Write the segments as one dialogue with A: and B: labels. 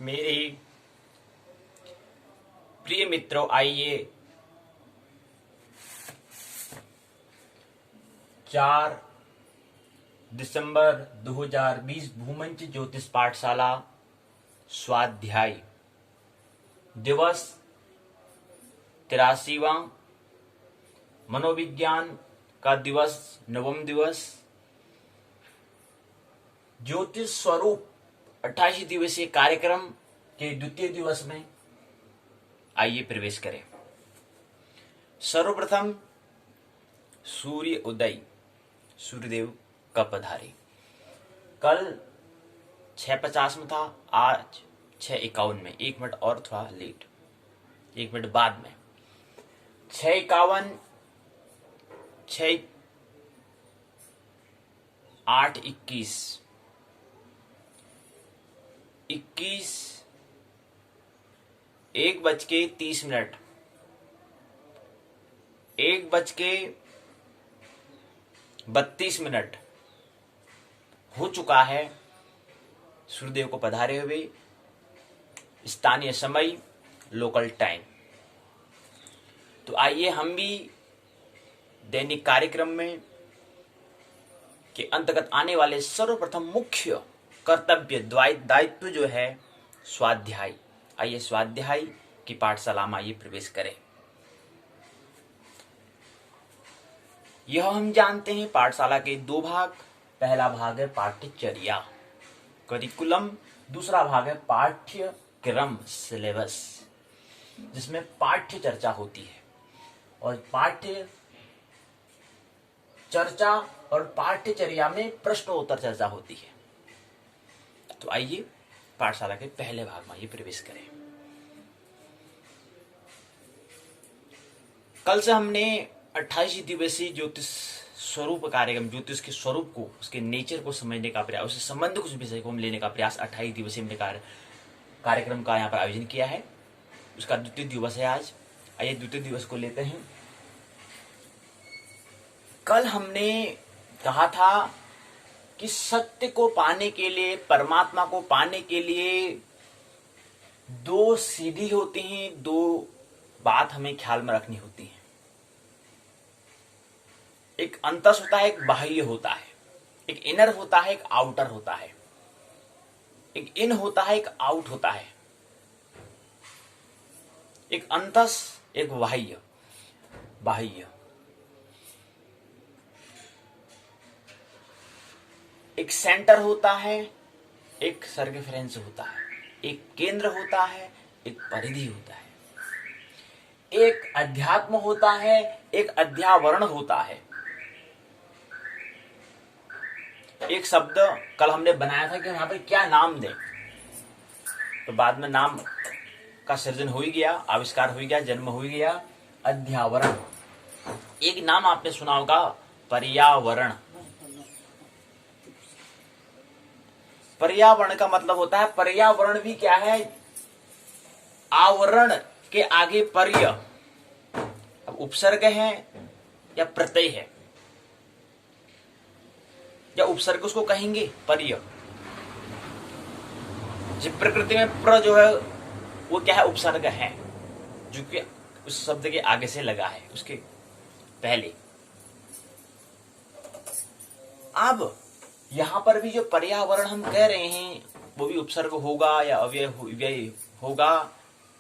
A: मेरे प्रिय मित्रों, आइए 4 दिसंबर 2020 भूमंच ज्योतिष पाठशाला स्वाध्याय दिवस 83वां मनोविज्ञान का दिवस, नवम दिवस, ज्योतिष स्वरूप 28 दिवसीय कार्यक्रम के द्वितीय दिवस में आइए प्रवेश करें। सर्वप्रथम सूर्य उदय, सूर्यदेव का पधारे। कल 6:50 में था, आज 6:51 में, 1 मिनट और थोड़ा लेट, 1 मिनट बाद में 6:51, 8:21, 21, 1:30, 1:32 हो चुका है सूर्यदेव को पधारे हुए, स्थानीय समय, लोकल टाइम। तो आइए हम भी दैनिक कार्यक्रम में के अंतर्गत आने वाले सर्वप्रथम मुख्य कर्तव्य दायित्व जो है स्वाध्याय, आइए स्वाध्याय की पाठशाला में आइए प्रवेश करें। यह हम जानते हैं पाठशाला के 2 भाग, पहला भाग है पाठ्यचर्या करिकुलम, दूसरा भाग है पाठ्यक्रम सिलेबस, जिसमें पाठ्य चर्चा होती है और पाठ्य चर्चा और पाठ्यचर्या में प्रश्नोत्तर चर्चा होती है। तो आइए पाठशाला के पहले भाग में आइए प्रवेश करें। कल से हमने 28 दिवसीय ज्योतिष स्वरूप कार्यक्रम, ज्योतिष के स्वरूप को, उसके नेचर को समझने का प्रयास, उससे संबंधित कुछ विषय को हम लेने का प्रयास 28 दिवसीय हमने कार्यक्रम का यहाँ पर आयोजन किया है। उसका द्वितीय दिवस है आज। आइए द्वितीय दिवस को लेते हैं। कल हमने कहा था कि सत्य को पाने के लिए, परमात्मा को पाने के लिए 2 सीढ़ी होती हैं, 2 बात हमें ख्याल में रखनी होती है। एक अंतस होता है, एक बाह्य होता है, एक इनर होता है, एक आउटर होता है, एक इन होता है, एक आउट होता है, एक अंतस, एक बाह्य। एक सेंटर होता है, एक सर्कमफ्रेंस होता है, एक केंद्र होता है, एक परिधि होता है, एक अध्यात्म होता है, एक अध्यावरण होता है। एक शब्द कल हमने बनाया था कि यहाँ पर क्या नाम दें, तो बाद में नाम का सृजन हो ही गया, आविष्कार हो ही गया, जन्म हो ही गया। अध्यावरण, एक नाम आपने सुना होगा, पर्यावरण। पर्यावरण का मतलब होता है, पर्यावरण भी क्या है, आवरण के आगे पर्य। अब उपसर्ग है या प्रत्यय है या उपसर्ग उसको कहेंगे पर्य। जब प्रकृति में प्र जो है वो क्या है, उपसर्ग है, जो कि उस शब्द के आगे से लगा है, उसके पहले। अब यहां पर भी जो पर्यावरण हम कह रहे हैं वो भी उपसर्ग होगा या अव्यय होगा,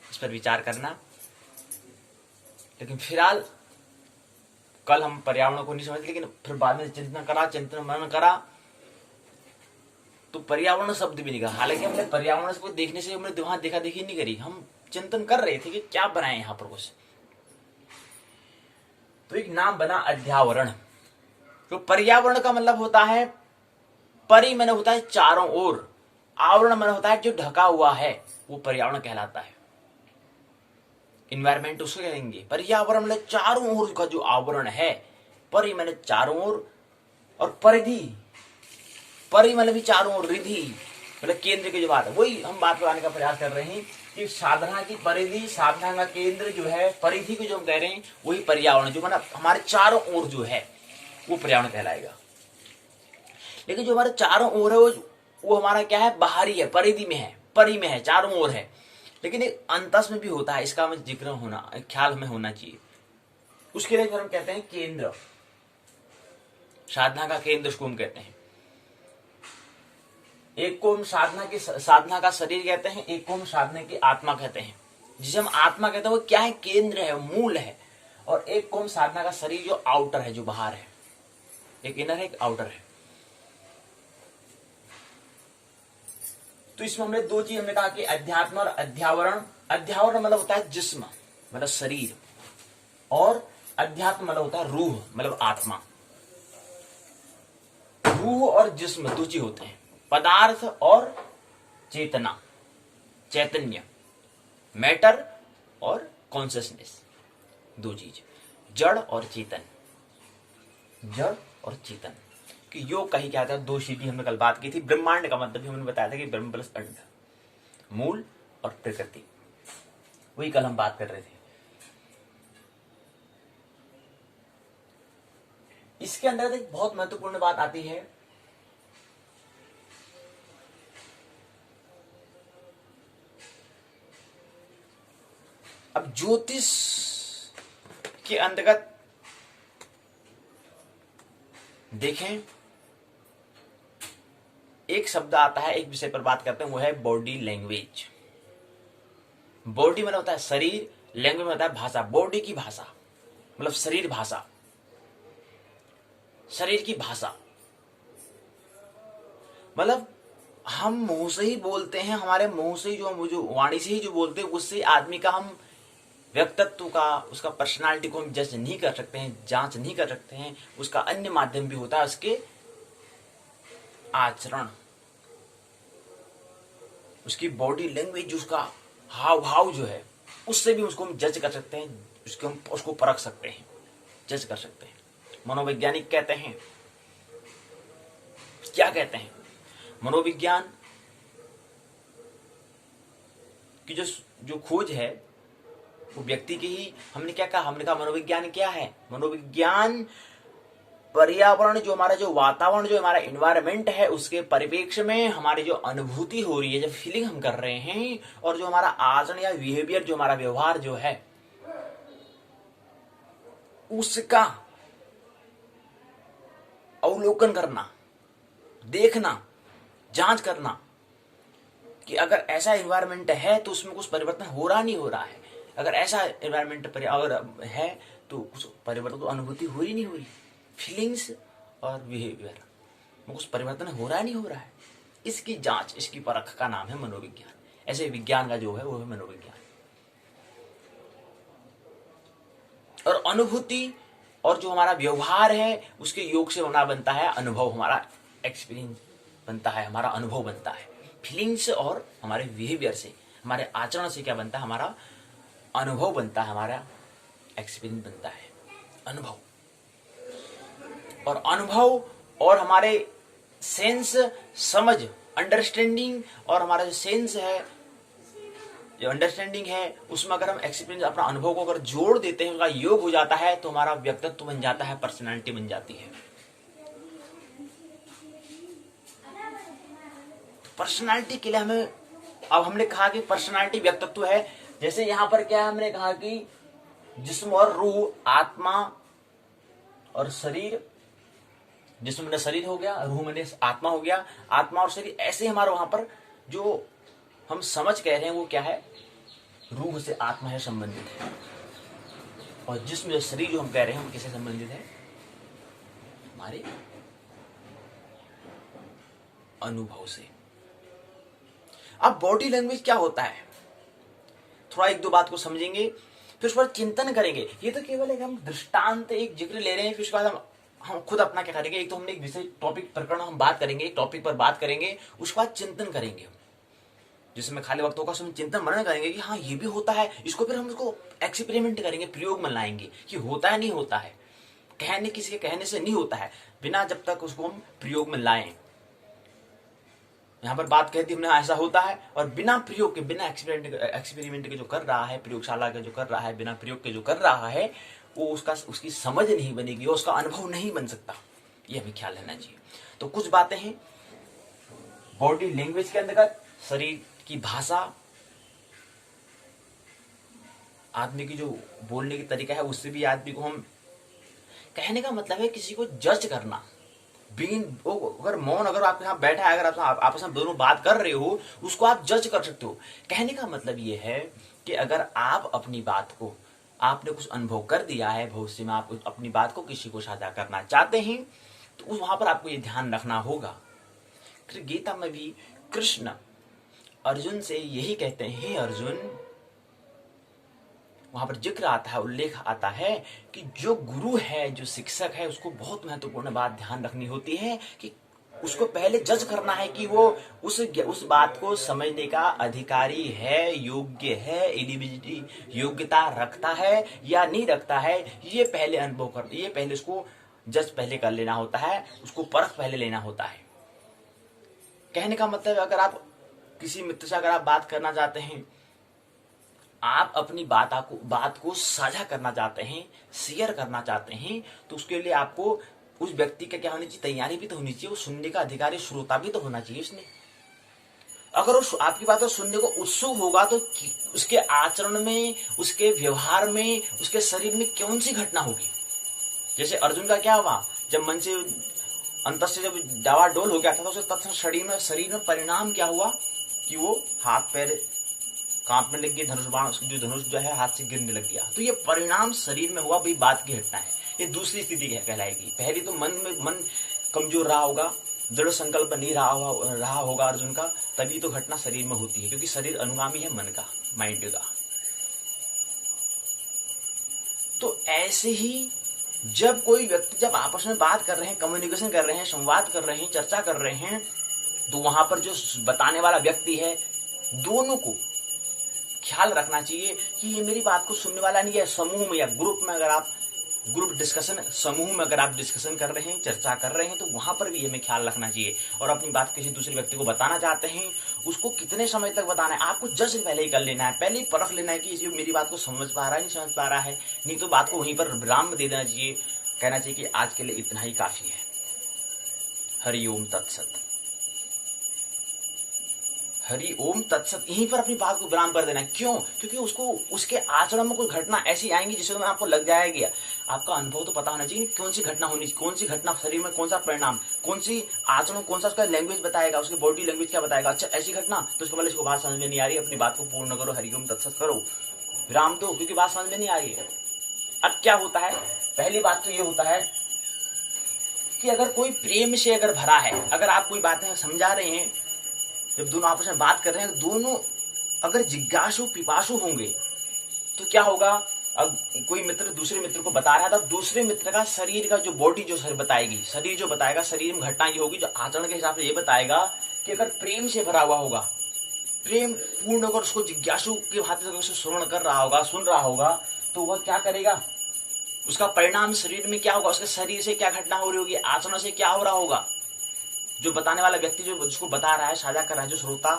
A: इस पर विचार करना। लेकिन फिलहाल कल हम पर्यावरण को नहीं समझ, लेकिन फिर बाद में चिंतन मनन करा तो पर्यावरण शब्द भी निकला। हालांकि हमने पर्यावरण को देखने से हमने वहां देखा देखी नहीं करी, हम चिंतन कर रहे थे कि क्या बनाए यहाँ पर कुछ। तो एक नाम बना अध्यावरण। तो पर्यावरण का मतलब होता है, परि मन होता है चारों ओर, आवरण मन होता है जो ढका हुआ है, वो पर्यावरण कहलाता है। इन्वायरमेंट उसको कहेंगे। पर्यावरण मतलब चारों ओर का जो आवरण है, परि मन चारों ओर, और परिधि, परि मतलब भी चारों ओर, रिधि मतलब केंद्र की जो बात है, वही हम बात बताने का प्रयास कर रहे हैं कि साधना की परिधि, साधना का केंद्र जो है, परिधि को जो हम कह रहे हैं वही पर्यावरण, जो मतलब हमारे चारों ओर जो है वो पर्यावरण कहलाएगा। लेकिन जो हमारे चारों ओर है वो हमारा क्या है, बाहरी है, परिधि में है। परी में है, चारों ओर है, लेकिन एक अंतस में भी होता है। इसका हमें जिक्र होना, ख्याल हमें होना चाहिए। उसके लिए हम कहते हैं केंद्र, साधना का केंद्र उसको हम कहते हैं। एक को हम साधना का शरीर कहते हैं, एक को हम साधना की आत्मा कहते हैं। जिसे हम आत्मा कहते हैं वो क्या है, केंद्र है, मूल है। और एक को हम साधना का शरीर जो आउटर है, जो बाहर है, एक इनर है, एक आउटर है। तो इसमें हमने दो चीज हमने कहा कि अध्यात्म और अध्यावरण। अध्यावरण मतलब होता है जिस्म, मतलब शरीर, और अध्यात्म मतलब होता है रूह, मतलब आत्मा। रूह और जिस्म दो चीज होते हैं, पदार्थ और चेतना, चैतन्य, मैटर और कॉन्शियसनेस, दो चीज, जड़ और चेतन, जड़ और चेतन। कि योग का ही क्या था, दो सीढ़ी हमने कल बात की थी। ब्रह्मांड का मतलब भी हमने बताया था कि ब्रह्म प्लस अंड, मूल और प्रकृति, वही कल हम बात कर रहे थे। इसके अंदर एक बहुत महत्वपूर्ण बात आती है, अब ज्योतिष के अंतर्गत देखें, एक शब्द आता है, एक विषय पर बात करते हैं, वो है बॉडी लैंग्वेज। बॉडी मतलब होता है शरीर, लैंग्वेज मतलब होता है भाषा। बॉडी की भाषा मतलब शरीर भाषा, शरीर की भाषा मतलब हम मुंह से ही बोलते हैं, हमारे मुंह से ही जो वाणी से ही जो बोलते हैं, उससे आदमी का हम व्यक्तित्व का, उसका पर्सनालिटी को हम जज नहीं कर सकते हैं, जांच नहीं कर सकते हैं। उसका अन्य माध्यम भी होता है, उसके आचरण, उसकी बॉडी लैंग्वेज, उसका हाव भाव जो है, उससे भी उसको हम जज कर सकते हैं, उसको परख सकते हैं, जज कर सकते हैं। मनोवैज्ञानिक कहते हैं, क्या कहते हैं, मनोविज्ञान की जो खोज है वो व्यक्ति की ही, हमने क्या कहा, हमने कहा मनोविज्ञान क्या है, मनोविज्ञान पर्यावरण, जो हमारा जो वातावरण, जो हमारा एनवायरमेंट है, उसके परिप्रेक्ष्य में हमारी जो अनुभूति हो रही है, जो फीलिंग हम कर रहे हैं, और जो हमारा आचरण या बिहेवियर, जो हमारा व्यवहार जो है, उसका अवलोकन करना, देखना, जांच करना कि अगर ऐसा एनवायरमेंट है तो उसमें कुछ परिवर्तन हो रहा नहीं हो रहा है, अगर ऐसा एनवायरमेंट अगर है तो कुछ परिवर्तन, तो अनुभूति हो रही नहीं हो रही, फीलिंग्स और बिहेवियर में कुछ परिवर्तन हो रहा नहीं हो रहा है। इसकी जांच, इसकी परख का नाम है मनोविज्ञान। ऐसे विज्ञान का जो है वो है मनोविज्ञान। और अनुभूति और जो हमारा व्यवहार है, उसके योग से हमारा बनता है अनुभव, हमारा एक्सपीरियंस बनता है, हमारा अनुभव बनता है। फीलिंग्स और हमारे बिहेवियर से, हमारे आचरण से क्या बनता है, हमारा अनुभव बनता है, हमारा एक्सपीरियंस बनता है, अनुभव। और अनुभव और हमारे सेंस, समझ, अंडरस्टैंडिंग, और हमारा जो सेंस है, जो अंडरस्टैंडिंग है, उसमें अगर हम एक्सपीरियंस, अपना अनुभव को अगर जोड़ देते हैं, उसका योग हो जाता है, तो हमारा व्यक्तित्व बन जाता है, पर्सनालिटी बन जाती है। पर्सनालिटी के लिए हमें, अब हमने कहा कि पर्सनालिटी व्यक्तित्व है। जैसे यहां पर क्या है, हमने कहा कि जिस्म और रूह, आत्मा और शरीर, जिस्म में शरीर हो गया, रूह में आत्मा हो गया, आत्मा और शरीर, ऐसे हमारे वहां पर जो हम समझ कह रहे हैं वो क्या है, रूह से आत्मा है संबंधित है, और जिस्म जो शरीर जो हम कह रहे हैं वो किससे संबंधित है, हमारे अनुभव से। अब बॉडी लैंग्वेज क्या होता है, थोड़ा एक दो बात को समझेंगे, फिर उस पर चिंतन करेंगे। ये तो केवल एक हम दृष्टांत, एक जिक्र ले रहे हैं, फिर उसके बाद हम खुद अपना क्या करेंगे। एक तो हमने एक विषय, टॉपिक, प्रकरण हम बात करेंगे, एक टॉपिक पर बात करेंगे, उसके बाद चिंतन करेंगे, जिसमें खाली वक्त होगा उसमें चिंतन मनन करेंगे कि हाँ ये भी होता है। इसको फिर हम उसको एक्सपेरिमेंट करेंगे, प्रयोग में लाएंगे कि होता है नहीं होता है, कहने, किसी के कहने से नहीं होता है, बिना जब तक उसको हम प्रयोग में लाएं। यहाँ पर बात कहती हमने ऐसा होता है, और बिना प्रयोग के, बिना एक्सपेरिमेंट के जो कर रहा है, प्रयोगशाला के जो कर रहा है, बिना प्रयोग के जो कर रहा है, वो उसकी समझ नहीं बनेगी, उसका अनुभव नहीं बन सकता। ये हमें ख्याल रहना चाहिए। तो कुछ बातें हैं बॉडी लैंग्वेज के अंतर्गत, शरीर कि भाषा आदमी की जो बोलने की तरीका है उससे भी आदमी को हम, कहने का मतलब है किसी को जज करना। अगर मौन अगर आपके साथ बैठा है, अगर आप आपस में दोनों बात कर रहे हो, उसको आप जज कर सकते हो। कहने का मतलब ये है कि अगर आप अपनी बात को, आपने कुछ अनुभव कर दिया है भविष्य में, आप अपनी बात को किसी को साझा करना चाहते हैं, तो वहां पर आपको ये ध्यान रखना होगा। गीता में भी कृष्ण अर्जुन से यही कहते हैं, हे अर्जुन, वहां पर जिक्र आता है, उल्लेख आता है कि जो गुरु है, जो शिक्षक है, उसको बहुत महत्वपूर्ण बात ध्यान रखनी होती है कि उसको पहले जज करना है कि वो उस बात को समझने का अधिकारी है, योग्य है, एलिजिबिलिटी योग्यता रखता है या नहीं रखता है। ये पहले अनुभव कर, ये पहले उसको जज पहले कर लेना होता है, उसको परख पहले लेना होता है। कहने का मतलब अगर आप किसी मित्र से अगर आप बात करना चाहते हैं, आप अपनी बात को साझा करना चाहते हैं, शेयर करना चाहते हैं, तो उसके लिए आपको उस व्यक्ति का क्या होनी चाहिए, तैयारी भी तो होनी चाहिए, वो सुनने का अधिकारी श्रोता भी तो होना चाहिए उसने। अगर वो आपकी बात को सुनने को उत्सुक होगा तो उसके आचरण में, उसके व्यवहार में, उसके शरीर में कौन सी घटना होगी। जैसे अर्जुन का क्या हुआ, जब मन से अंतर से जब डावाडोल हो गया था, तो उसके तत्क्षण शरीर में परिणाम क्या हुआ कि वो हाथ पैर कांपने लग गए, धनुष जो है हाथ से गिरने लग गया। तो ये परिणाम शरीर में हुआ, भाई बात की घटना है। ये दूसरी स्थिति कहलाएगी। पहली तो मन कमजोर रहा होगा, दृढ़ संकल्प नहीं रहा होगा अर्जुन का, तभी तो घटना शरीर में होती है, क्योंकि शरीर अनुगामी है मन का, माइंड का। तो ऐसे ही जब कोई व्यक्ति, जब आपस में बात कर रहे हैं, कम्युनिकेशन कर रहे हैं, संवाद कर रहे हैं, चर्चा कर रहे हैं, तो वहां पर जो बताने वाला व्यक्ति है, दोनों को ख्याल रखना चाहिए कि ये मेरी बात को सुनने वाला नहीं है। समूह में या ग्रुप में, अगर आप ग्रुप डिस्कशन, समूह में अगर आप डिस्कशन कर रहे हैं, चर्चा कर रहे हैं, तो वहां पर भी हमें ख्याल रखना चाहिए। और अपनी बात किसी दूसरे व्यक्ति को बताना चाहते हैं, उसको कितने समय तक बताना है, आपको जज पहले ही कर लेना है, पहले ही परख लेना है कि ये मेरी बात को समझ पा रहा है, नहीं समझ पा रहा है। नहीं तो बात को वहीं पर विराम दे देना चाहिए, कहना चाहिए कि आज के लिए इतना ही काफी है। हरि ओम तत्सत, हरि ओम तत्सत, यहीं पर अपनी बात को विराम कर देना है। क्यों? क्योंकि उसको, उसके आचरण में कोई घटना ऐसी आएंगी जिसमें आपको लग जाएगा, आपका अनुभव तो पता होना चाहिए कौन सी घटना होनी, कौन सी घटना शरीर में, कौन सा परिणाम, कौन सी आचरण, कौन सा उसका लैंग्वेज बताएगा, उसकी बॉडी लैंग्वेज क्या बताएगा। अच्छा ऐसी घटना, तो उसको बोले इसको बात समझ में नहीं आ रही, अपनी बात को पूर्ण करो, हरि ओम तत्सत करो, विराम दो, क्योंकि बात समझ में नहीं आ रही है। अब क्या होता है, पहली बात तो ये होता है कि अगर कोई प्रेम से अगर भरा है, अगर आप कोई बातें समझा रहे हैं, जब दोनों आपस में बात कर रहे हैं, दोनों अगर जिज्ञासु पिपासु होंगे, तो क्या होगा, अब कोई मित्र दूसरे मित्र को बता रहा था, दूसरे मित्र का शरीर का जो बॉडी जो बताएगी, शरीर जो बताएगा, शरीर में घटना ये होगी, जो आचरण के हिसाब से ये बताएगा कि अगर प्रेम से भरा हुआ होगा, प्रेम पूर्ण होकर उसको जिज्ञासु के भांति से श्रवण कर रहा होगा, सुन रहा होगा, तो वह क्या करेगा, उसका परिणाम शरीर में क्या होगा, उसके शरीर से क्या घटना हो रही होगी, आचरण से क्या हो रहा होगा। जो बताने वाला व्यक्ति जो जिसको बता रहा है, साझा कर रहा है, जो श्रोता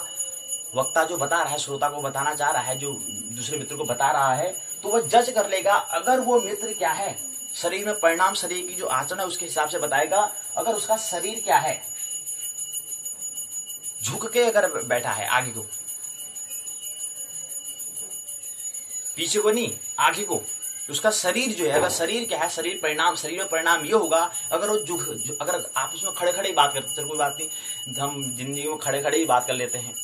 A: वक्ता जो बता रहा है, श्रोता को बताना चाह रहा है, जो दूसरे मित्र को बता रहा है, तो वह जज कर लेगा। अगर वो मित्र क्या है, शरीर में परिणाम, शरीर की जो आचरण है उसके हिसाब से बताएगा। अगर उसका शरीर क्या है, झुक के अगर बैठा है, आगे को, पीछे को नहीं, आगे को, उसका शरीर जो है, अगर शरीर क्या है, शरीर परिणाम, शरीर में परिणाम ये होगा, अगर वो अगर आप उसमें खड़े खड़े ही बात करते, चलो कोई बात नहीं, हम जिंदगी में खड़े खड़े ही बात कर लेते हैं,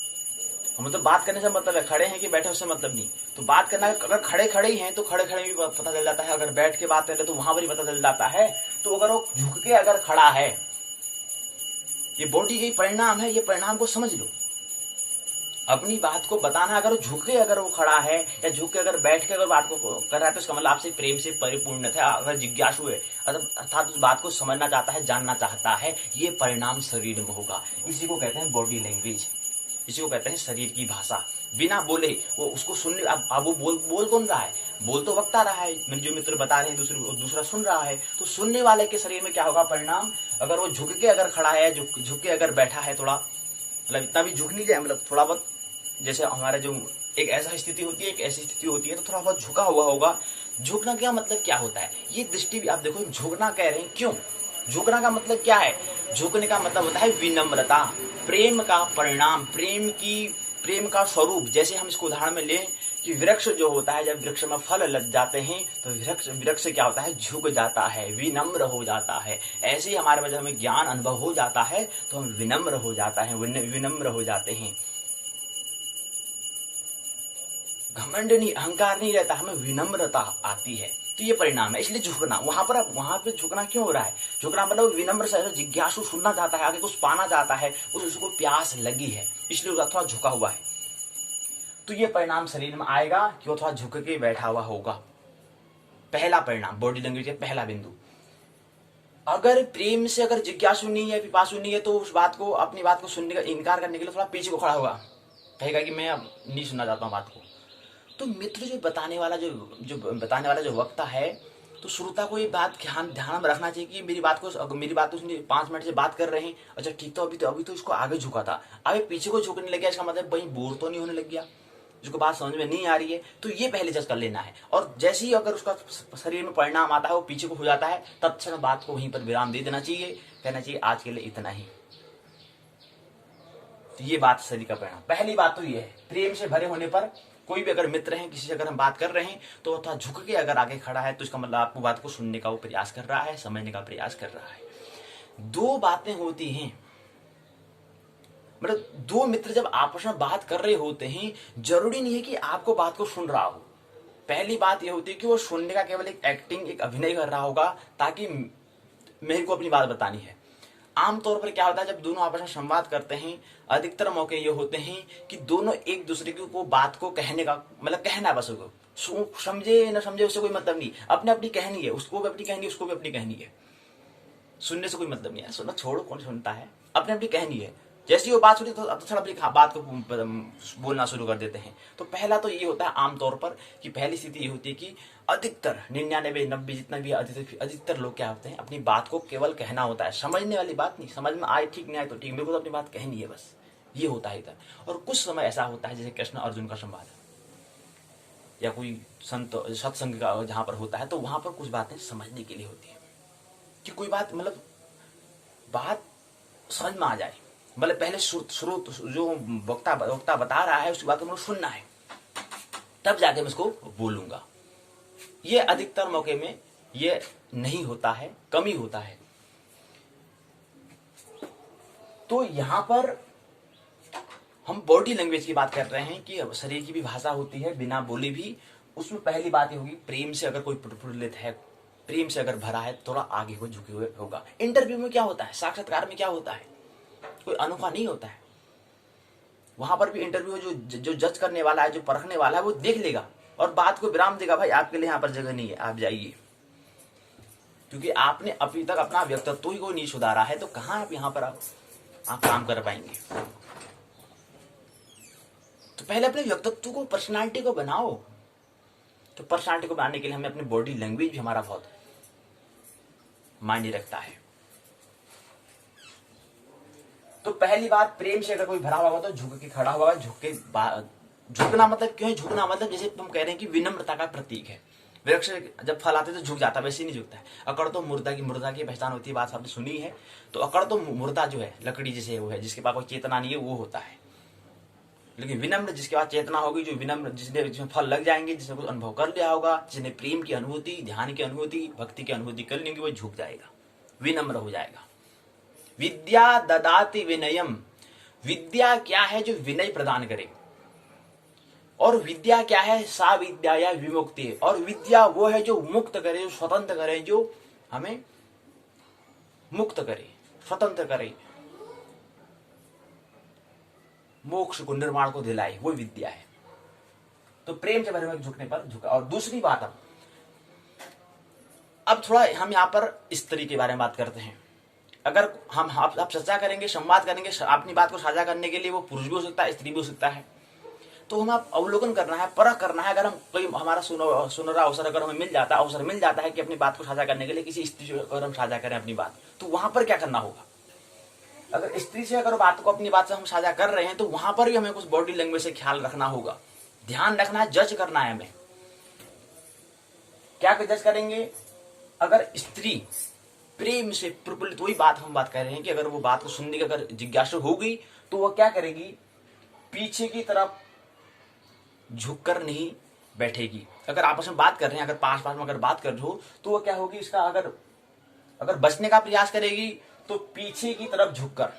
A: मतलब बात करने से मतलब है, खड़े हैं कि बैठे उससे मतलब नहीं, तो बात करना, अगर खड़े खड़े ही हैं तो खड़े खड़े भी पता चल जाता है, अगर बैठ के बात कर रहे तो वहां पर ही पता चल जाता है। तो अगर वो झुक के अगर खड़ा है, ये बॉडी के परिणाम है, ये परिणाम को समझ लो। अपनी बात को बताना, अगर झुके अगर वो खड़ा है या झुक के अगर बैठ के अगर बात को कर रहा है, तो इसका मतलब आपसे प्रेम से परिपूर्ण था, अगर जिज्ञासु है, अर्थात उस बात को समझना चाहता है, जानना चाहता है, ये परिणाम शरीर में होगा। इसी को कहते हैं बॉडी लैंग्वेज, इसी को कहते हैं शरीर की भाषा। बिना बोले वो उसको सुनने, अब वो बोल कौन रहा है, बोल तो वक्ता रहा है, जो मित्र बता रहे हैं, दूसरा सुन रहा है, तो सुनने वाले के शरीर में क्या होगा परिणाम। अगर वो झुक के अगर खड़ा है, झुक के अगर बैठा है, थोड़ा मतलब इतना भी झुक नहीं जाए, मतलब थोड़ा बहुत, जैसे हमारे जो एक ऐसा स्थिति होती है, एक ऐसी स्थिति होती है, तो थोड़ा बहुत झुका हुआ होगा। झुकना क्या मतलब क्या होता है, ये दृष्टि भी आप देखो, झुकना कह रहे हैं, क्यों झुकना का मतलब क्या है, झुकने का मतलब होता है विनम्रता, प्रेम का परिणाम, प्रेम का स्वरूप, जैसे हम इसको उदाहरण में लें कि वृक्ष जो होता है, जब वृक्ष में फल लग जाते हैं तो वृक्ष क्या होता है, झुक जाता है, विनम्र हो जाता है। ऐसे ही हमारे जब हमें ज्ञान अनुभव हो जाता है तो हम विनम्र हो जाता है, विनम्र हो जाते हैं। घमंड नहीं, अहंकार नहीं रहता, हमें विनम्रता आती है। तो ये परिणाम है। इसलिए झुकना, वहां पे झुकना क्यों हो रहा है? झुकना मतलब विनम्र से जिज्ञासु, सुनना चाहता है, आगे कुछ पाना चाहता है, उसको प्यास लगी है, इसलिए वो थोड़ा झुका हुआ है। तो ये परिणाम शरीर में आएगा कि वो थोड़ा झुक के बैठा हुआ होगा। पहला परिणाम, बॉडी लैंग्वेज का पहला बिंदु। अगर प्रेम से अगर जिज्ञासु नहीं है, पिपासु नहीं है, तो उस बात को, अपनी बात को सुनने का इनकार करने के लिए थोड़ा पीछे को खड़ा होगा, कहेगा कि मैं अब नहीं सुनना चाहता हूँ बात को। तो मित्र जो बताने वाला जो वक्ता है, तो श्रोता को ये बात ध्यान में रखना चाहिए कि मेरी बात को 5 मिनट से बात कर रहे हैं, अच्छा ठीक, तो अभी तो इसको आगे झुका था, अभी पीछे को झुकने लग गया, इसका मतलब वही बोर तो नहीं होने लग गया, जिसको बात समझ में नहीं आ रही है। तो ये पहले जज कर लेना है। और जैसे ही अगर उसका शरीर में परिणाम आता है, वो पीछे को हो जाता है, तत्क्षण बात को वहीं पर विराम दे देना चाहिए, कहना चाहिए आज के लिए इतना ही। तो ये बात शरीर का परिणाम। पहली बात तो ये है, प्रेम से भरे होने पर कोई भी अगर मित्र है, किसी से अगर हम बात कर रहे हैं, तो थोड़ा झुक के अगर आगे खड़ा है, तो इसका मतलब आपको बात को सुनने का वो प्रयास कर रहा है, समझने का प्रयास कर रहा है। दो बातें होती हैं, मतलब दो मित्र जब आपस में बात कर रहे होते हैं, जरूरी नहीं है कि आपको बात को सुन रहा हो। पहली बात यह होती है कि वो सुनने का केवल एक एक्टिंग, एक अभिनय कर रहा होगा, ताकि मेरे को अपनी बात बतानी है। आमतौर पर क्या होता है, जब दोनों आपस में संवाद करते हैं, अधिकतर मौके ये होते हैं कि दोनों एक दूसरे को बात को कहने का मतलब कहना, बस समझे न समझे उससे कोई मतलब नहीं, अपने अपनी कहनी है, उसको भी अपनी कहनी है, उसको भी अपनी कहनी है, सुनने से कोई मतलब नहीं है, सुनना छोड़ो, कौन सुनता है, अपने अपनी कहनी है। जैसी वो बात सुनी तो थोड़ा अपनी बात को बोलना शुरू कर देते हैं। तो पहला तो ये होता है आमतौर पर कि पहली स्थिति ये होती है कि अधिकतर 99-90 जितना भी अधिकतर लोग क्या होते हैं, अपनी बात को केवल कहना होता है, समझने वाली बात नहीं, समझ में आए ठीक नहीं आए तो ठीक, मेरे को तो अपनी बात कहनी है बस, ये होता है इधर। और कुछ समय ऐसा होता है जैसे कृष्ण अर्जुन का संवाद या कोई सत्संग का जहां पर होता है, तो वहां पर कुछ बातें समझने के लिए होती है कि कोई बात मतलब बात समझ में आ जाए, मतलब पहले स्रोत जो वक्ता बता रहा है उसकी बात को मुझे सुनना है, तब जाके मैं उसको बोलूंगा। ये अधिकतर मौके में ये नहीं होता है, कम ही होता है। तो यहां पर हम बॉडी लैंग्वेज की बात कर रहे हैं कि शरीर की भी भाषा होती है बिना बोली भी। उसमें पहली बात ये होगी, प्रेम से अगर कोई प्रफुल्लित है, प्रेम से अगर भरा है, थोड़ा आगे को झुके हुए होगा। इंटरव्यू में क्या होता है, साक्षात्कार में क्या होता है, कोई अनोखा नहीं होता है। वहां पर भी इंटरव्यू जो जज करने वाला है, जो परखने वाला है, वो देख लेगा और बात को विराम देगा, भाई आपके लिए यहाँ पर जगह नहीं है, आप जाइए, क्योंकि आपने अभी तक अपना व्यक्तित्व ही कोई नहीं सुधारा है, तो कहाँ आप यहाँ पर आप काम कर पाएंगे। तो पहले अपने व्यक्तित्व को, पर्सनालिटी को बनाओ। तो पर्सनालिटी को बनाने के लिए हमें अपनी बॉडी लैंग्वेज भी हमारा बहुत मायने रखता है। तो पहली बात, प्रेम से अगर कोई भरा हुआ तो झुक के खड़ा हुआ, झुकना मतलब क्यों है, झुकना मतलब जैसे तुम कह रहे हैं कि विनम्रता का प्रतीक है। वृक्ष जब फल आते तो झुक जाता है, वैसे नहीं झुकता है। अकड़ तो मुर्दा की पहचान होती है, बात आपने सुनी है। तो अकड़ तो मुर्दा जो है, लकड़ी जैसे वो है, जिसके पास कोई चेतना नहीं है, वो होता है। लेकिन विनम्र जिसके पास चेतना होगी, जो विनम्र, जिसमें फल लग जाएंगे, जिसने कुछ अनुभव कर लिया होगा, जिसने प्रेम की अनुभूति, ध्यान की अनुभूति, भक्ति की अनुभूति कर ली होगी, वो झुक जाएगा, विनम्र हो जाएगा। विद्या ददाति विनयम, विद्या क्या है, जो विनय प्रदान करे। और विद्या क्या है, सा विद्या या विमुक्ति। और विद्या वो है जो मुक्त करे, जो स्वतंत्र करे, जो हमें मुक्त करे, स्वतंत्र करे, मोक्ष को, निर्माण को दिलाए, वो विद्या है। तो प्रेम से भरे हुए झुकने पर झुका। और दूसरी बात, अब थोड़ा हम यहाँ पर स्त्री के बारे में बात करते हैं। अगर हम आप चर्चा करेंगे, संवाद करेंगे, अपनी बात को साझा करने के लिए, वो पुरुष भी हो सकता है, स्त्री भी हो सकता है। तो हमें अवलोकन करना है, परख करना है। अगर हम कोई हमारा सुनहरा अवसर अगर हमें अवसर मिल जाता है कि अपनी बात को साझा करने के लिए किसी स्त्री से अगर हम साझा करें अपनी बात, तो वहां पर क्या करना होगा। अगर स्त्री से अगर बात को, अपनी बात से हम साझा कर रहे हैं, तो वहां पर भी हमें कुछ बॉडी लैंग्वेज से ख्याल रखना होगा, ध्यान रखना है, जज करना है हमें। क्या जज करेंगे, अगर स्त्री प्रेम से प्रफुल्लित, वही बात हम बात कर रहे हैं कि अगर वो बात को सुनने की अगर जिज्ञासु होगी, तो वो क्या करेगी, पीछे की तरफ झुककर नहीं बैठेगी। अगर आपस में बात कर रहे हैं, अगर पास पास में अगर बात कर रहे हो, तो वो क्या होगी, इसका अगर बचने का प्रयास करेगी तो पीछे की तरफ झुककर।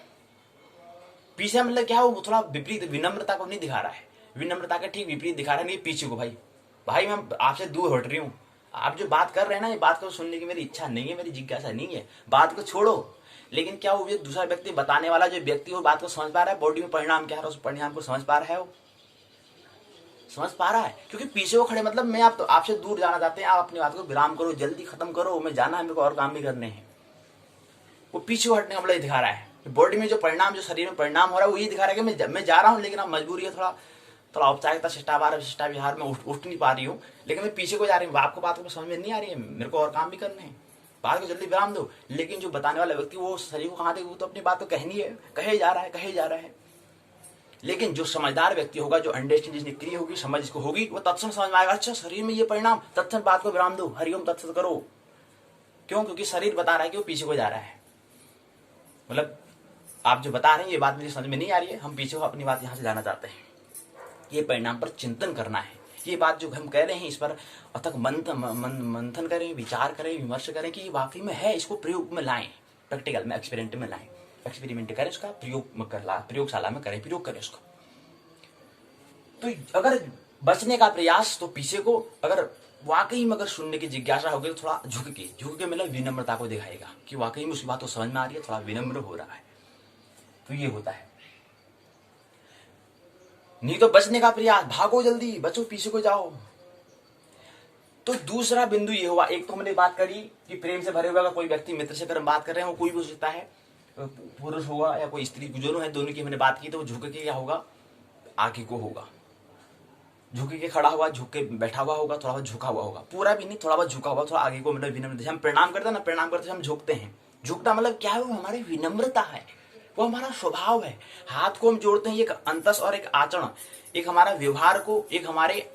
A: पीछे मतलब क्या हो, वो थोड़ा विपरीत, विनम्रता को नहीं दिखा रहा है, विनम्रता का ठीक विपरीत दिखा रहा है। नहीं, पीछे को भाई मैं आपसे दूर हट रही हूँ, आप जो बात कर रहे हैं ना, ये बात को सुनने की मेरी इच्छा नहीं है, मेरी जिज्ञासा नहीं है, बात को छोड़ो। लेकिन क्या वो ये दूसरा व्यक्ति, बताने वाला जो व्यक्ति, वो बात को समझ पा रहा है, बॉडी में परिणाम क्या है, उस परिणाम को समझ पा रहा है, वो समझ पा रहा है। क्योंकि पीछे वो खड़े मतलब मैं आप तो आपसे दूर जाना चाहते हैं, आप अपनी बात को विराम करो, जल्दी खत्म करो, मैं जाना है, मेरे को और काम भी करने हैं। वो पीछे हटने का मतलब दिखा रहा है। बॉडी में जो परिणाम, जो शरीर में परिणाम हो रहा है, वो ये दिखा रहा है कि मैं जा रहा हूँ, लेकिन अब मजबूरी है, थोड़ा औपचारिकता, शिष्टाचार विहार में उठ नहीं पा रही हूँ, लेकिन मैं पीछे को जा रही हूँ। आपको बात को समझ में नहीं आ रही है, मेरे को और काम भी करने हैं, बात को जल्दी विराम दो। लेकिन जो बताने वाला व्यक्ति, वो शरीर को कहाँ देगा, वो तो अपनी बात तो कहनी है, कहे जा रहा है। लेकिन जो समझदार व्यक्ति होगा, जो अंडरस्टैंड जिसने क्रिय होगी, समझ इसको होगी, वो तत्क्षण समझ में आएगा, अच्छा शरीर में ये परिणाम, तत्क्षण बात को विराम दो, हरिओम तत्सत करो। क्यों? क्योंकि शरीर बता रहा है कि वो पीछे को जा रहा है। मतलब आप जो बता रहे हैं, ये बात मुझे समझ में नहीं आ रही है, हम पीछे को अपनी बात यहाँ से जाना चाहते हैं, ये परिणाम पर चिंतन करना है। ये बात जो हम कह रहे हैं, इस पर अथक मंथन करें, विचार करें, विमर्श करें कि ये वाकई में है, इसको प्रयोग में लाएं, प्रैक्टिकल में, एक्सपेरिमेंट में लाएं, एक्सपेरिमेंट करें, उसका प्रयोगशाला में करें, प्रयोग करें उसको। तो अगर बचने का प्रयास, तो पीछे को, अगर वाकई में अगर सुनने की जिज्ञासा होगी, तो थोड़ा झुक के मतलब विनम्रता को दिखाएगा कि वाकई में उसकी बात तो समझ में आ रही है, थोड़ा विनम्र हो रहा है। तो ये होता है। नहीं तो बचने का प्रयास, भागो जल्दी, बचो, पीछे को जाओ। तो दूसरा बिंदु ये हुआ, एक तो हमने बात करी कि प्रेम से भरे हुआ अगर कोई व्यक्ति मित्र से अगर हम बात कर रहे हैं, वो कोई भी हो सकता है, पुरुष होगा या कोई स्त्री, दोनों है, दोनों की हमने बात की। तो वो झुक के क्या होगा, आगे को होगा, झुक के खड़ा हुआ, झुक के बैठा हुआ होगा, थोड़ा बहुत झुका हुआ होगा, पूरा भी नहीं, थोड़ा बहुत झुका हुआ, थोड़ा आगे को, मतलब विनम्र। हम प्रणाम करते हैं ना, प्रणाम करते हम झुकते हैं, झुकना मतलब क्या है, वो हमारी विनम्रता है, वो हमारा स्वभाव है। हाथ को हम जोड़ते हैं, एक अंतस और एक आचरण, एक हमारा व्यवहार को, एक हमारे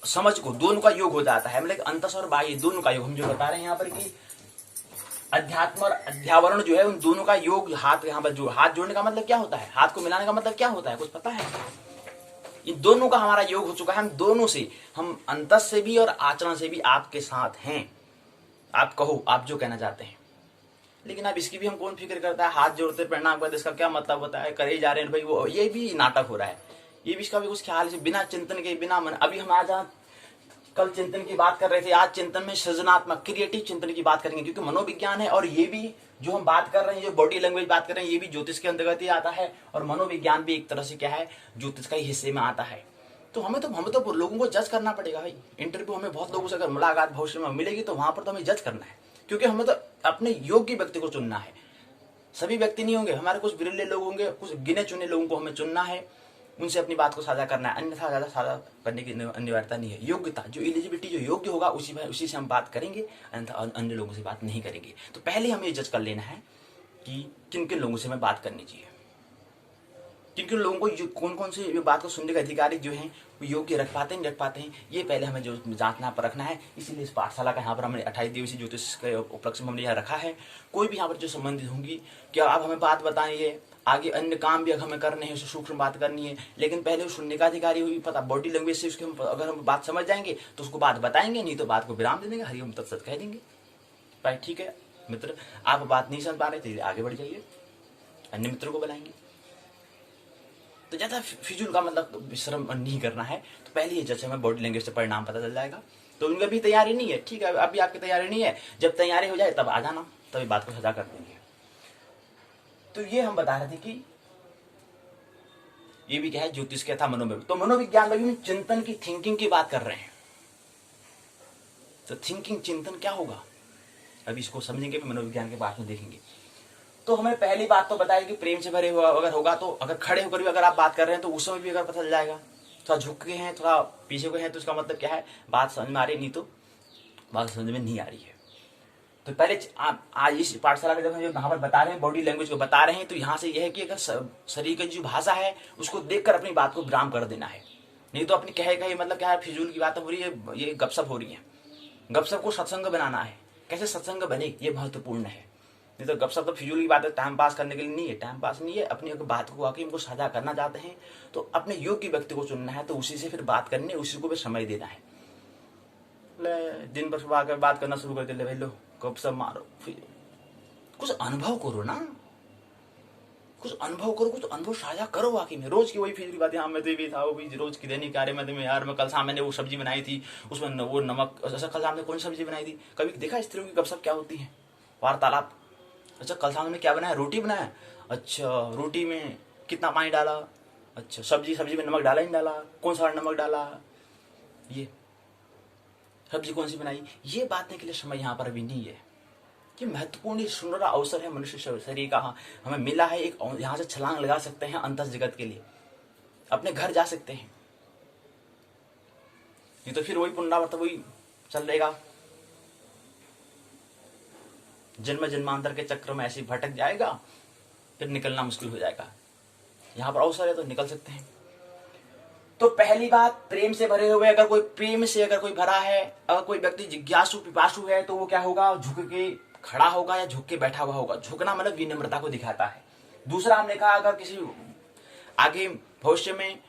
A: समझ को, दोनों का योग हो जाता है। मतलब अंतस और बाह्य दोनों का योग, हम जो बता रहे हैं यहाँ पर कि अध्यात्म और अध्यावरण जो है, उन दोनों का योग। हाथ यहाँ पर जो हाथ जोड़ने का मतलब क्या होता है, हाथ को मिलाने का मतलब क्या होता है, कुछ पता है? इन दोनों का हमारा योग हो चुका है, हम दोनों से, हम अंतस से भी और आचरण से भी आपके साथ हैं। आप कहो, आप जो कहना चाहते हैं। लेकिन अब इसकी भी हम कौन फिक्र करता है, हाथ जोड़ते प्रणाम करते, इसका क्या मतलब होता है, करे जा रहे हैं भाई, वो ये भी नाटक हो रहा है, ये भी इसका भी कुछ ख्याल से, बिना चिंतन के, बिना मन। अभी हम आज कल चिंतन की बात कर रहे थे, आज चिंतन में सृजनात्मक क्रिएटिव चिंतन की बात करेंगे, क्योंकि मनोविज्ञान है, और ये भी जो हम बात कर रहे हैं, जो बॉडी लैंग्वेज बात कर रहे हैं, ये भी ज्योतिष के अंतर्गत ही आता है, और मनोविज्ञान भी एक तरह से क्या है, ज्योतिष का ही हिस्से में आता है। तो हमें तो लोगों को जज करना पड़ेगा भाई। इंटरव्यू हमें बहुत लोगों से अगर मुलाकात भविष्य में मिलेगी, तो वहां पर तो हमें जज करना है, क्योंकि हमें तो अपने योग्य व्यक्ति को चुनना है। सभी व्यक्ति नहीं होंगे, हमारे कुछ बिरले लोग होंगे, कुछ गिने चुने लोगों को हमें चुनना है, उनसे अपनी बात को साझा करना है, अन्यथा ज्यादा साझा करने की अनिवार्यता नहीं है। योग्यता, जो एलिजिबिलिटी, जो योग्य होगा, उसी से हम बात करेंगे, अन्यथा अन्य लोगों से बात नहीं करेंगे। तो पहले हमें जज कर लेना है कि किन किन लोगों से हमें बात करनी चाहिए, किन किन लोगों को, कौन कौन से बात को सुनने के अधिकारी जो हैं, वो योग्य रख पाते हैं, रख पाते हैं, ये पहले हमें जो जांचना परखना है। इसीलिए इस पाठशाला का यहाँ पर हमने 28 दिवसीय ज्योतिष के उपलक्ष्य में हमने यहाँ रखा है। कोई भी यहाँ पर जो संबंधित होंगी, क्या आप हमें बात बताइए, आगे अन्य काम भी अगर हमें करने हैं, उससे सूक्ष्म बात करनी है, लेकिन पहले उस सुनने का अधिकारी हुई पता, बॉडी लैंग्वेज से उसके अगर हम बात समझ जाएंगे तो उसको बात बताएंगे, नहीं तो बात को विराम दे देंगे, हरिओम तत्सत कह देंगे। भाई ठीक है मित्र, आप बात नहीं समझ पा रहे तो आगे बढ़ जाइए, अन्य मित्रों को बुलाएंगे। तो ज्यादा फिजूल का मतलब श्रम नहीं करना है। तो पहले ये जैसे हमें बॉडी लैंग्वेज से परिणाम पता चल जाएगा। तो उनकी भी तैयारी नहीं है, ठीक है, अभी आपकी तैयारी नहीं है, जब तैयारी हो जाए तब आ जाना, तभी बात को सजा कर देंगे। तो ये हम बता रहे थे कि ये भी क्या है, ज्योतिष क्या था, मनोविज्ञान। तो मनोविज्ञान में भी चिंतन की, थिंकिंग की बात कर रहे हैं। तो थिंकिंग, चिंतन क्या होगा, अभी इसको समझेंगे, मनोविज्ञान के बाद में देखेंगे। तो हमें पहली बात तो बताई कि प्रेम से भरे हुआ अगर होगा, तो अगर खड़े होकर भी अगर आप बात कर रहे हैं, तो उस समय भी अगर पता चल जाएगा। थोड़ा झुक के हैं, थोड़ा पीछे को हैं, तो इसका मतलब क्या है, बात समझ में आ रही, नहीं तो बात समझ में नहीं आ रही है। तो पहले आज इस पाठशाला का जब हम यहाँ पर बता रहे हैं, बॉडी लैंग्वेज को बता रहे हैं, तो यहाँ से यह है कि अगर शरीर की जो भाषा है, उसको देखकर अपनी बात को विराम कर देना है। नहीं तो अपनी कहे मतलब क्या है, फिजूल की बात हो रही है, ये गपशप हो रही है। गपशप को सत्संग बनाना है, कैसे सत्संग बने, ये महत्वपूर्ण है। नहीं तो गपशप तो फिजूल की बात है, टाइम पास करने के लिए नहीं है, टाइम पास नहीं है। अपनी बात को आके हमको साझा करना चाहते हैं तो अपने योग्य व्यक्ति को चुनना है, तो उसी से फिर बात करनी, उसी को भी समय देना है। ले दिन भर सुबह आकर बात करना शुरू कर दे, ले भाई लो गपशप मारो, फिर कुछ अनुभव करो ना, कुछ अनुभव करो, कुछ अनुभव साझा करो। वाकई में रोज की वही फिजूल बातें, हाँ मैं तो भी था, वो भी रोज की दैनिक कार्य में तुम्हें यार मैं कल शाम मैंने वो सब्जी बनाई थी, उसमें वो नमक, अच्छा कल शाम ने कौन सी सब्जी बनाई थी। कभी देखा स्त्रियों की गपशप क्या होती है, वार्तालाप। अच्छा कल शाम में क्या बनाया, रोटी बनाया, अच्छा रोटी में कितना पानी डाला, अच्छा सब्जी में नमक डाला नहीं डाला, कौन सा नमक डाला, ये सब्जी कौन सी बनाई। ये बातने के लिए समय यहाँ पर अभी नहीं है। ये महत्वपूर्ण सुनहरा अवसर है मनुष्य शरीर का, हमें मिला है एक, यहाँ से छलांग लगा सकते हैं अंतस जगत के लिए, अपने घर जा सकते हैं। ये तो फिर वही पुनरावृत्त वही चल रहेगा, जन्म जन्मांतर के चक्र में ऐसे भटक जाएगा, फिर निकलना मुश्किल हो जाएगा। यहाँ पर अवसर है तो निकल सकते हैं। तो पहली बात, प्रेम से भरे हुए, अगर कोई प्रेम से अगर कोई भरा है, अगर कोई व्यक्ति जिज्ञासु पिपासु है, तो वो क्या होगा, झुक के खड़ा होगा या झुक के बैठा हुआ होगा। झुकना मतलब विनम्रता को दिखाता है। दूसरा हमने कहा, अगर किसी आगे भविष्य में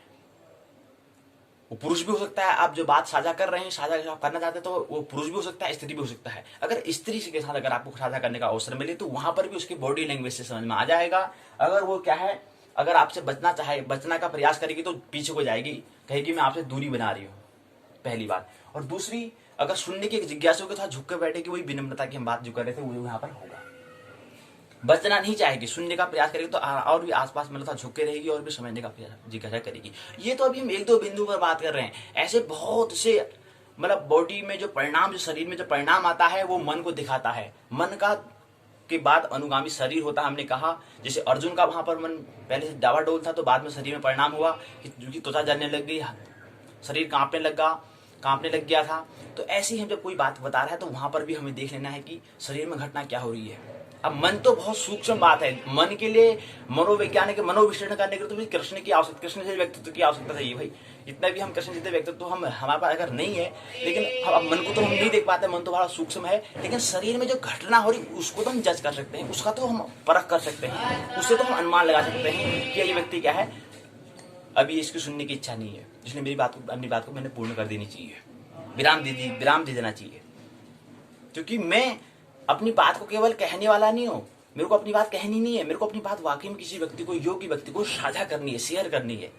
A: वो पुरुष भी हो सकता है, आप जो बात साझा कर रहे हैं, साझा करना चाहते हैं, तो वो पुरुष भी हो सकता है, स्त्री भी हो सकता है। अगर स्त्री के साथ अगर आपको साझा करने का अवसर मिले तो वहां पर भी उसकी बॉडी लैंग्वेज से समझ में आ जाएगा। अगर वो क्या है, अगर आपसे बचना का प्रयास करेगी तो पीछे को जाएगी, कहेगी मैं आपसे दूरी बना रही हूँ, पहली बात। और दूसरी, अगर सुनने की जिज्ञासु के साथ झुक कर बैठेगी, वही विनम्रता की हम बात जो कर रहे थे वो यहाँ पर होगा। बचना नहीं चाहेगी, सुनने का प्रयास करेगी तो और भी आसपास मतलब झुक के रहेगी और भी समझने का जिज्ञासा करेगी। ये तो अभी हम एक दो बिंदु पर बात कर रहे हैं। ऐसे बहुत से मतलब बॉडी में जो परिणाम, जो शरीर में जो परिणाम आता है वो मन को दिखाता है। मन का के बाद अनुगामी शरीर होता है। हमने कहा जैसे अर्जुन का वहां पर मन पहले से डावाडोल था, तो बाद में शरीर में परिणाम हुआ कि त्वचा जलने लग गई, शरीर कांपने लग गया था। तो ऐसे ही हम जब कोई बात बता रहा है तो वहां पर भी हमें देख लेना है कि शरीर में घटना क्या हो रही है। अब मन तो बहुत सूक्ष्म बात है, मन के लिए मनोवैज्ञानिक मनोविश्लेषण करने के लिए तो कृष्ण से व्यक्तित्व की आवश्यकता चाहिए भाई। इतना भी हम कृष्ण जैसे व्यक्तित्व तो हमारे पास अगर नहीं है, लेकिन अब मन को तो हम नहीं देख पाते, मन तो बड़ा सूक्ष्म है, लेकिन शरीर में जो घटना हो रही उसको तो हम जज कर सकते हैं, उसका तो हम परख कर सकते हैं, उससे तो हम अनुमान लगा सकते हैं कि ये व्यक्ति क्या है। अभी इसकी सुनने की इच्छा नहीं है, इसलिए अपनी बात को मैंने पूर्ण कर देनी चाहिए, विराम दे देना चाहिए। क्योंकि मैं अपनी बात को केवल कहने वाला नहीं हूं, मेरे को अपनी बात कहनी नहीं है, मेरे को अपनी बात वाकई में किसी व्यक्ति को, योग्य व्यक्ति को साझा करनी है, शेयर करनी है।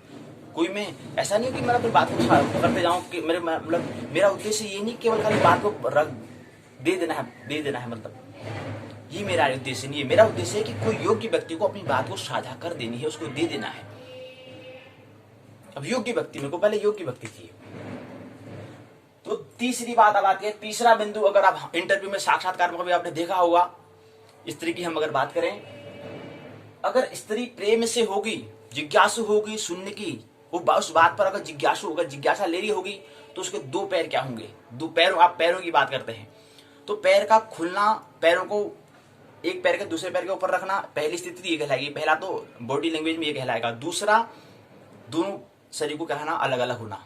A: कोई मैं ऐसा नहीं कि मैं अपनी बात को करते जाऊं कि मेरा उद्देश्य ये नहीं केवल खाली बात को दे देना है, मतलब ये मेरा उद्देश्य नहीं है। मेरा उद्देश्य है कि कोई योग्य व्यक्ति को अपनी बात को साझा कर देनी है, उसको दे देना है। अब योग्य व्यक्ति, मेरे को पहले योग्य व्यक्ति चाहिए। तो तीसरी बात अब आती है, तीसरा बिंदु, अगर आप इंटरव्यू में साक्षात्कार में कभी आपने देखा होगा, स्त्री की हम अगर बात करें, अगर स्त्री प्रेम से होगी, जिज्ञासु होगी सुनने की, वो उस बात पर अगर जिज्ञासु होगा, जिज्ञासा ले रही होगी, तो उसके दो पैर क्या होंगे, दो पैर, आप पैरों की बात करते हैं तो पैर का खुलना, पैरों को एक पैर के दूसरे पैर के ऊपर रखना, पहली स्थिति ये कहलाएगी। पहला तो बॉडी लैंग्वेज में ये कहलाएगा। दूसरा, दोनों शरीर को कहना अलग अलग होना,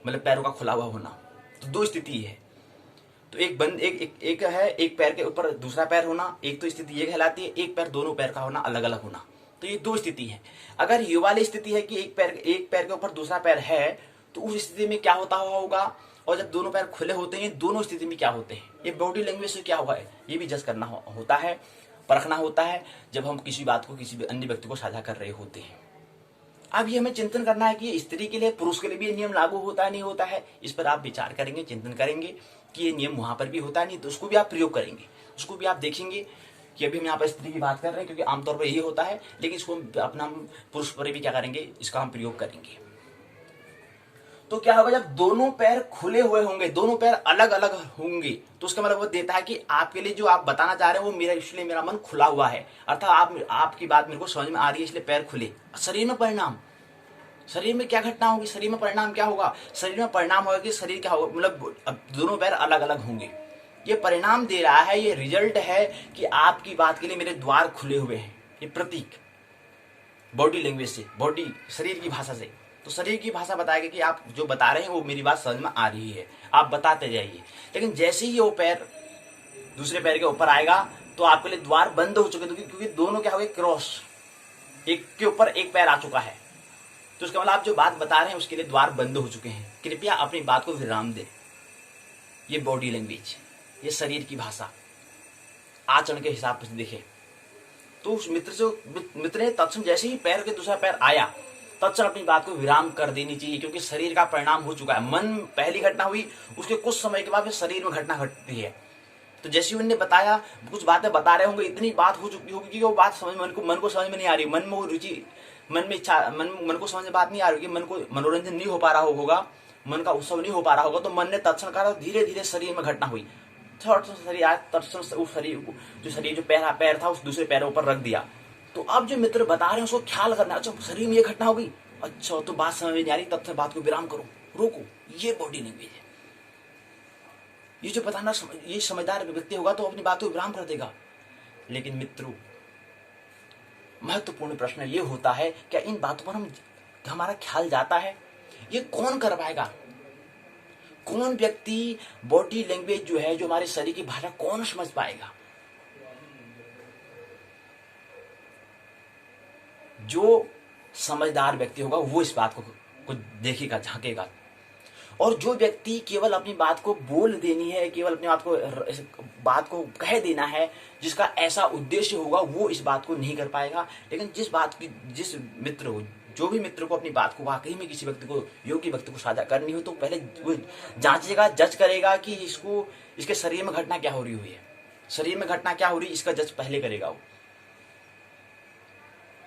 A: मतलब पैरों का खुला हुआ होना। तो दो स्थिति है। तो एक है एक पैर के ऊपर दूसरा पैर होना, एक तो स्थिति ये कहलाती है एक पैर दोनों पैर का होना, अलग अलग होना। तो ये दो स्थिति है। अगर ये वाली स्थिति है कि एक पैर के ऊपर दूसरा पैर है, तो उस स्थिति में क्या होता होगा, और जब दोनों पैर खुले होते हैं दोनों स्थिति में क्या होते हैं, ये बॉडी लैंग्वेज से क्या हुआ है, ये भी जज करना होता है, परखना होता है, जब हम किसी बात को किसी अन्य व्यक्ति को साझा कर रहे होते हैं। अब ये हमें चिंतन करना है कि स्त्री के लिए, पुरुष के लिए भी ये नियम लागू होता है नहीं होता है। इस पर आप विचार करेंगे, चिंतन करेंगे कि ये नियम वहां पर भी होता है नहीं, तो उसको भी आप प्रयोग करेंगे, उसको भी आप देखेंगे कि अभी हम यहाँ पर स्त्री की बात कर रहे हैं क्योंकि आमतौर पर यही होता है, लेकिन इसको अपना पुरुष पर भी क्या करेंगे, इसका हम प्रयोग करेंगे। तो क्या होगा, जब दोनों पैर खुले हुए होंगे, दोनों पैर अलग अलग होंगे, तो उसका मतलब वो देता है कि आपके लिए जो आप बताना चाह रहे हैं वो इसलिए मेरा मन खुला हुआ है, अर्थात आपकी बात मेरे को समझ में आ रही है, इसलिए पैर खुले। शरीर में परिणाम, शरीर में क्या घटना होगी, शरीर में परिणाम क्या होगा, शरीर में परिणाम होगा कि शरीर क्या होगा, मतलब दोनों पैर अलग अलग होंगे। ये परिणाम दे रहा है, ये रिजल्ट है कि आपकी बात के लिए मेरे द्वार खुले हुए हैं। ये प्रतीक बॉडी लैंग्वेज से, बॉडी शरीर की भाषा से। तो शरीर की भाषा बताएगी कि आप जो बता रहे हैं वो मेरी बात समझ में आ रही है, आप बताते जाइए। लेकिन जैसे ही वो पैर दूसरे पैर के ऊपर आएगा तो आपके लिए द्वार बंद हो चुके हैं, क्योंकि दोनों क्या हो गए, क्रॉस, एक के ऊपर एक पैर आ चुका है। तो उसका मतलब आप जो बात बता रहे हैं उसके लिए द्वार बंद हो चुके हैं। कृपया अपनी बात को विराम दें। ये बॉडी लैंग्वेज, ये शरीर की भाषा, आचरण के हिसाब से देखें। तो उस मित्र ने तत्क्षण जैसे ही पैर के दूसरा पैर आया, तत्क्षण अपनी बात को विराम कर देनी चाहिए, क्योंकि शरीर का परिणाम हो चुका है। मन पहली घटना हुई, उसके कुछ समय के बाद शरीर में घटना घटती है। तो जैसे ही उन्होंने बताया, कुछ बातें बता रहे होंगे, इतनी बात हो चुकी होगी कि वो बात समझ मन को समझ में नहीं आ रही, मन में वो रुचि, मन में इच्छा, मन को समझ में बात नहीं आ रही होगी, मन को मनोरंजन नहीं हो पा रहा होगा, मन का उत्सव नहीं हो पा रहा होगा। तो मन ने तत्क्षण कहा, धीरे धीरे शरीर में घटना हुई, शरीर आया, तत्क्षण उस शरीर जो पैर था उस दूसरे पैरों पर रख दिया। तो अब जो मित्र बता रहे हैं उसको ख्याल करना, अच्छा शरीर में ये घटना हो गई, अच्छा तो बात समझ में नहीं आ रही, तत्क्षण बात को विराम करो, रोको। ये बॉडी लैंग्वेज है। ये जो बताना, ये समझदार व्यक्ति होगा तो अपनी बात को विराम कर देगा। लेकिन मित्रों, महत्वपूर्ण प्रश्न ये होता है, क्या इन बातों पर हमारा ख्याल जाता है? ये कौन कर पाएगा? कौन व्यक्ति बॉडी लैंग्वेज जो है, जो हमारे शरीर की भाषा, कौन समझ पाएगा? जो समझदार व्यक्ति होगा वो इस बात को देखेगा, झांकेगा। और जो व्यक्ति केवल अपनी बात को बोल देनी है, केवल अपनी बात को कह देना है, जिसका ऐसा उद्देश्य होगा, वो इस बात को नहीं कर पाएगा। लेकिन जिस मित्र हो, जो भी मित्र को अपनी बात को वाकई में किसी व्यक्ति को, योग्य व्यक्ति को साझा करनी हो, तो पहले वो जांचेगा, जज करेगा कि इसके शरीर में घटना क्या हो रही हुई है, शरीर में घटना क्या हो रही है, इसका जज पहले करेगा वो।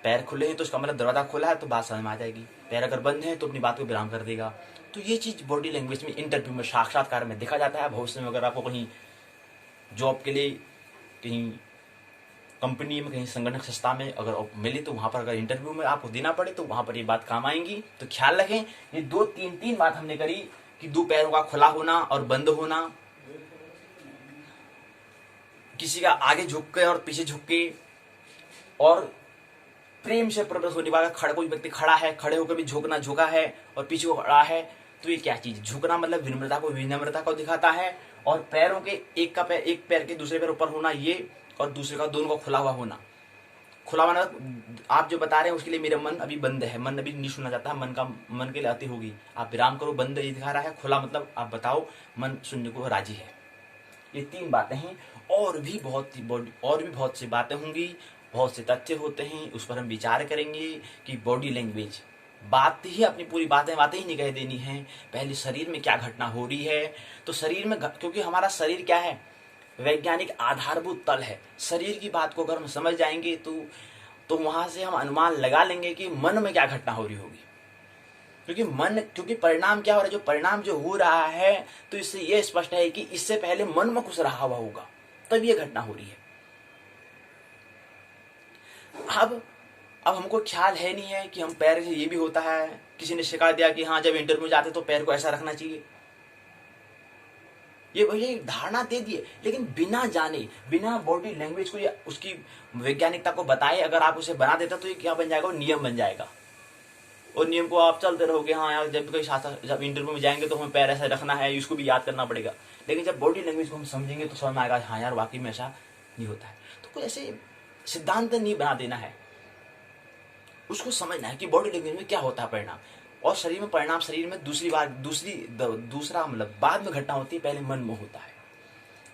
A: पैर खुले हैं तो उसका मतलब दरवाजा खुला है, तो बात समझ में आ जाएगी। पैर अगर बंद है तो अपनी बात को विराम कर देगा। तो ये चीज बॉडी लैंग्वेज में, इंटरव्यू में, साक्षात्कार में देखा जाता है। भविष्य में अगर आपको कहीं जॉब के लिए, कहीं कंपनी में, कहीं संगठन संस्था में अगर मिले, तो वहां पर अगर इंटरव्यू में आपको देना पड़े, तो वहां पर ये बात काम आएंगी। तो ख्याल रखें, ये तीन बात हमने करी कि दो पैरों का खुला होना और बंद होना, किसी का आगे झुक के और पीछे झुक के, और प्रेम से प्रवृत्त होने वाला कोई व्यक्ति खड़ा है, खड़े होकर भी झुका है और पीछे को खड़ा है। तो ये क्या चीज? झुकना मतलब विनम्रता को दिखाता है। और पैरों के एक पैर के दूसरे पैर ऊपर होना, ये, और दूसरे का दोनों का खुला हुआ होना। खुला हुआ आप जो बता रहे हैं उसके लिए मेरा मन अभी बंद है, मन अभी नहीं सुनना चाहता, मन के लिए अति होगी, आप विराम करो। बंद ये दिखा रहा है, खुला मतलब आप बताओ, मन सुनने को राजी है। ये 3 बातें हैं। और भी बहुत सी बातें होंगी, बहुत से तथ्य होते हैं, उस पर हम विचार करेंगे कि बॉडी लैंग्वेज, बात ही अपनी पूरी बातें ही नहीं कह देनी है, पहले शरीर में क्या घटना हो रही है। तो शरीर में, क्योंकि हमारा शरीर क्या है, वैज्ञानिक आधारभूत तल है। शरीर की बात को अगर हम समझ जाएंगे तो वहां से हम अनुमान लगा लेंगे कि मन में क्या घटना हो रही होगी। क्योंकि परिणाम क्या हो रहा है, जो परिणाम जो हो रहा है, तो इससे यह स्पष्ट है कि इससे पहले मन में कुछ रहा हुआ होगा, तब ये घटना हो रही है। अब हमको ख्याल है नहीं है कि हम पैर से, ये भी होता है, किसी ने सिखा दिया कि हाँ जब इंटरव्यू जाते तो पैर को ऐसा रखना चाहिए, ये धारणा दे दिए। लेकिन बिना जाने, बिना बॉडी लैंग्वेज को या उसकी वैज्ञानिकता को बताए अगर आप उसे बना देता, तो ये क्या बन जाएगा, नियम बन जाएगा। और नियम को आप चलते रहोगे, हाँ यार जब इंटरव्यू में जाएंगे तो हमें पैर ऐसा रखना है, इसको भी याद करना पड़ेगा। लेकिन जब बॉडी लैंग्वेज को हम समझेंगे तो समझ में आएगा, हाँ यार वाकई में ऐसा नहीं होता है। तो कोई ऐसे सिद्धांत नहीं बना देना है, उसको समझना है कि बॉडी लैंग्वेज में क्या होता है परिणाम, और शरीर में परिणाम, शरीर में दूसरा मतलब बाद में घटना होती है, पहले मन में होता है।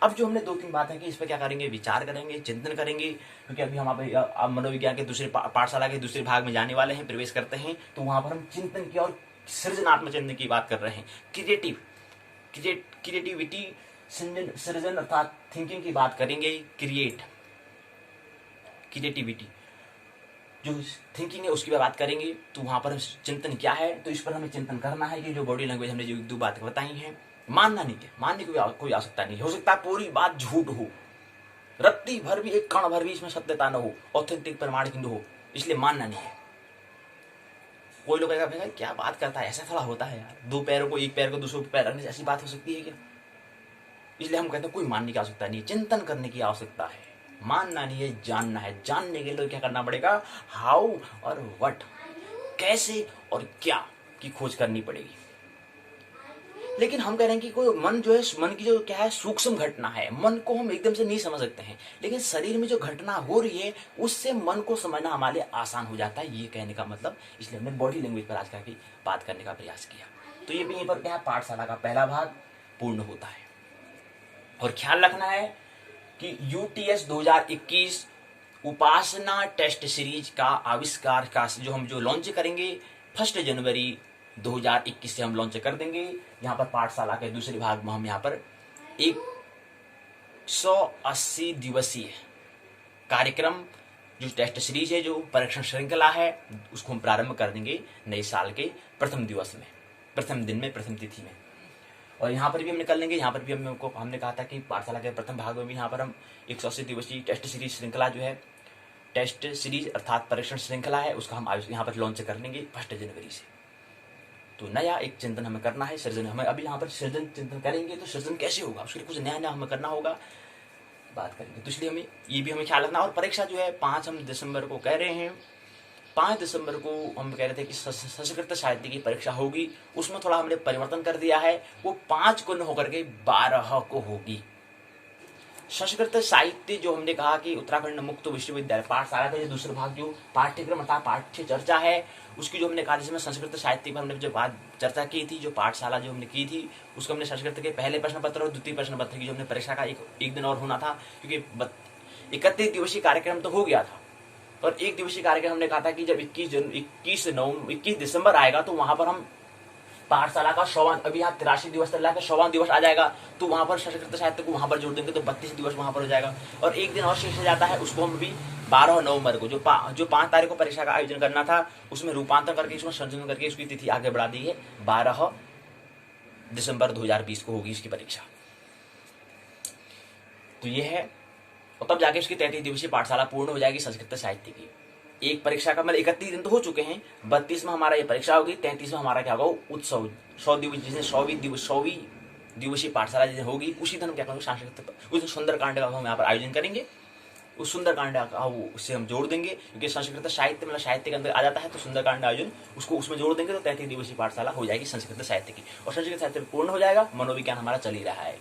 A: अब जो हमने 2-3 बातें की, इस पर क्या करेंगे, विचार करेंगे, चिंतन करेंगे। क्योंकि अभी हम आप मनोविज्ञान के दूसरे पाठशाला के दूसरे भाग में जाने वाले हैं, प्रवेश करते हैं, तो वहां पर हम चिंतन की और सृजनात्मक चिंतन की बात कर रहे हैं। क्रिएटिविटी, सृजन अर्थात थिंकिंग की बात करेंगे। क्रिएटिविटी जो थिंकिंग है उसकी बात करेंगे। तो वहां पर चिंतन क्या है, तो इस पर हमें चिंतन करना है कि जो बॉडी लैंग्वेज हमने जो 2 बातें बताई हैं, मानना नहीं है, मानने की कोई आवश्यकता नहीं। हो सकता है पूरी बात झूठ हो, रत्ती भर भी, एक कण भर भी इसमें सत्यता न हो, ऑथेंटिक प्रमाणिक न हो, इसलिए मानना नहीं है। कोई लोग कहेगा भाई क्या बात करता है, ऐसा थोड़ा होता है यार, 2 पैरों को, एक पैर को दूसरे पैर रखने से ऐसी बात हो सकती है क्या? इसलिए हम कहते हैं कोई मानने की आवश्यकता नहीं है, चिंतन करने की आवश्यकता है। मानना नहीं है, जानना है। जानने के लिए क्या करना पड़ेगा, हाउ और व्हाट, कैसे और क्या की खोज करनी पड़ेगी। लेकिन हम कह रहे हैं कि कोई मन जो है, मन की जो क्या है सूक्ष्म घटना है, मन को हम एकदम से नहीं समझ सकते हैं, लेकिन शरीर में जो घटना हो रही है उससे मन को समझना हमारे लिए आसान हो जाता है, ये कहने का मतलब। इसलिए हमने बॉडी लैंग्वेज पर आज का बात करने का प्रयास किया। तो ये भी यहीं पर क्या है, पाठशाला का पहला भाग पूर्ण होता है। और ख्याल रखना है कि UTS 2021 उपासना टेस्ट सीरीज का आविष्कार का जो लॉन्च करेंगे 1 जनवरी 2021 से हम लॉन्च कर देंगे। यहाँ पर पाठशाला के दूसरे भाग में हम यहाँ पर 180 दिवसीय कार्यक्रम जो टेस्ट सीरीज है, जो परीक्षण श्रृंखला है, उसको हम प्रारंभ कर देंगे नए साल के प्रथम दिवस में, प्रथम दिन में, प्रथम तिथि में। और यहाँ पर भी हम निकल लेंगे। यहाँ पर भी हमने कहा था कि पाठशाला के प्रथम भाग में भी यहाँ पर हम 180 दिवसीय टेस्ट सीरीज श्रृंखला जो है, टेस्ट सीरीज अर्थात परीक्षण श्रृंखला है, उसका हम यहाँ पर लॉन्च कर लेंगे 1 जनवरी से। तो नया एक चिंतन हमें करना है, सृजन। हमें अभी यहाँ पर सृजन चिंतन करेंगे तो सृजन कैसे होगा, उसके लिए कुछ नया नया हमें करना होगा, बात करेंगे। तो इसलिए हमें ये भी हमें ख्याल रखना। और परीक्षा जो है 5 हम दिसंबर को कह रहे हैं, 5 दिसंबर को हम कह रहे थे कि संस्कृत साहित्य की परीक्षा होगी। उसमें थोड़ा हमने परिवर्तन कर दिया है, वो 5 को न होकर के 12 को होगी। संस्कृत साहित्य जो हमने कहा कि उत्तराखंड मुक्त विश्वविद्यालय पाठशाला का जो दूसरा भाग जो पाठ्यक्रम अर्थात पाठ्य चर्चा है, उसकी जो हमने कहा जिसमें संस्कृत साहित्य पर हमने जो बात चर्चा की थी, जो पाठशाला जो हमने की थी, उसको हमने संस्कृत के पहले प्रश्न पत्र और द्वितीय प्रश्न पत्र की जो हमने परीक्षा का एक दिन और होना था, क्योंकि 31 दिवसीय कार्यक्रम तो हो गया था। और 1 दिवसीय कार्यक्रम हमने कहा था कि जब 21 दिसंबर आएगा तो वहां पर हम पाठशाला का 100वां, अभी यहाँ 83 दिवस चल रहा है, 100वां दिवस आ जाएगा तो वहां पर संस्कृत साहित्य को वहां पर जोड़ देंगे तो 32 दिवस वहां पर हो जाएगा। और एक दिन और शेष जाता है, उसको हम भी 12 नवंबर को जो 5 तारीख को परीक्षा का आयोजन करना था, उसमें रूपांतर करके, उसमें संशोधन करके उसकी तिथि आगे बढ़ा दी है। 12 दिसंबर 2020 को होगी इसकी परीक्षा। तो ये है, और तब जाके उसकी 33 दिवसीय पाठशाला पूर्ण हो जाएगी संस्कृत साहित्य की। एक परीक्षा का मतलब 31 दिन तो हो चुके हैं, 32 में हमारा ये परीक्षा होगी, 33 में हमारा क्या होगा, उत्सव 100 दिवसीय पाठशाला जिसे होगी, उसी दिन हम क्या करेंगे, सांस्कृतिक उस सुंदरकांड का हम यहाँ पर आयोजन करेंगे। उस सुंदरकांड का उससे हम जोड़ देंगे, क्योंकि संस्कृत साहित्य मतलब साहित्य के अंदर आ जाता है, तो सुंदरकांड आयोजन उसको उसमें जोड़ देंगे तो 33 दिवसीय पाठशाला हो जाएगी संस्कृत साहित्य की। और संस्कृत साहित्य पूर्ण हो जाएगा, मनोविज्ञान हमारा चल ही रहा है,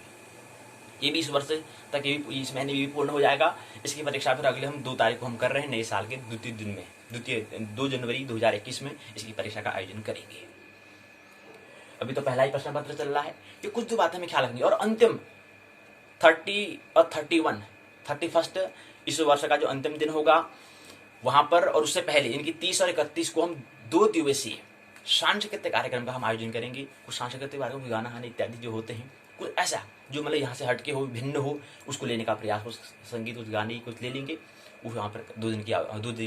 A: ये भी इस वर्ष तक, ये भी इस महीने भी पूर्ण हो जाएगा। इसकी परीक्षा फिर अगले हम 2 तारीख को हम कर रहे हैं, नए साल के द्वितीय दिन में, 2 जनवरी 2021 में इसकी परीक्षा का आयोजन करेंगे। अभी तो पहला ही प्रश्न पत्र चल रहा है। ये कुछ जो बातें हमें ख्याल रखनी है। और अंतिम 30 और 31 इस वर्ष का जो अंतिम दिन होगा वहां पर, और उससे पहले इनकी 30 और 31 को हम 2 दिवसीय सांस्कृतिक कार्यक्रम का हम आयोजन करेंगे। कुछ सांस्कृतिक कार्यक्रम, गाना गाने इत्यादि जो होते हैं, कुछ ऐसा जो मतलब यहाँ से हटके हो, भिन्न हो, उसको लेने का प्रयास हो, संगीत उस गाने कुछ ले लेंगे। वहाँ पर 2 दिन की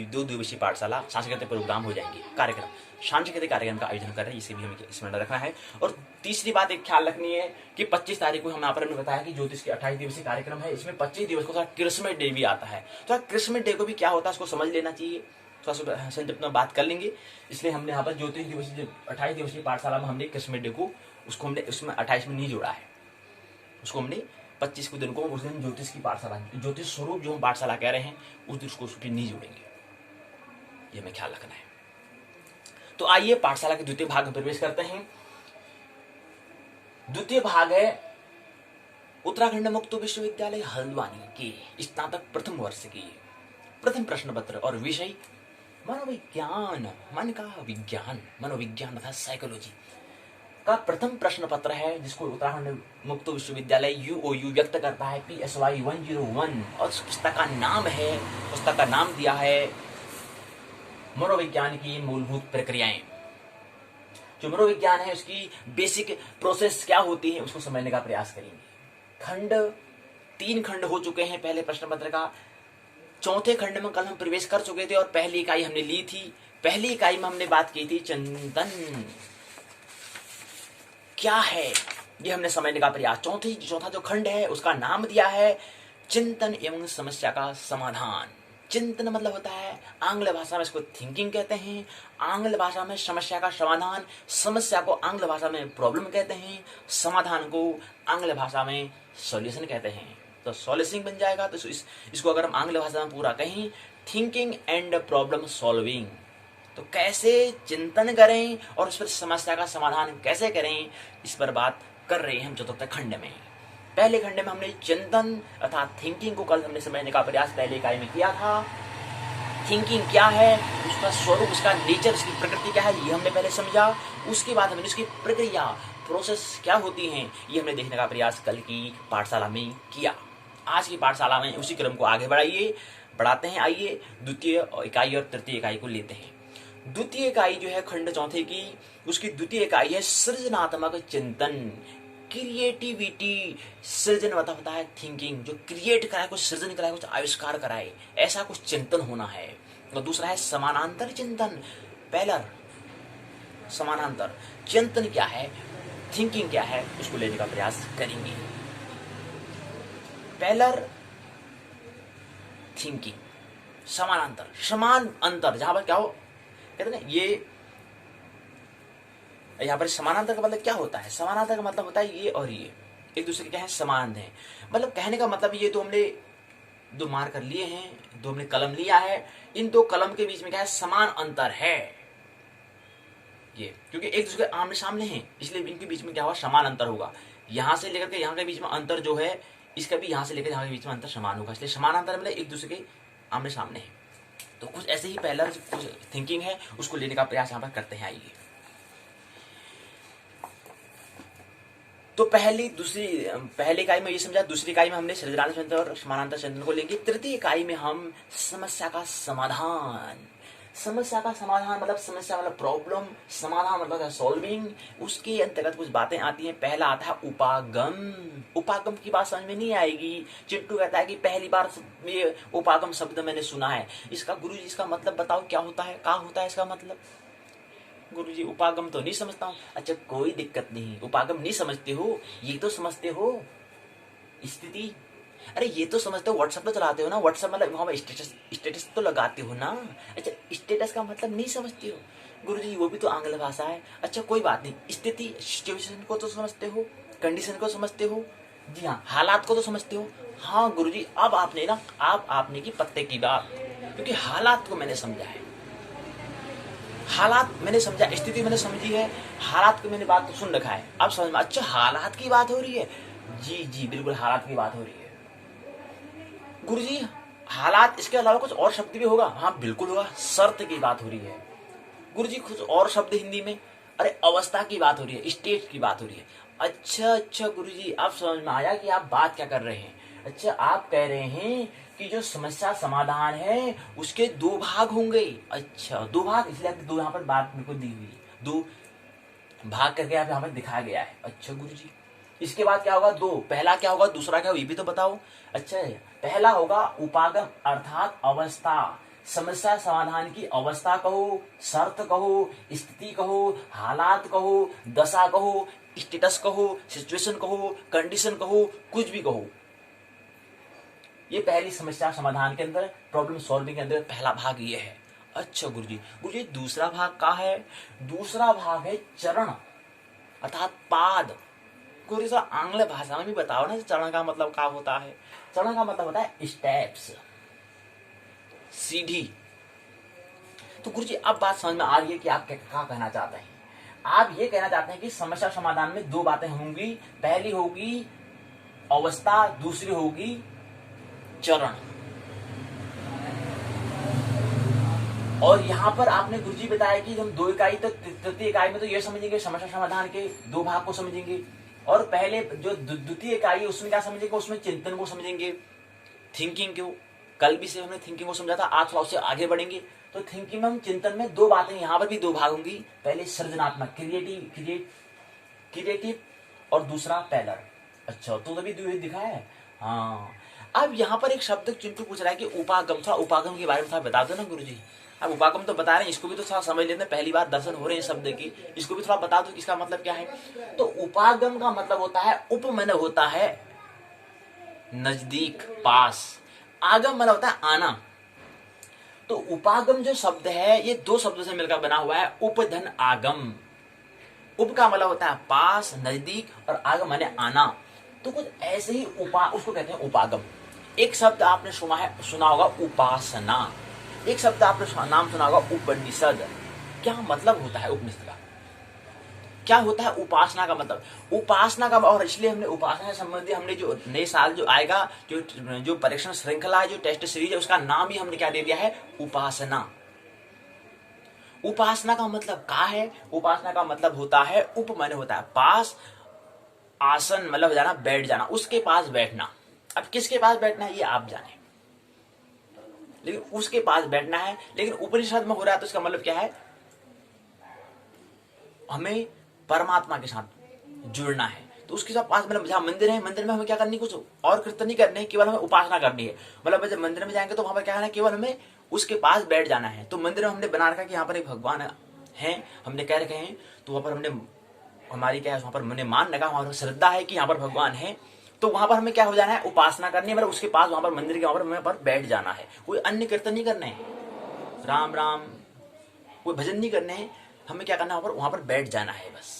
A: 2 दिवसीय पाठशाला सांस्कृतिक प्रोग्राम हो जाएंगे, कार्यक्रम, सांस्कृतिक कार्यक्रम का आयोजन कर रहे हैं, इसे भी हमें स्मरण रखना है। और तीसरी बात एक ख्याल रखनी है कि 25 तारीख को हम यहाँ पर हमने बताया कि ज्योतिष के 28 दिवसीय कार्यक्रम है, इसमें 25 दिवस को थोड़ा क्रिसमस डे भी आता है। तो क्रिसमस डे को भी क्या होता है उसको समझ लेना चाहिए, थोड़ा संक्षिप्त में बात कर लेंगे। इसलिए हमने यहाँ पर ज्योतिष दिवसीय 28 दिवसीय पाठशाला में हमने क्रिसमस डे को उसको हमने उसमें 28 में नहीं जोड़ा है, उसको हमने 25 को दिन को उस दिन ज्योतिष की पाठशाला, ज्योतिष स्वरूप जो हम पाठशाला कह रहे हैं उस दिन उसको नहीं जोड़ेंगे, ये हमें ख्याल रखना है। तो आइए पाठशाला के द्वितीय भाग में प्रवेश करते हैं। द्वितीय भाग है उत्तराखंड मुक्त विश्वविद्यालय हल्द्वानी की स्नातक प्रथम वर्ष की प्रथम प्रश्न पत्र, और विषय मनोविज्ञान, मन का विज्ञान, मनोविज्ञान तथा साइकोलॉजी का प्रथम प्रश्न पत्र है, जिसको उत्तराखंड मुक्त विश्वविद्यालय UOU व्यक्त करता है PSY 101। और पुस्तक का नाम है, पुस्तक का नाम दिया है मनोविज्ञान की मूलभूत प्रक्रियाएं। जो मनोविज्ञान है उसकी बेसिक प्रोसेस क्या होती है उसको समझने का प्रयास करेंगे। 3 खंड हो चुके हैं पहले प्रश्न पत्र का। चौथे खंड में कल हम प्रवेश कर चुके थे और पहली इकाई हमने ली थी। पहली इकाई में हमने बात की थी चिंतन क्या है, ये हमने समझने का प्रयास। चौथा जो खंड है उसका नाम दिया है चिंतन एवं समस्या का समाधान। चिंतन मतलब होता है, आंग्ल भाषा में इसको थिंकिंग कहते हैं, आंग्ल भाषा में समस्या का समाधान, समस्या को आंग्ल भाषा में प्रॉब्लम कहते हैं, समाधान को आंग्ल भाषा में सॉल्यूशन कहते हैं। तो सॉल्यूशन बन जाएगा। तो इसको अगर हम आंग्ल भाषा में पूरा कहें, थिंकिंग एंड प्रॉब्लम सॉल्विंग। तो कैसे चिंतन करें और उस पर समस्या का समाधान कैसे करें, इस पर बात कर रहे हैं हम चतुर्थ खंड में। पहले खंड में हमने चिंतन अर्थात थिंकिंग को कल हमने समझने का प्रयास पहले इकाई में किया था। थिंकिंग क्या है, उसका स्वरूप, उसका नेचर, उसकी प्रकृति क्या है, ये हमने पहले समझा। उसके बाद हमने उसकी प्रक्रिया, प्रोसेस क्या होती हैं, ये हमने देखने का प्रयास कल की पाठशाला में किया। आज की पाठशाला में उसी क्रम को आगे बढ़ाते हैं। आइए द्वितीय इकाई और तृतीय इकाई को लेते हैं। द्वितीय इकाई जो है खंड चौथे की, उसकी द्वितीय इकाई है सृजनात्मक चिंतन, क्रिएटिविटी। सृजन मतलब होता है थिंकिंग, जो क्रिएट कराए, कुछ सृजन कराए, कुछ आविष्कार कराए, ऐसा कुछ चिंतन होना है। और दूसरा है समानांतर चिंतन, पैरलल, समानांतर चिंतन क्या है, थिंकिंग क्या है, उसको लेने का प्रयास करेंगे। पैरलल थिंकिंग, समानांतर, समान अंतर, जहां पर क्या हो कहते हैं ये, यहाँ पर समानांतर का मतलब क्या होता है, समानांतर का मतलब होता है ये और ये एक दूसरे के क्या है, समान है। मतलब कहने का मतलब ये तो हमने दो मार्कर लिए हैं, दो हमने कलम लिया है, इन दो कलम के बीच में क्या है, समान अंतर है ये, क्योंकि एक दूसरे के आमने सामने हैं, इसलिए इनके बीच में क्या होगा, समान अंतर होगा। यहां से लेकर के यहाँ के बीच में अंतर जो है, इसका भी यहां से लेकर यहाँ के बीच में अंतर समान होगा, इसलिए समान अंतर मतलब एक दूसरे के आमने सामने है। तो कुछ ऐसे ही पहला कुछ थिंकिंग है, उसको लेने का प्रयास यहाँ पर करते हैं। आइए तो पहली इकाई में ये समझा, दूसरी इकाई में हमने सृजनात्मक चिंतन और समानांतर चिंतन को लेंगे। तृतीय इकाई में हम समस्या का समाधान मतलब समस्या मतलब प्रॉब्लम, समाधान मतलब सॉल्विंग, उसके अंतर्गत कुछ बातें आती हैं। पहला आता है उपागम की बात समझ में नहीं आएगी। चिट्टू कहता है कि पहली बार ये उपागम शब्द मैंने सुना है, इसका गुरुजी इसका मतलब बताओ क्या होता है इसका मतलब। गुरुजी उपागम तो नहीं समझता हूँ। अच्छा कोई दिक्कत नहीं, उपागम नहीं समझते हो, ये तो समझते हो स्थिति, अरे ये तो समझते हो, व्हाट्सएप तो चलाते हो ना, व्हाट्सएप मतलब वहां स्टेटस तो लगाते हो ना। अच्छा स्टेटस का मतलब नहीं समझते हो, गुरुजी वो भी तो आंग्ल भाषा है। अच्छा कोई बात नहीं, स्थिति सिचुएशन को तो समझते हो, कंडीशन को समझते हो, जी हाँ, हालात को तो समझते हो। हाँ गुरुजी अब आपने की पत्ते की बात, क्योंकि हालात को मैंने समझा है, हालात मैंने समझा, स्थिति मैंने समझी है, हालात को मैंने बात तो सुन रखा है, अब समझ में। अच्छा हालात की बात हो रही है, जी बिल्कुल हालात की बात हो रही है। गुरुजी हालात इसके अलावा कुछ और शब्द भी होगा, हाँ बिल्कुल होगा, शर्त की बात हो रही है। गुरुजी कुछ और शब्द हिंदी में, अरे अवस्था की बात हो रही है, स्टेट की बात हो रही है। अच्छा गुरुजी अब समझ में आया कि आप बात क्या कर रहे हैं। अच्छा आप कह रहे हैं कि जो समस्या समाधान है उसके दो भाग होंगे। अच्छा दो भाग, इसलिए दो यहाँ पर बात बिल्कुल दी हुई है, दो भाग करके आप यहाँ पर दिखाया गया है। अच्छा गुरुजी इसके बाद क्या होगा, दो, पहला क्या होगा दूसरा क्या होगा ये भी तो बताओ। अच्छा पहला होगा उपागम अर्थात अवस्था, समस्या समाधान की अवस्था कहो, शर्त कहो, स्थिति कहो, हालात कहो, दशा कहो, स्टेटस कहो, सिचुएशन कहो, कंडीशन कहो, कुछ भी कहो। ये पहली समस्या समाधान के अंदर, प्रॉब्लम सॉल्विंग के अंदर पहला भाग ये है। अच्छा गुरुजी दूसरा भाग क्या है, दूसरा भाग है चरण अर्थात पाद। गुरुजी सर आंग्ल भाषा में भी बताओ ना चरण का मतलब क्या होता है। चरण का मतलब होता है स्टेप्स, सीढ़ी। तो गुरुजी अब बात समझ में आ रही है कि आप क्या कहना चाहते हैं। आप ये कहना चाहते हैं कि समस्या समाधान में दो बातें होंगी, पहली होगी अवस्था, दूसरी होगी चरण। और यहाँ पर आपने गुरुजी बताया कि हम दो इकाई तो तृतीय इकाई में तो ये समझेंगे समस्या समाधान के दो भाग को समझेंगे, और पहले जो द्वितीय इकाई है उसमें क्या समझेंगे, उसमें चिंतन को समझेंगे, थिंकिंग को। कल भी से हमने थिंकिंग को समझा था, आज थोड़ा उससे आगे बढ़ेंगे। तो थिंकिंग में हम चिंतन में दो बातें, यहाँ पर भी दो भाग होंगी, पहले सृजनात्मक क्रिएटिव और दूसरा पैरलल। अच्छा तो तभी दिखाया है। हाँ अब यहाँ पर एक शब्द चिंटू पूछ रहा है कि उपागम, थोड़ा उपागम के बारे में थोड़ा बता दो ना गुरुजी। अब उपागम तो बता रहे हैं, इसको भी तो थोड़ा समझ लेते हैं, पहली बार दर्शन हो रहे हैं शब्द की, इसको भी थोड़ा बता दो इसका मतलब क्या है। तो उपागम का मतलब होता है, उप मन होता है नजदीक, पास, आगम मन होता है आना। तो उपागम जो शब्द है ये दो शब्दों से मिलकर बना हुआ है, उपधन आगम। उप का मतलब होता है पास, नजदीक, और आगम माने आना। तो कुछ ऐसे ही उसको कहते हैं उपागम। एक शब्द आपने सुना होगा उपासना, एक शब्द आपने नाम सुना होगा उपनिषद। क्या मतलब होता है उपनिषद का, क्या होता है उपासना का मतलब? उपासना का, और इसलिए हमने उपासना से संबंधित हमने जो नए साल जो आएगा, जो परीक्षण श्रृंखला है, जो टेस्ट सीरीज है, उसका नाम ही हमने क्या दे दिया है? उपासना। उपासना का मतलब क्या है? उपासना का मतलब होता है, उप माने होता है पास, आसन मतलब जाना, बैठ जाना, उसके पास बैठना। अब किसके पास बैठना है ये आप जाने, लेकिन उसके पास बैठना है। लेकिन उपनिषद में हो रहा है तो इसका मतलब क्या है? हमें परमात्मा के साथ जुड़ना है। तो उसके साथ पास मतलब जहाँ मंदिर है, मंदिर में हमें क्या करनी, कुछ और कृत्य नहीं करने, केवल हमें उपासना करनी है। मतलब जब मंदिर में जाएंगे तो वहां पर क्या है, केवल हमें उसके पास बैठ जाना है। तो मंदिर में हमने बना रखा कि यहाँ पर एक भगवान है, हमने कह रखे हैं, तो वहां पर हमने हमारी क्या है, वहां पर हमने मान रखा, वहां पर श्रद्धा है कि यहाँ पर भगवान है, तो वहां पर हमें क्या हो जाना है? उपासना करनी है। मतलब उसके पास, वहां पर मंदिर के वहां पर हमें पर बैठ जाना है। कोई अन्य कीर्तन नहीं करना है, राम राम कोई भजन नहीं करने हैं, हमें क्या करना है? वहां पर बैठ जाना है बस।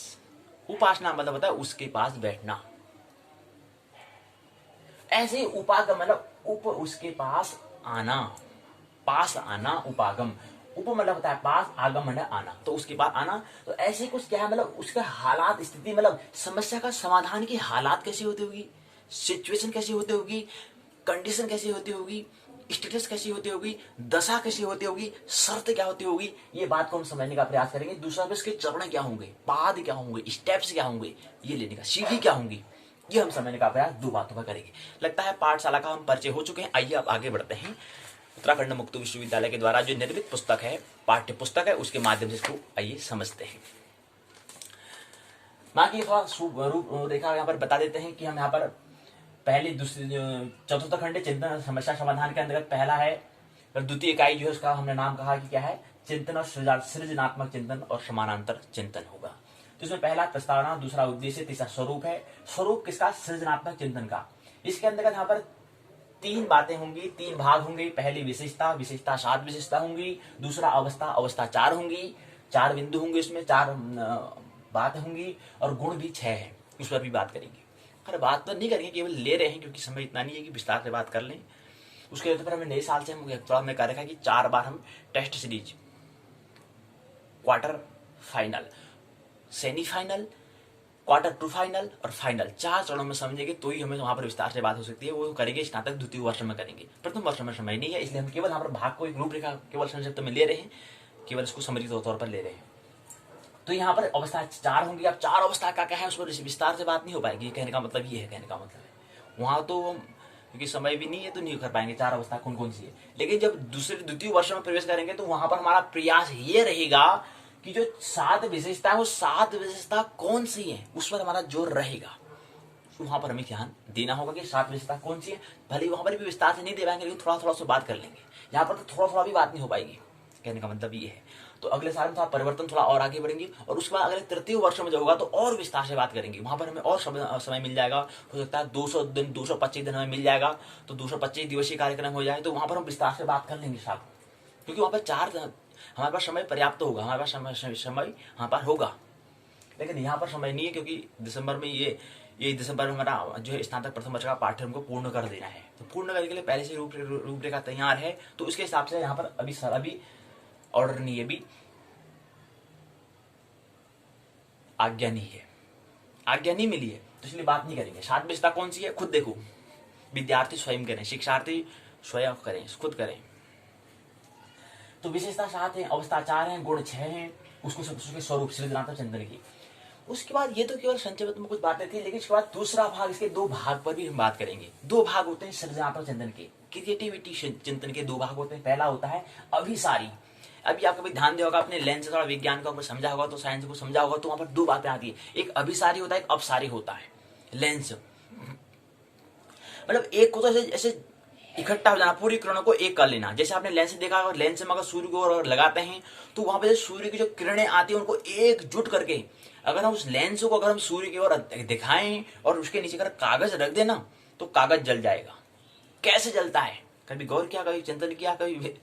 A: उपासना मतलब होता है उसके पास बैठना। ऐसे ही उपागम मतलब उप, उसके पास आना, पास आना, उपागम। उप मतलब होता है पास, आगम मतलब आना, तो उसके पास आना। तो ऐसे कुछ क्या है, मतलब उसका हालात, स्थिति, मतलब समस्या का समाधान की हालात कैसी होती होगी, सिचुएशन कैसी होती होगी, कंडीशन कैसी होती होगी, स्टेटस कैसी होती होगी, दशा कैसी होती होगी, शर्त क्या होती होगी, ये बात को हम समझने का प्रयास करेंगे। दूसरा, इसके चरण क्या होंगे, पाद क्या होंगे, स्टेप्स क्या होंगे, ये लेने का, सीढ़ी क्या होंगी, ये हम समझने का प्रयास दो बातों का करेंगे। लगता है पाठशाला का हम परिचय हो चुके हैं। आइए अब आगे बढ़ते हैं। उत्तराखंड मुक्त विश्वविद्यालय के द्वारा जो निर्मित पुस्तक है, पाठ्य पुस्तक है, उसके माध्यम से इसको आइए समझते हैं। बाकी थोड़ा रूपरेखा यहाँ पर बता देते हैं कि हम यहाँ पर पहली, दूसरी, चतुर्थ खंड चिंतन समस्या समाधान के अंतर्गत पहला है, और द्वितीय इकाई जो है उसका हमने नाम कहा कि क्या है? चिंतन और सृजनात्मक चिंतन और समानांतर चिंतन होगा। तो इसमें पहला प्रस्तावना, दूसरा उद्देश्य, तीसरा स्वरूप है। स्वरूप किसका? सृजनात्मक चिंतन का। इसके अंतर्गत यहाँ पर तीन बातें होंगी, तीन भाग होंगे। पहली विशेषता, विशेषता 7 विशेषता होंगी। दूसरा अवस्था, अवस्था 4 होंगी, 4 बिंदु होंगे, उसमें 4 बातें होंगी, और गुण भी 6 है, उस पर भी बात करेंगे। अरे बात तो नहीं करेंगे, केवल ले रहे हैं क्योंकि समय इतना नहीं है कि विस्तार से बात कर लें। उसके लिए तो फिर हमें नए साल से हम थोड़ा हमने कर रखा है कि 4 बार हम test series, quarter final, semifinal, quarter two final और फाइनल, 4 चरणों में समझेंगे तो ही हमें वहां पर विस्तार से बात हो सकती है। वो करेंगे स्नातक द्वितीय वर्ष में करेंगे, प्रथम वर्ष में समय नहीं है, इसलिए हम केवल यहाँ पर भाग को एक रूपरेखा केवल संक्षिप्त में ले रहे हैं, केवल इसको समरी तौर पर ले रहे हैं। तो यहाँ पर अवस्था 4 होंगी। अब 4 अवस्था का क्या है, उस पर विस्तार से बात नहीं हो पाएगी। कहने का मतलब ये है, कहने का मतलब है वहां तो क्योंकि समय भी नहीं है तो नहीं कर पाएंगे 4 अवस्था कौन कौन सी है। लेकिन जब द्वितीय वर्ष में प्रवेश करेंगे तो वहां पर हमारा प्रयास ये रहेगा कि जो 7 विशेषता है वो 7 विशेषता कौन सी है, उस पर हमारा जोर रहेगा। तो वहां पर हमें ध्यान देना होगा कि 7 विशेषता कौन सी है। भले वहां पर भी विस्तार से नहीं दे पाएंगे, लेकिन थोड़ा थोड़ा से बात कर लेंगे। यहाँ पर तो थोड़ा थोड़ा भी बात नहीं हो पाएगी, कहने का मतलब ये है। तो अगले साल में थोड़ा परिवर्तन, थोड़ा और आगे बढ़ेंगे, और उसके बाद अगले तृतीय वर्ष में जो होगा तो और विस्तार से बात करेंगे। वहां पर हमें और समय मिल जाएगा, हो सकता है 200 दिन, 225 दिन हमें मिल जाएगा, तो 225 दिवसीय कार्यक्रम हो जाए तो वहां पर हम विस्तार से बात कर लेंगे साहब, क्योंकि वहां पर 4 हमारे पास समय पर्याप्त होगा, हमारे पास समय हमारे पास होगा। लेकिन यहाँ पर समय नहीं है, क्योंकि दिसंबर में ये दिसंबर में हमारा जो है स्नातक प्रथम वर्ष का पाठ्यक्रम को पूर्ण कर देना है। तो पूर्ण करने के लिए पहले से रूपरेखा तैयार है, तो उसके हिसाब से यहाँ पर अभी ऑर्डर नहीं है, भी आज्ञा नहीं है, आज्ञा नहीं मिली है, तो इसलिए बात नहीं करेंगे। 7 विशेषता कौन सी है खुद देखो, विद्यार्थी स्वयं करें, शिक्षार्थी स्वयं करें, खुद करें। तो विशेषता 7 है, अवस्था 4 है, गुण 6 है, उसके स्वरूप सृजनात्मक चिंतन की। उसके बाद ये तो केवल संक्षिप्त में कुछ बातें थी, लेकिन इसके बाद दूसरा भाग, इसके 2 भाग पर भी हम बात करेंगे। 2 भाग होते हैं सृजनात्मक चिंतन के, क्रिएटिविटी चिंतन के 2 भाग होते हैं। पहला होता है अभिसारी। अभी आपको भी ध्यान दिया होगा, अपने लेंस से थोड़ा विज्ञान का ऊपर समझा होगा, तो साइंस को समझा होगा, तो वहां पर 2 बातें आती है, एक अभिसारी होता है, एक अपसारी होता है। लेंस मतलब एक को तो ऐसे इकट्ठा हो जाना, पूरी किरणों को एक कर लेना। जैसे आपने लेंस से देखा, अगर लेंस में अगर सूर्य को और लगाते हैं तो वहां पर सूर्य की जो किरणें आती है उनको एकजुट करके, अगर हम उस लेंस को अगर हम सूर्य की ओर दिखाएं और उसके नीचे अगर कागज रख देना तो कागज जल जाएगा। कैसे जलता है, कभी गौर किया, कभी चिंतन किया, कभी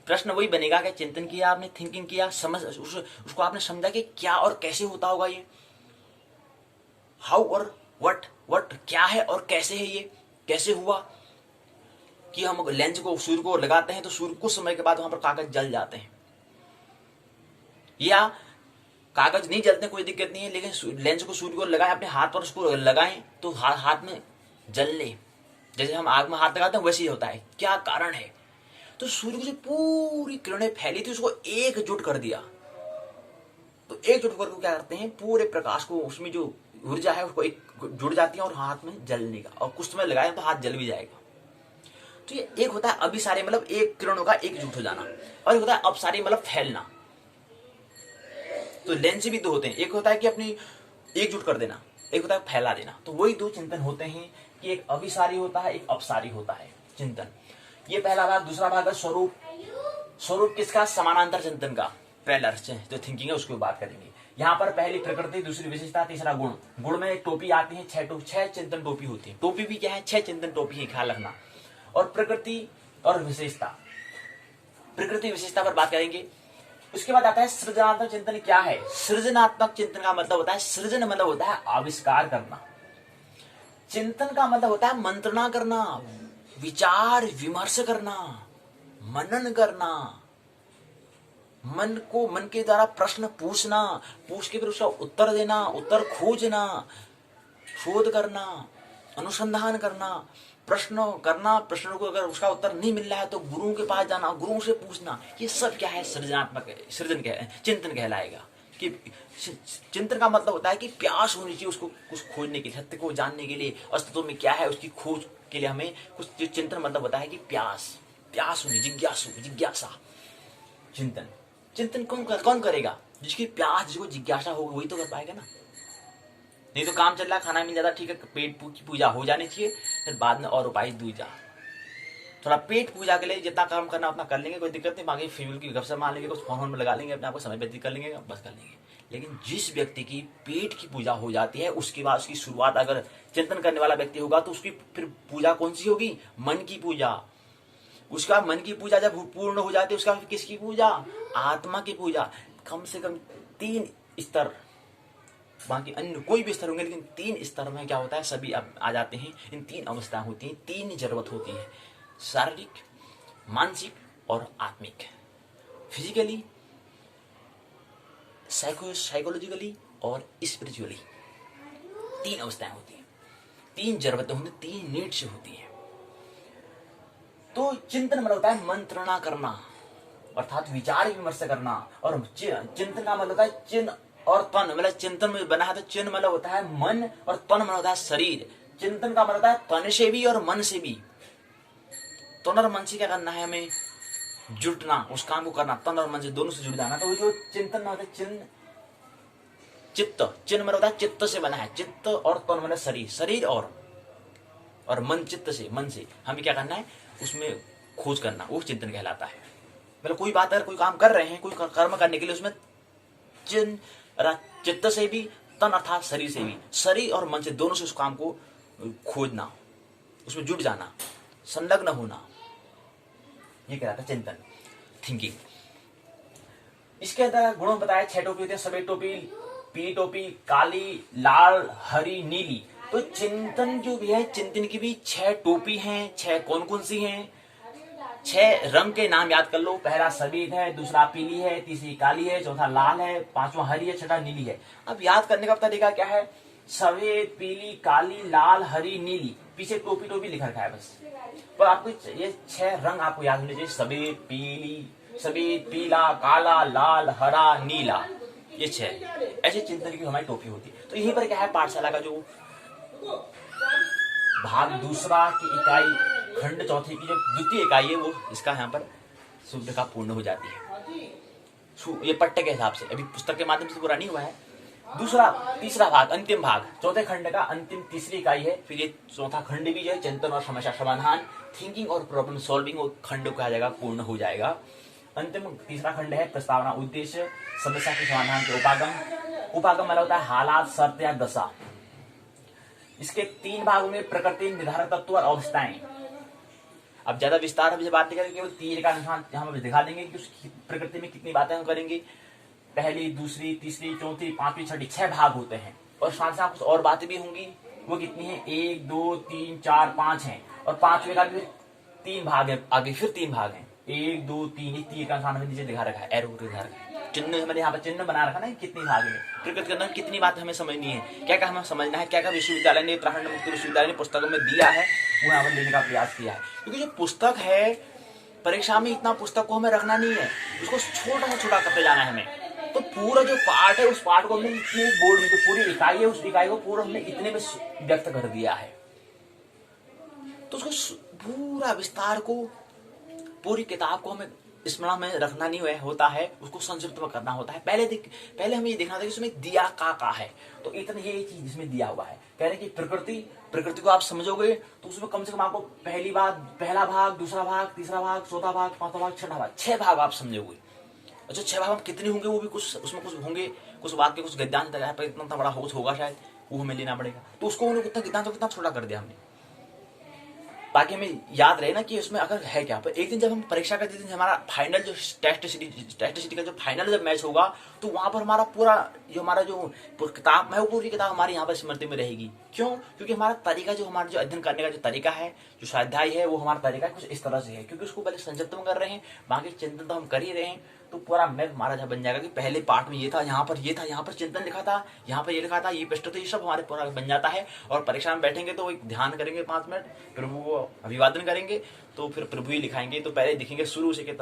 A: प्रश्न वही बनेगा कि चिंतन किया आपने, थिंकिंग किया, समझ उसको आपने समझा कि क्या और कैसे होता होगा ये, हाउ और व्हाट क्या है और कैसे है, ये कैसे हुआ कि हम लेंस को सूर्य को लगाते हैं तो सूर्य कुछ समय के बाद वहां पर कागज जल जाते हैं। या कागज नहीं जलते कोई दिक्कत नहीं है, लेकिन लेंस को सूर्य को लगाएं, अपने हाथ पर उसको लगाएं तो हाथ में जलने, जैसे हम आग में हाथ लगाते हैं वैसे ही होता है। क्या कारण है? तो सूर्य की जो पूरी किरणें फैली थी उसको एकजुट कर दिया। तो एकजुट करके क्या करते हैं, पूरे प्रकाश को, उसमें जो ऊर्जा है उसको एक जुड़ जाती है और हाथ में जलने का, और कुछ समय लगाए तो हाथ जल भी जाएगा। तो ये एक होता है अभिसारी मतलब एक किरणों का एकजुट हो जाना, और एक होता है अपसारी मतलब फैलना। तो लेंस भी दो होते हैं, एक होता है कि अपनी एकजुट कर देना, एक होता है फैला देना। तो वही दो चिंतन होते हैं कि एक अभिसारी होता है, एक अपसारी होता है चिंतन। ये पहला भाग। दूसरा भाग है स्वरूप। स्वरूप किसका? समानांतर चिंतन का। पैरेलल जो थिंकिंग है उसकी बात करेंगे। यहाँ पर पहली प्रकृति, दूसरी विशेषता, तीसरा गुण। गुण में टोपी आती है, छह चिंतन टोपी होती है। टोपी भी क्या है? 6 चिंतन टोपी है, ख्याल रखना। और प्रकृति और विशेषता, प्रकृति विशेषता पर बात करेंगे। उसके बाद आता है सृजनात्मक चिंतन। क्या है सृजनात्मक चिंतन? का मतलब होता है, सृजन मतलब होता है आविष्कार करना। चिंतन का मतलब होता है मंत्रणा करना, विचार विमर्श करना, मनन करना, मन के द्वारा प्रश्न पूछना, पूछ के फिर उसका उत्तर देना, उत्तर खोजना, शोध करना, अनुसंधान करना, प्रश्न करना। प्रश्नों को अगर उसका उत्तर नहीं मिल रहा है तो गुरुओं के पास जाना, गुरुओं से पूछना। ये सब क्या है? सृजनात्मक चिंतन कहलाएगा। कि चिंतन का मतलब होता है कि प्यास होनी चाहिए उसको कुछ खोजने के लिए, सत्य को जानने के लिए, अस्तित्व में क्या है उसकी खोज के लिए हमें कुछ। चिंतन मतलब होता है कि प्यास होनी, जिज्ञासा। चिंतन कौन करेगा? जिसकी प्यास, जिसको जिज्ञासा होगी वही तो कर पाएगा ना। नहीं तो काम चल रहा, खाना मिल जाता, ठीक है, पेट की पूजा हो जानी चाहिए, फिर बाद में और उपाय दूजा। थोड़ा पेट पूजा के लिए जितना काम करना उतना कर लेंगे, कोई दिक्कत नहीं। बाकी फिल्म की गपशप मार लेंगे, कुछ फोन में लगा लेंगे, अपने आप को समय व्यतीत कर लेंगे, बस कर लेंगे। लेकिन जिस व्यक्ति की पेट की पूजा हो जाती है, उसके बाद उसकी शुरुआत अगर चिंतन करने वाला व्यक्ति होगा तो उसकी फिर पूजा कौन सी होगी? मन की पूजा। उसका मन की पूजा जब पूर्ण हो जाती है, उसका फिर किसकी पूजा? आत्मा की पूजा। कम से कम 3 स्तर, बाकी अन्य कोई भी स्तर होंगे, लेकिन 3 स्तर में क्या होता है, सभी आ जाते हैं। इन 3 अवस्थाएं होती हैं, 3 जरूरत होती है, शारीरिक, मानसिक और आत्मिक। फिजिकली, साइकोलॉजिकली और स्पिरिचुअली 3 अवस्थाएं होती हैं, 3 जरूरतें होती हैं, 3 नीड्स होती हैं। तो चिंतन मतलब होता है मंत्रणा करना, अर्थात विचार विमर्श करना। और चिंतन का मतलब होता है चिन्ह और तन, मतलब चिंतन में बना है तो चिन्ह मतलब होता है मन, और तन मतलब होता है शरीर। चिंतन का मतलब होता है तन से भी और मन से भी। तन और मन से क्या करना है? हमें जुटना, उस काम को करना, तन और मन से दोनों से जुड़ जाना। तो जो चिंतन में होता है चित्त, चिन्ह मतलब होता है चित्त से बना है। चित्त और तन मतलब शरीर और मन, चित्त से, मन से हमें क्या करना है? उसमें खोज करना, वो चिंतन कहलाता है। मतलब कोई बात, अगर कोई काम कर रहे हैं, कोई कर्म करने के लिए, उसमें चित्त से भी, तन अर्थात शरीर से भी, शरीर और मन से दोनों से उस काम को खोजना, उसमें जुट जाना, संलग्न होना, ये कहलाता है चिंतन, थिंकिंग। इसके अंदर गुणों बताया 6 टोपी होते हैं, सफेद टोपी, पीली टोपी, काली, लाल, हरी, नीली। तो चिंतन जो भी है, चिंतन की भी 6 टोपी हैं। 6 कौन सी हैं? 6 रंग के नाम याद कर लो। पहला सफेद है, दूसरा पीली है, तीसरी काली है, चौथा लाल है, पांचवा हरी है, छठा नीली है। अब याद करने का तरीका क्या है? सफेद, पीली, काली, लाल, हरी, नीली, पीछे टोपी लिखा रखा है बस। पर आपको ये 6 रंग आपको याद होने चाहिए। सफेद, पीला, काला, लाल, हरा, नीला, ये 6 ऐसे चिंतन की हमारी टोपी होती है। तो यहीं पर क्या है, पाठशाला का जो भाग दूसरा की इकाई, खंड चौथे की जो द्वितीय इकाई है, वो इसका यहाँ पर सूत्र का पूर्ण हो जाती है। ये पट्टे के हिसाब से, अभी पुस्तक के माध्यम से पूरा नहीं हुआ है। तीसरा भाग, अंतिम भाग, चौथे खंड का अंतिम तीसरी इकाई है। फिर ये चौथा खंड भी है, चिंतन और समस्या समाधान, थिंकिंग और प्रॉब्लम सॉल्विंग, वो खंड को आ जाएगा, पूर्ण हो जाएगा। अंतिम तीसरा खंड है प्रस्तावना, उद्देश्य, समस्या के समाधान के उपागम मतलब होता है हालात, शर्त या दशा। इसके 3 भागों में प्रकृति, निर्धारक तत्व और अवस्थाएं। अब ज्यादा विस्तार से बात नहीं करेंगे, केवल 3 का निशान हम दिखा देंगे कि उसकी प्रकृति में कितनी बातें हम करेंगे। पहली, दूसरी, तीसरी, चौथी, पांचवी, छठी, 6 भाग होते हैं। और साथ साथ कुछ और बातें भी होंगी। वो कितनी है? 1, 2, 3, 4, 5 है। और 5वें का भी 3 भाग है, आगे फिर 3 भाग है। 1, 2, 3, 3 का निशान हमें नीचे दिखा रखा है, एरो दिखा रखा है। चिन्ह मैंने यहाँ पर चिन्ह बना रखा ना, कितनी भाग है प्रकृति के अंदर, कितनी बात हमें समझनी है, क्या क्या हमें समझना है, क्या क्या विश्वविद्यालय ने, उत्तराखंड मुक्त विश्वविद्यालय ने पुस्तकों में दिया है, वो यहाँ पर लेने का प्रयास किया है। क्योंकि जो पुस्तक है, परीक्षा में इतना पुस्तक को हमें रखना नहीं है, उसको छोटा सा छोटा करते जाना है हमें। तो पूरा जो पार्ट है, उस पार्ट को हमने इतने बोर्ड में, जो पूरी इकाई है, उस इकाई को पूरा हमने इतने में व्यक्त कर दिया है। तो उसको पूरा विस्तार को, पूरी किताब को हमें स्मरण में रखना नहीं होता है, उसको संक्षिप्त में करना होता है। पहले हमें ये देखना था कि इसमें दिया का है, तो इतनी ये चीज इसमें दिया हुआ है। कह रहे कि प्रकृति को आप समझोगे तो उसमें कम से कम आपको पहला भाग, दूसरा भाग, तीसरा भाग, चौथा भाग, पांचवा भाग, छठा भाग, 6 भाग आप समझोगे। अच्छा 6 भाग कितने होंगे, वो भी कुछ उसमें कुछ होंगे, कुछ वाक्य, कुछ गद्यांश, इतना बड़ा होगा शायद, वो हमें लेना पड़ेगा। तो उसको उन्होंने कितना छोटा कर दिया हमने, ताकि हमें याद रहे ना कि उसमें अगर है क्या। पर एक दिन जब हम परीक्षा करते थे, हमारा फाइनल जो टेस्ट सिटी का जो फाइनल जब मैच होगा, तो वहां पर हमारा हमारा जो किताब है, वो पूरी किताब हमारी यहाँ पर स्मृति में रहेगी। क्यों? क्योंकि हमारा तरीका, जो हमारा जो अध्ययन करने का जो तरीका है, जो स्वाध्याय है, वो हमारा तरीका कुछ इस तरह से है। क्योंकि उसको पहले संक्षिप्त में कर रहे हैं, बाकी चिंतन तो हम कर ही रहे हैं, तो पूरा मैप हमारा जब बन जाएगा कि पहले पार्ट में ये था, यहाँ पर ये था, यहाँ पर चिंतन लिखा था, यहाँ पर ये लिखा था, ये प्रश्न, तो ये सब हमारे पूरा बन जाता है। और परीक्षा में बैठेंगे तो एक ध्यान करेंगे 5 मिनट, प्रभु को अभिवादन करेंगे, तो फिर प्रभु ही लिखाएंगे। तो पहले दिखेंगे शुरू से,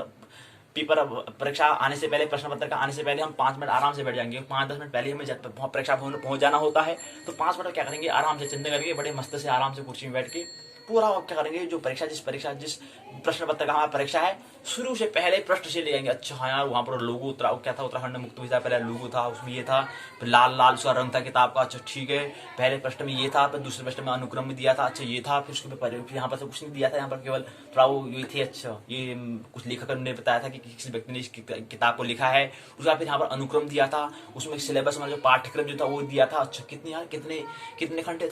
A: पेपर परीक्षा आने से पहले, प्रश्न पत्र का आने से पहले हम 5 मिनट आराम से बैठ जाएंगे। 5-10 मिनट पहले हमें परीक्षा भवन पहुंच जाना होता है, तो 5 मिनट क्या करेंगे, आराम से चिंतन करेंगे, बड़े मस्त से आराम से कुर्सी में बैठ के पूरा क्या करेंगे, जो जिस प्रश्न पत्र का हमारा परीक्षा है, शुरू से पहले प्रश्न से ले जाएंगे। अच्छा हाँ यार, वहां पर लोगो क्या था, उत्तराखंड मुक्त विश्वविद्यालय पहले लोगो था, उसमें ये था, फिर लाल उसका रंग था किताब का। अच्छा ठीक है, पहले प्रश्न में ये था, फिर दूसरे प्रश्न में अनुक्रम में दिया था, अच्छा ये था, फिर उसके यहाँ पर से कुछ नहीं दिया था, यहाँ पर केवल थोड़ा वो ये थे। अच्छा ये कुछ लेखक ने बताया था कि किसी व्यक्ति ने इस किताब को लिखा है। उसका फिर यहाँ पर अनुक्रम दिया था, उसमें सिलेबस में जो पाठ्यक्रम जो था वो दिया था। अच्छा कितने खंड थे,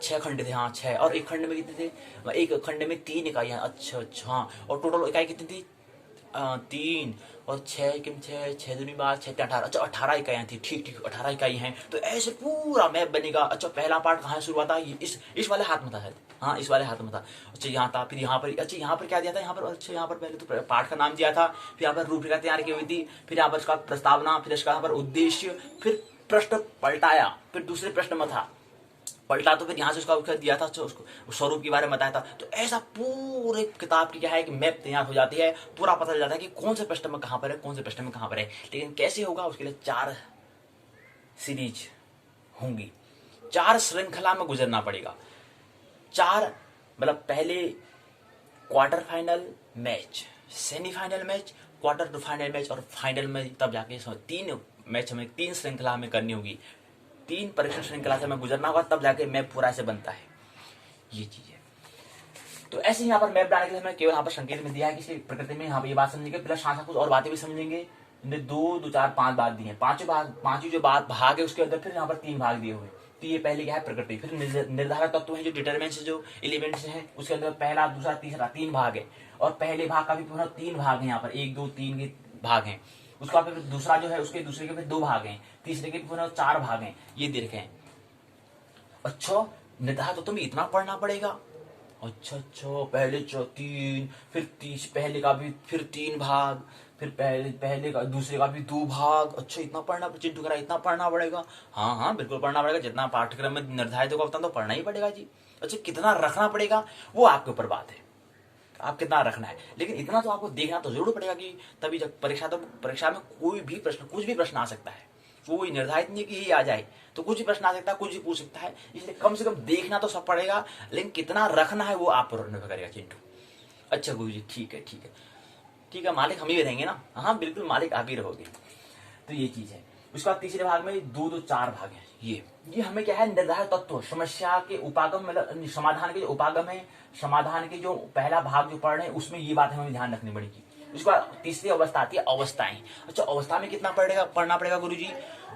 A: 6 खंड थे, हाँ 6, और एक खंड में कितने थे, एक खंड में 3 इकाइयां। अच्छा हाँ, और टोटल इकाई कितनी थी, 3 और 6 किम 6 दूनी 12 6 18, अच्छा 18 इकाइयां थी। ठीक 18 इकाई हैं, तो ऐसे पूरा मैप बनेगा। अच्छा पहला पार्ट कहाँ से शुरुआत था, इस वाले हाथ में था शायद, हाँ इस वाले हाथ में था। अच्छा यहाँ था, फिर यहाँ पर, अच्छा यहाँ पर क्या दिया था, यहाँ पर, अच्छा यहाँ पर पहले तो पाठ का नाम दिया था, फिर यहाँ पर रूपरेखा तैयार की हुई थी, फिर यहाँ पर इसका प्रस्तावना, फिर इसका यहाँ पर उद्देश्य, फिर प्रश्न पलटाया, फिर दूसरे प्रश्न में था पलटा, तो फिर यहाँ से उसका दिया था, उसको स्वरूप के बारे में बताया था। तो ऐसा पूरे किताब की क्या है कि मैप तैयार हो जाती है, पूरा पता चल जाता है कि कौन से प्रश्न में कहाँ पर है, कौन से प्रश्न में कहाँ पर है। लेकिन कैसे होगा, उसके लिए 4 सीरीज होंगी, 4 श्रृंखला में गुजरना पड़ेगा। 4 मतलब पहले quarter final match, semifinal match, quarter two final match, और फाइनल में तब जाके 3 मैच हमें 3 श्रृंखला में करनी होगी, 3 परीक्षा श्रृंखला से हमें गुजरना होगा, तब जाके मैप पूरा से बनता है। ये चीज है। तो ऐसे यहाँ पर मैप बनाने के लिए हमें केवल यहाँ पर संकेत में दिया है कि प्रकृति में यहाँ पर ये बात समझेंगे, प्लस साथ कुछ और बातें भी समझेंगे। 2 4 5 बात दी है, पांचवी जो भाग है उसके अंदर फिर यहाँ पर 3 भाग दिए हुए। तो ये पहले क्या है, प्रकृति, फिर निर्धारक तत्व है, जो डिटरमिनेंट्स, जो एलिमेंट्स हैं, उसके अंदर पहला, दूसरा, तीसरा 3 भाग है। और पहले भाग का भी पूरा 3 भाग है, यहाँ पर 1 2 3 के भाग हैं। उसका फिर दूसरा जो है, उसके दूसरे के फिर 2 भाग हैं, तीसरे के पुनः 4 भाग हैं, ये देखें। अच्छा निर्धारक तत्व में इतना पढ़ना पड़ेगा। अच्छा पहले 3, फिर पहले का भी फिर 3 भाग, फिर पहले का दूसरे का भी 2 भाग। अच्छा इतना पढ़ना, चिंटू करा इतना पढ़ना पड़ेगा। हाँ बिल्कुल पढ़ना पड़ेगा, जितना पाठ्यक्रम में निर्धारित होगा उतना तो पढ़ना ही पड़ेगा जी। अच्छा कितना रखना पड़ेगा वो आपके ऊपर बात है, आप कितना रखना है, लेकिन इतना तो आपको देखना तो जरूर पड़ेगा कि तभी जब परीक्षा में कोई भी प्रश्न, कुछ भी प्रश्न आ सकता है, वो निर्धारित नहीं कि ये आ जाए, तो कुछ भी प्रश्न आ सकता है, कुछ भी पूछ सकता है, इसलिए कम से कम देखना तो सब पड़ेगा, लेकिन कितना रखना है वो आप पर निर्भर करेगा चिंटू। अच्छा गुरु जी ठीक है, मालिक हम ही रहेंगे ना, हाँ बिल्कुल मालिक आप ही रहोगे। तो ये चीज है। उसके बाद तीसरे भाग में 2 4 भाग है। ये हमें क्या है, निर्धारित तत्व, समस्या के उपागम, मतलब समाधान के जो उपागम है, समाधान के जो पहला भाग जो पढ़ रहे हैं, उसमें ये बात हमें ध्यान रखनी पड़ेगी। उसके बाद तीसरी अवस्था आती है अवस्थाएं। अच्छा अवस्था में कितना पढ़ना पड़ेगा गुरुजी,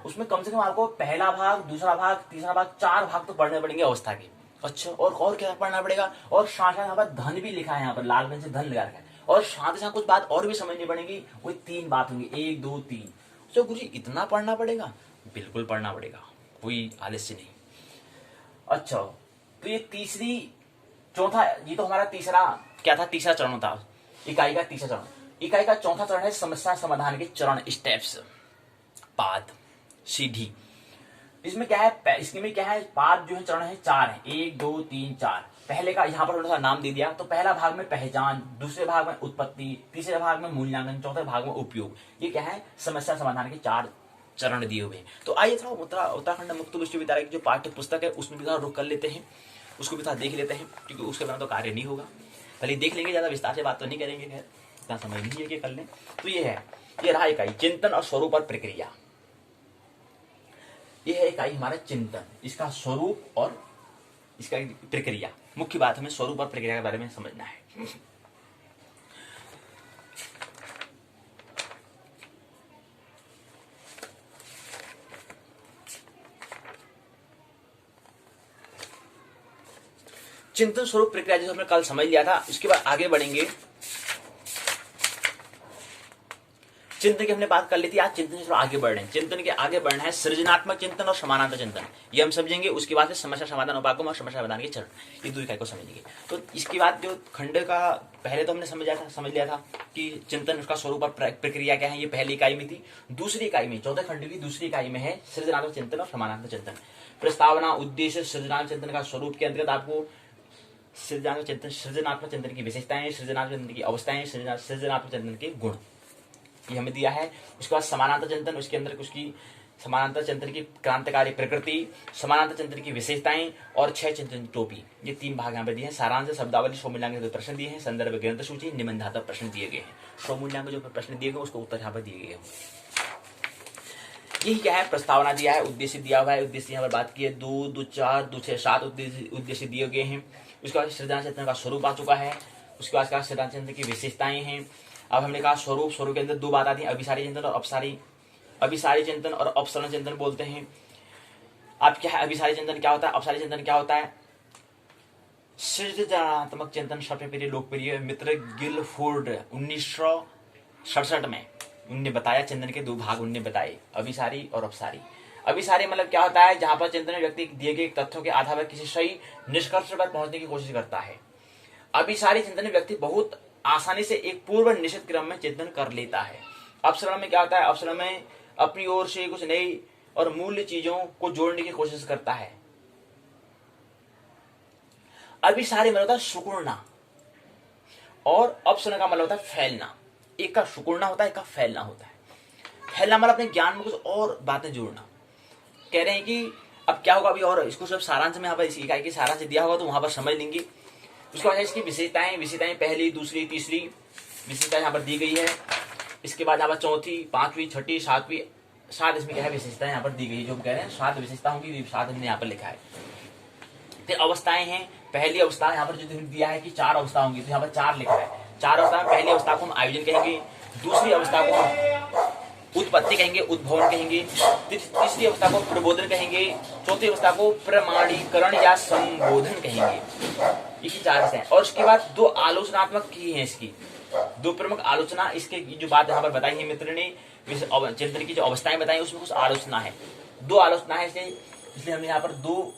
A: उसमें कम से कम आपको पहला भाग, दूसरा भाग, तीसरा भाग, 4 भाग तो पढ़ने पड़ेंगे अवस्था के। अच्छा और क्या पढ़ना पड़ेगा, और साथ यहाँ पर धन भी लिखा है, यहाँ पर लाल रंग से धन लगा रखा है, और साथ ही साथ कुछ बात और भी समझनी पड़ेगी, वही 3 बात होंगी, 1 2 3। तो गुरुजी इतना पढ़ना पड़ेगा, बिल्कुल पढ़ना पड़ेगा, कोई आलस्य नहीं। अच्छा तो ये चौथा, ये तो हमारा तीसरा क्या था, तीसरा चरण था, इकाई का तीसरा चरण। इकाई का चौथा चरण है समस्या समाधान के चरण, स्टेप्स। पाद, सीढ़ी। इसमें क्या है, इसमें क्या है, पाद जो है चरण है 4 है, 1 2 3 4। पहले का यहाँ पर थोड़ा सा नाम दे दिया। तो पहला भाग में पहचान, दूसरे भाग में उत्पत्ति, तीसरे भाग में मूल्यांकन, चौथे भाग में उपयोग। ये क्या है, समस्या समाधान के 4 चरण दिए हुए हैं। तो आइए थोड़ा उत्तराखंड मुक्त विश्वविद्यालय की जो पाठ्य पुस्तक है उसमें भी थोड़ा रुक कर लेते हैं, उसको भी थोड़ा देख लेते हैं, क्योंकि उसके बिना तो कार्य नहीं होगा। पहले देख लेंगे, ज्यादा विस्तार से बात तो नहीं करेंगे, खैर इतना समय नहीं है कि कर लें। तो ये है, ये रहा इकाई चिंतन और स्वरूप और प्रक्रिया। ये है इकाई हमारा चिंतन, इसका स्वरूप और इसका प्रक्रिया। मुख्य बात हमें स्वरूप और प्रक्रिया के बारे में समझना है। चिंतन स्वरूप प्रक्रिया जो हमने कल समझ लिया था, उसके बाद आगे बढ़ेंगे। चिंतन की हमने बात कर ली थी, आज चिंतन से आगे बढ़ रहे हैं। चिंतन के आगे बढ़ना है सृजनात्मक चिंतन और समानांतर चिंतन, ये हम समझेंगे। उसके बाद समस्या समाधान उपागम और समस्या समाधान के चरण, ये दो इकाई को समझेंगे। तो इसके बाद जो खंड का पहले तो हमने समझ लिया था कि चिंतन, उसका स्वरूप और प्रक्रिया क्या है, ये पहली इकाई में थी। दूसरी इकाई में, चौथे खंड की दूसरी इकाई में है सृजनात्मक चिंतन और समानांतर चिंतन। प्रस्तावना, उद्देश्य, सृजनात्मक चिंतन का स्वरूप के अंतर्गत आपको सृजनात्मक चिंतन की विशेषताएं, सृजनात्मक चिंतन की अवस्थाएं, सृजनात्मक चिंतन के गुण, ये हमें दिया है। उसके बाद समानांतर चिंतन, उसके अंदर उसकी समानांतर चिंतन की क्रांतिकारी प्रकृति, समानांतर चिंतन की विशेषताएं और 6 चिंतन टोपी, ये 3 भाग यहाँ पे दिए हैं। सारांश, शब्दावली, स्वमूल्यांकन के प्रश्न दिए हैं। संदर्भ, ग्रंथ सूची, निबंधात्मक प्रश्न दिए गए हैं। स्वमूल्यांकन जो प्रश्न दिए गए उसको उत्तर यहाँ पर दिए गए हैं। यही क्या है, प्रस्तावना दिया है, उद्देश्य दिया हुआ है। उद्देश्य यहाँ पर बात की है 2 2 4 2 6 7 उद्देश्य दिए गए हैं। उसके बाद सृजनात्मक चिंतन का स्वरूप आ चुका है। उसके बाद सृजनात्मक चिंतन की विशेषताएं हैं। अब हमने कहा स्वरूप के अंदर 2 बात आती है, अभिसारी चिंतन और अभिसारी चिंतन और अपसरण चिंतन बोलते हैं। अब क्या है, अभिसारी चिंतन क्या होता है, अपसारी चिंतन क्या होता है। सृजनात्मक चिंतन सबसे लोकप्रिय मित्र गिलफोर्ड 1967 में उनने बताया, चिंतन के 2 भाग उनने बताए, अभिसारी और अपसारी। अभिसारी मतलब क्या होता है, जहां पर चिंतन व्यक्ति दिए गए तथ्यों के आधार पर किसी सही निष्कर्ष पर पहुंचने की कोशिश करता है। अभिसारी चिंतन व्यक्ति बहुत आसानी से एक पूर्व निश्चित क्रम में चिंतन कर लेता है। अपसरण में क्या होता है, अपसरण में अपनी ओर से कुछ नई और मूल्य चीजों को जोड़ने की कोशिश करता है। अभिसारी मतलब होता है सुकुड़ना और अपसरण का मतलब होता है फैलना। एक का सुकुड़ना होता है, एक का फैलना होता है। फैलना मतलब अपने ज्ञान में कुछ और बातें जोड़ना। कह रहे हैं कि अब क्या होगा, अभी और इसको सब सारांश में यहाँ पर इस इकाई की सारांश दिया होगा तो वहां पर समझ लेंगे। उसके बाद इसकी विशेषताएं पहली, दूसरी, तीसरी विशेषता यहाँ पर दी गई है। इसके बाद यहाँ पर चौथी, 5वीं, 6ठी, 7वीं, 7 इसमें क्या है विशेषताएं यहाँ पर दी गई, जो कह रहे हैं 7 विशेषता होंगी, 7 हमने यहाँ पर लिखा है। फिर अवस्थाएं हैं। पहली अवस्था यहाँ पर जो दिया है कि 4 अवस्था होंगी, तो यहाँ पर 4 लिखा है। 4 अवस्था में पहली अवस्था को हम आयोजन कहेंगे, दूसरी अवस्था को हम उत्पत्ति कहेंगे, उद्भवन कहेंगे, तीसरी अवस्था को प्रबोधन कहेंगे, चौथी अवस्था को प्रमाणीकरण या संबोधन कहेंगे। ये 4 हैं। और उसके बाद 2 आलोचनात्मक की है, इसकी 2 प्रमुख आलोचना। इसके जो बात यहाँ पर बताई है मित्र ने, चिंतन की जो अवस्थाएं बताई उसमें कुछ आलोचना है, 2 आलोचना है, इसलिए हमने यहाँ पर 2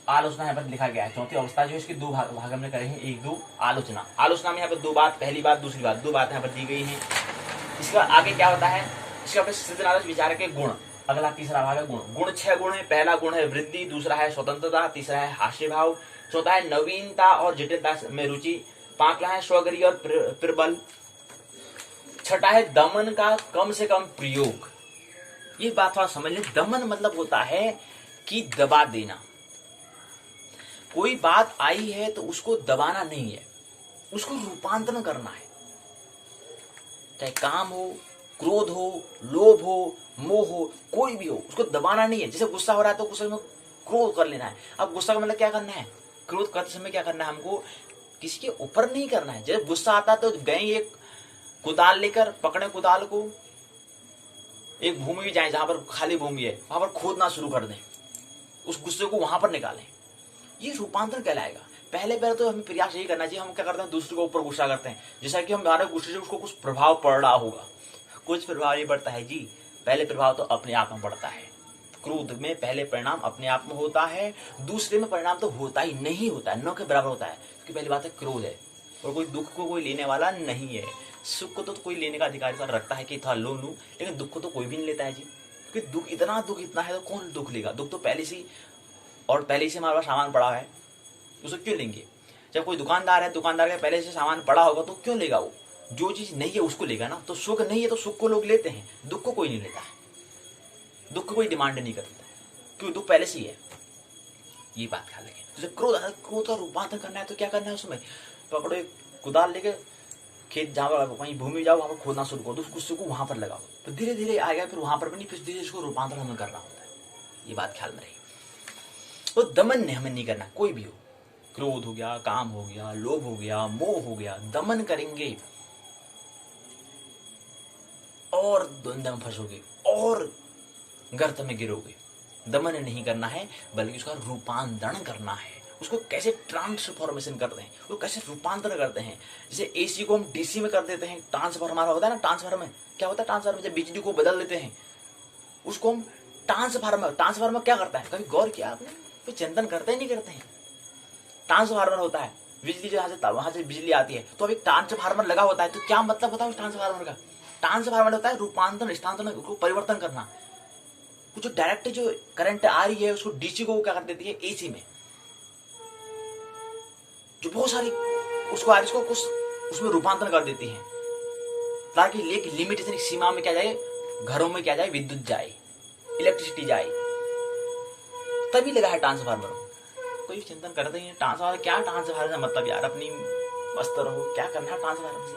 A: आलोचना यहाँ पर लिखा गया है। चौथी अवस्था जो इसके 2 भाग हमने करे हैं, 1 2 आलोचना। आलोचना में यहाँ पर 2 बात, पहली बात, दूसरी बात, 2 बातें यहाँ पर दी गई है। इसके बाद आगे क्या होता है, इसके बाद सृजनात्मक विचार के गुण, अगला तीसरा भाग है गुण। 6 गुण है। पहला गुण है वृद्धि, दूसरा है स्वतंत्रता, तीसरा है हास्य भाव, चौथा है नवीनता और जटिलता में रुचि, 5वां है स्वगरी और प्रबल, 6ठा है दमन का कम से कम प्रयोग। ये बात थोड़ा समझ लें। दमन मतलब होता है कि दबा देना। कोई बात आई है तो उसको दबाना नहीं है, उसको रूपांतरण करना है। चाहे काम हो, क्रोध हो, लोभ हो, मोह हो, कोई भी हो, उसको दबाना नहीं है। जैसे गुस्सा हो रहा है तो गुस्से में क्रोध कर लेना है। अब गुस्सा का मतलब क्या करना है, क्रोध करते समय क्या करना है, हमको किसी के ऊपर नहीं करना है। जब गुस्सा आता है तो गए एक कुदाल लेकर, पकड़े कुदाल को, एक भूमि में जाए जहां पर खाली भूमि है, वहां पर खोदना शुरू कर दें, उस गुस्से को वहां पर निकालें। ये रूपांतरण कहलाएगा। पहले तो हमें प्रयास यही करना चाहिए। हम क्या करते हैं, दूसरे के ऊपर गुस्सा करते हैं, जैसा कि हम हमारे गुस्से से उसको कुछ प्रभाव पड़ रहा होगा। कुछ प्रभाव नहीं पड़ता है जी, पहले प्रभाव तो अपने आप में पड़ता है। क्रोध में पहले परिणाम अपने आप में होता है, दूसरे में परिणाम तो होता ही नहीं होता है, न के बराबर होता है। क्योंकि पहली बात है क्रोध है और कोई दुख को कोई लेने वाला नहीं है। सुख को तो कोई लेने का अधिकार रखता है कि था लो लूं, लेकिन दुख को तो कोई भी नहीं लेता है जी। क्योंकि दुख इतना है तो कौन दुख लेगा? दुख तो पहले से ही, और पहले से हमारे पास सामान पड़ा है, उसको क्यों लेंगे? जब कोई दुकानदार है, दुकानदार का पहले से सामान पड़ा होगा तो क्यों लेगा? वो जो चीज नहीं है उसको लेगा ना। तो सुख नहीं है तो सुख को लोग लेते हैं, दुख को कोई नहीं लेता है, दुख को कोई डिमांड नहीं करता है, क्यों? दुख पहले से ही है। ये बात ख्याल रखें। तो जब क्रोध का रूपांतरण करना है तो क्या करना है? उसमें पकड़ो एक कुदाल लेके खेत जहाँ वहीं भूमि जाओ, वहां पर खोदना शुरू करो, उसको वहां पर लगाओ, तो धीरे धीरे आएगा, फिर वहां पर बनी, फिर धीरे इसको रूपांतरण हमें करना होता है। ये बात ख्याल में रही। तो दमन हमें नहीं करना, कोई भी हो, क्रोध हो गया, काम हो गया, लोभ हो गया, मोह हो गया, दमन करेंगे और द्वंद्व में फंसोगे और गर्त में गिरोगे। दमन नहीं करना है, बल्कि उसका रूपांतरण करना है। उसको कैसे ट्रांसफॉर्मेशन करते हैं, वो कैसे रूपांतरण करते हैं। जैसे एसी को हम डीसी में कर देते हैं, ट्रांसफार्मर हमारा होता है ना, ट्रांसफार्मर क्या होता है? ट्रांसफार्मर जब बिजली को बदल देते हैं उसको हम ट्रांसफार्मर क्या करता है? कभी गौर किया आपने? तो चिंतन करते ही नहीं करते हैं। ट्रांसफार्मर होता है, बिजली जो वहां से बिजली आती है, तो अभी ट्रांसफार्मर लगा होता है, तो क्या मतलब होता है उस ट्रांसफार्मर का? ट्रांसफार्मर होता है रूपांतरण, स्थानांतरण, को परिवर्तन करना। कुछ डायरेक्ट जो करंट आ रही है उसको डीसी को क्या कर देती है? एसी में, जो बहुत सारी उसको कुछ उसमें रूपांतरण कर देती है, ताकि एक लिमिटेशन, एक सीमा में क्या जाए, घरों में क्या जाए, विद्युत जाए, इलेक्ट्रिसिटी जाए। तभी लगा है ट्रांसफार्मर। कोई चिंतन करते ही ट्रांसफार्मर क्या? ट्रांसफार्मर से मतलब यार अपनी मस्त रहो, क्या करना है ट्रांसफार्मर से?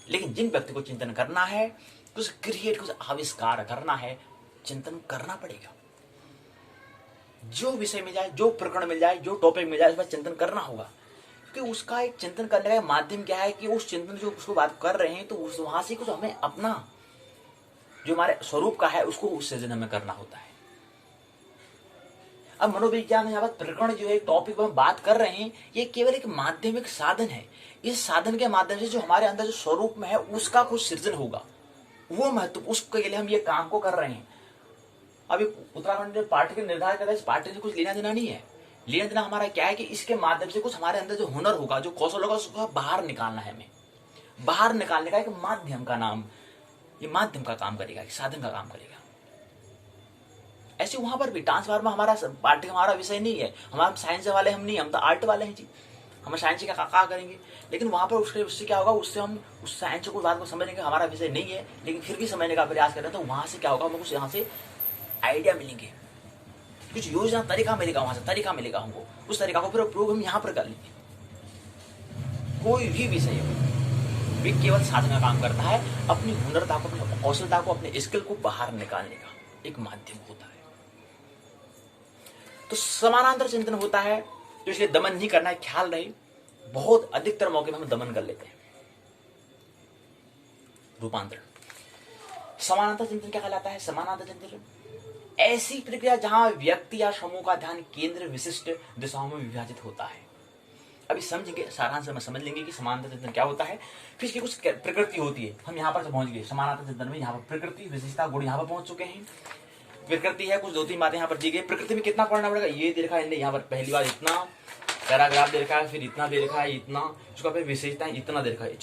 A: लेकिन जिन व्यक्ति को चिंतन करना है, कुछ क्रिएट, कुछ आविष्कार करना है, चिंतन करना पड़ेगा। जो विषय मिल जाए, जो प्रकरण मिल जाए, जो टॉपिक मिल जाए, उस पर चिंतन करना होगा। क्योंकि उसका एक चिंतन करने का माध्यम क्या है कि उस चिंतन जो उसको बात कर रहे हैं, तो उस वहां से कुछ हमें अपना जो हमारे स्वरूप का है उसको उस सृजन हमें करना होता है। अब मनोविज्ञान यहाँ पर प्रकरण जो है, टॉपिक पर हम बात कर रहे हैं, ये केवल एक माध्यम, एक साधन है। इस साधन के माध्यम से जो हमारे अंदर जो स्वरूप में है उसका कुछ सृजन होगा, वो महत्व, उसके लिए हम ये काम को कर रहे हैं। अभी उत्तराखंड जो पार्टी के निर्धारण करता है, इस पार्टी से कुछ लेना देना नहीं है। लेना देना हमारा क्या है कि इसके माध्यम से कुछ हमारे अंदर जो हुनर होगा, जो कौशल होगा, उसको बाहर निकालना है। हमें बाहर निकालने का एक माध्यम का नाम, ये माध्यम का काम करेगा, एक साधन का काम करेगा। ऐसे वहां पर भी ट्रांसफार्मर हमारा पार्टी हमारा विषय नहीं है। हमारे साइंस वाले हम नहीं, हम तो आर्ट वाले हैं जी। हम साइंस का करेंगे, लेकिन वहां पर उससे क्या होगा, उससे हम उस साइंस को बात को समझने का हमारा विषय नहीं है, लेकिन फिर भी समझने का प्रयास करें, तो वहां से क्या होगा, हमको कुछ यहाँ से आइडिया मिलेंगे, कुछ योजना तरीका मिलेगा, वहां से तरीका मिलेगा हमको। उस तरीका को फिर प्रयोग हम यहाँ पर कर लेंगे। कोई भी विषय वे केवल साधन का काम करता है, अपनी हुनरता को, अपनी कौशलता को, अपने स्किल को बाहर निकालने का एक माध्यम होता है। तो समानांतर चिंतन होता है, तो इसलिए दमन नहीं करना है, ख्याल रहे। बहुत अधिकतर मौके में हम दमन कर लेते हैं। रूपांतरण, समानांतर चिंतन क्या कहलाता है? समानांतर चिंतन ऐसी प्रक्रिया जहां व्यक्ति या समूह का ध्यान केंद्र विशिष्ट दिशाओं में विभाजित होता है। अभी समझेंगे, सारांश में समझ लेंगे कि समानांतर चिंतन क्या होता है। फिर इसकी कुछ प्रकृति होती है। हम यहाँ पर पहुंच गए समानांतर चिंतन में, यहाँ पर प्रकृति, विशेषता, गुण यहाँ पर पहुंच चुके हैं। प्रकृति है, कुछ 2-3 बातें यहाँ पर दी गई। प्रकृति में कितना पढ़ना पड़ेगा, ये दे रखा है यहाँ पर, पहली बार इतना पैराग्राफ दे रखा है, फिर इतना दे रखा है, इतना, उसका फिर विशेषताएं इतना दे रखा है,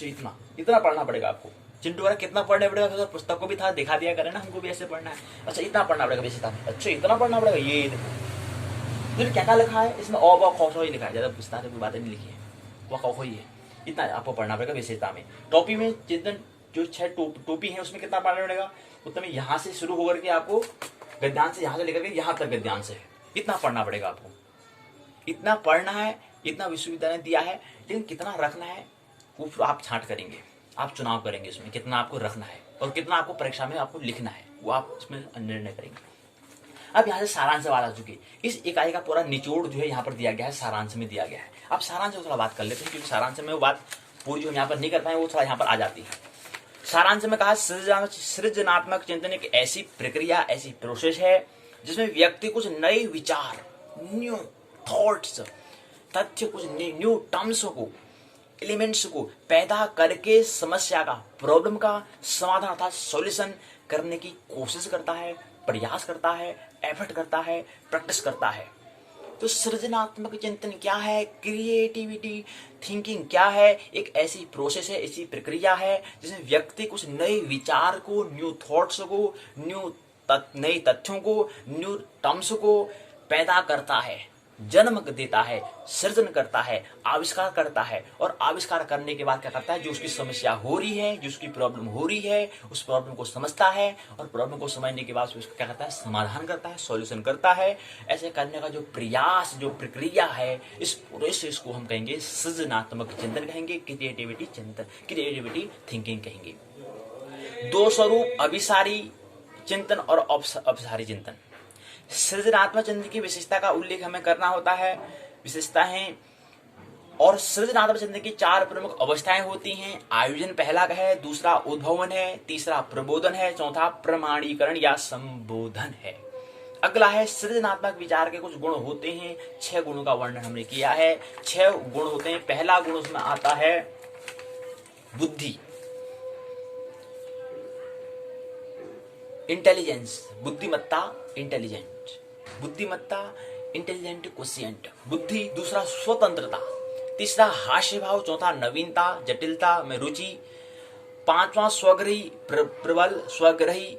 A: इतना पढ़ना पड़ेगा आपको। चिंटू वाला कितना पढ़ना पड़ेगा, फिर पुस्तक को भी था दिखा दिया करें ना, हमको भी ऐसे पढ़ना है। अच्छा इतना पढ़ना पड़ेगा विशेषता, अच्छा इतना पढ़ना पड़ेगा, ये देखो फिर क्या क्या लिखा है इसमें, और खौफ ही लिखा है, ज्यादा विस्तार से कोई बातें नहीं लिखी है, वह खौफ ही है। इतना आपको पढ़ना पड़ेगा विशेषता में। टोपी में चिंतन जो 6 टोपी है उसमें कितना पढ़ना पड़ेगा, उतना में यहाँ से शुरू होकर के आपको गद्यांश से, यहाँ से लेकर के यहाँ तक गद्यांश है, इतना पढ़ना पड़ेगा आपको। इतना पढ़ना है, इतना विश्वविद्यालय ने दिया है, लेकिन कितना रखना है वो आप छांट करेंगे, आप चुनाव करेंगे इसमें, कितना आपको रखना है और कितना आपको परीक्षा में आपको लिखना है, वो आप इसमें निर्णय करेंगे। अब यहाँ से सारांश वाला आ चुके, इस इकाई का पूरा निचोड़ जो है यहाँ पर दिया गया है, सारांश में दिया गया है। अब सारांश में थोड़ा बात कर लेते हैं, क्योंकि सारांश में वो बात पूरी जो हम यहाँ पर नहीं कर पाए वो थोड़ा यहाँ पर आ जाती है। सारांश में कहा, सृजनात्मक चिंतन एक ऐसी प्रक्रिया, ऐसी प्रोसेस है जिसमें व्यक्ति कुछ नए विचार, न्यू थॉट्स, तथ्य, कुछ न्यू टर्म्स को, एलिमेंट्स को पैदा करके समस्या का, प्रॉब्लम का समाधान अर्थात सॉल्यूशन करने की कोशिश करता है, प्रयास करता है, एफर्ट करता है, प्रैक्टिस करता है। तो सृजनात्मक चिंतन क्या है, क्रिएटिविटी थिंकिंग क्या है, एक ऐसी प्रोसेस है, ऐसी प्रक्रिया है जिसमें व्यक्ति कुछ नए विचार को, न्यू थॉट्स को, नए तथ्यों को, न्यू टर्म्स को पैदा करता है, जन्म देता है, सृजन करता है, आविष्कार करता है। और आविष्कार करने के बाद क्या करता है, जो उसकी समस्या हो रही है, जो उसकी प्रॉब्लम हो रही है, उस प्रॉब्लम को समझता है और प्रॉब्लम को समझने के बाद उसका क्या करता है, समाधान करता है, सॉल्यूशन करता है। ऐसे करने का जो प्रयास, जो प्रक्रिया है, इस प्रोसेस को हम कहेंगे सृजनात्मक चिंतन कहेंगे, क्रिएटिविटी चिंतन, क्रिएटिविटी थिंकिंग कहेंगे। दो स्वरूप, अभिसारी चिंतन और अपसारी चिंतन। सृजनात्मक चिंतन की विशेषता का उल्लेख हमें करना होता है, विशेषता है। और सृजनात्मक चिंतन की चार प्रमुख अवस्थाएं होती हैं। आयोजन पहला है, दूसरा उद्भवन है, तीसरा प्रबोधन है, चौथा प्रमाणीकरण या संबोधन है। अगला है सृजनात्मक विचार के कुछ गुण होते हैं। 6 गुणों का वर्णन हमने किया है। 6 गुण होते हैं। पहला गुण उसमें आता है बुद्धि, इंटेलिजेंस, बुद्धिमत्ता, इंटेलिजेंट, बुद्धिमत्ता, इंटेलिजेंट क्वोशिएंट, बुद्धि। दूसरा स्वतंत्रता, तीसरा हास्य भाव, चौथा नवीनता, जटिलता में रुचि, पांचवा स्वग्रही प्रबल, स्वग्रही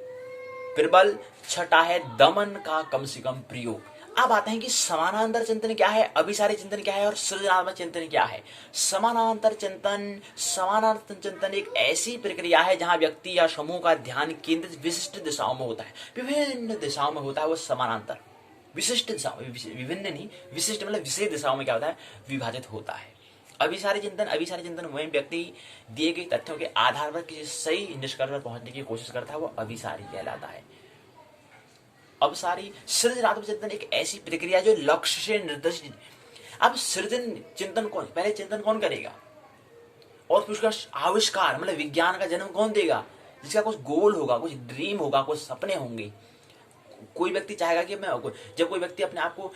A: प्रबल, छठा है दमन का कम से कम प्रयोग। अब आते हैं कि समानांतर चिंतन क्या है, अभिसारी चिंतन क्या है और सृजनात्मक चिंतन क्या है। समानांतर चिंतन एक ऐसी प्रक्रिया है जहां व्यक्ति या समूह का ध्यान केंद्रित विशिष्ट दिशाओं में होता है, विभिन्न दिशाओं में होता है। वो समानांतर विशिष्ट दिशाओं, विभिन्न नहीं, विशिष्ट मतलब विशेष दिशाओं में क्या होता है, विभाजित होता है। अभिसारी चिंतन वही व्यक्ति दिए गए तथ्यों के आधार पर किसी सही निष्कर्ष पर पहुंचने की कोशिश करता है, वो अभिसारी कहलाता है। अपसारी सृजनात्मक चिंतन एक ऐसी प्रक्रिया जो लक्ष्य से निर्देशित। अब सृजन चिंतन पहले चिंतन कौन करेगा और फिर उसका आविष्कार मतलब विज्ञान का जन्म कौन देगा, जिसका कुछ गोल होगा, कुछ ड्रीम होगा, कुछ सपने होंगे। कोई व्यक्ति चाहेगा कि जब कोई व्यक्ति अपने आप को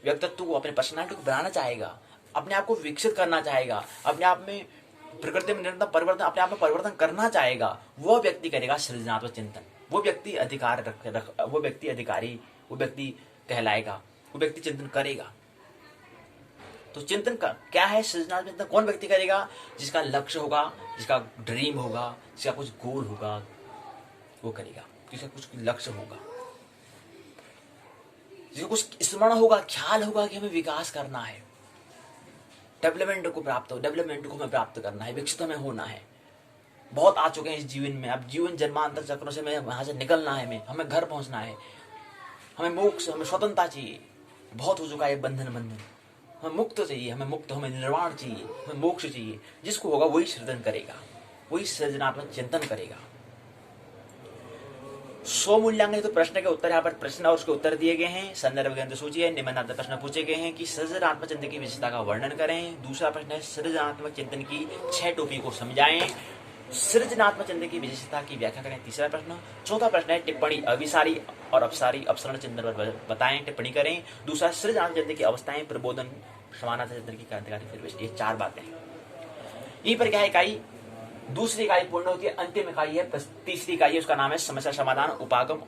A: व्यक्तित्व को, अपने पर्सनालिटी को बनाना चाहेगा, अपने आप को विकसित करना चाहेगा, अपने आप में प्रकृति में निरंतर परिवर्तन, अपने आप में परिवर्तन करना चाहेगा, वो व्यक्ति करेगा सृजनात्मक चिंतन। वो व्यक्ति अधिकारी, वो व्यक्ति कहलाएगा, वो व्यक्ति चिंतन करेगा। तो चिंतन का क्या है, सृजनात्मक चिंतन कौन व्यक्ति करेगा, जिसका लक्ष्य होगा, जिसका ड्रीम होगा, जिसका कुछ गोल होगा, वो करेगा। जिसका कुछ लक्ष्य होगा, जिसका कुछ स्मरण होगा, ख्याल होगा कि हमें विकास करना है, डेवलपमेंट को हमें प्राप्त करना है, विकसित हमें होना है। बहुत आ चुके हैं इस जीवन में, अब जीवन जन्मांतर चक्रों से मैं वहां से निकलना है, हमें घर पहुंचना है, हमें मोक्ष, हमें स्वतंत्रता चाहिए। बहुत हो चुका है बंधन, हमें मुक्त चाहिए, हमें निर्वाण चाहिए, हमें मोक्ष चाहिए। जिसको होगा वही सृजन करेगा, वही सृजनात्मक चिंतन करेगा। स्वमूल्यांकन तो प्रश्न के उत्तर यहाँ पर प्रश्न और उसके उत्तर दिए गए हैं। संदर्भ ग्रंथ सूची है, निम्नांकित प्रश्न पूछे गए हैं कि सृजनात्मक चिंतन की विशेषता का वर्णन करें। दूसरा प्रश्न है सृजनात्मक चिंतन की 6 टोपी को समझाएं। सृजनात्मक चिंतन की विशेषता की व्याख्या करें, तीसरा प्रश्न। चौथा प्रश्न है टिप्पणी अभिसारी और अपसारी अपसरण चिंतन पर बताएं, टिप्पणी करें। दूसरा सृजनात्मक चिंतन की अवस्थाएं, प्रबोधन, समानांतर चिंतन की क्रांतिकारी फिर ये 4 बातें। यहीं पर क्या है, इकाई दूसरी इकाई पूर्ण होती है, अंतिम इकाई है तीसरी इकाई है, उसका नाम है समस्या समाधान उपागम।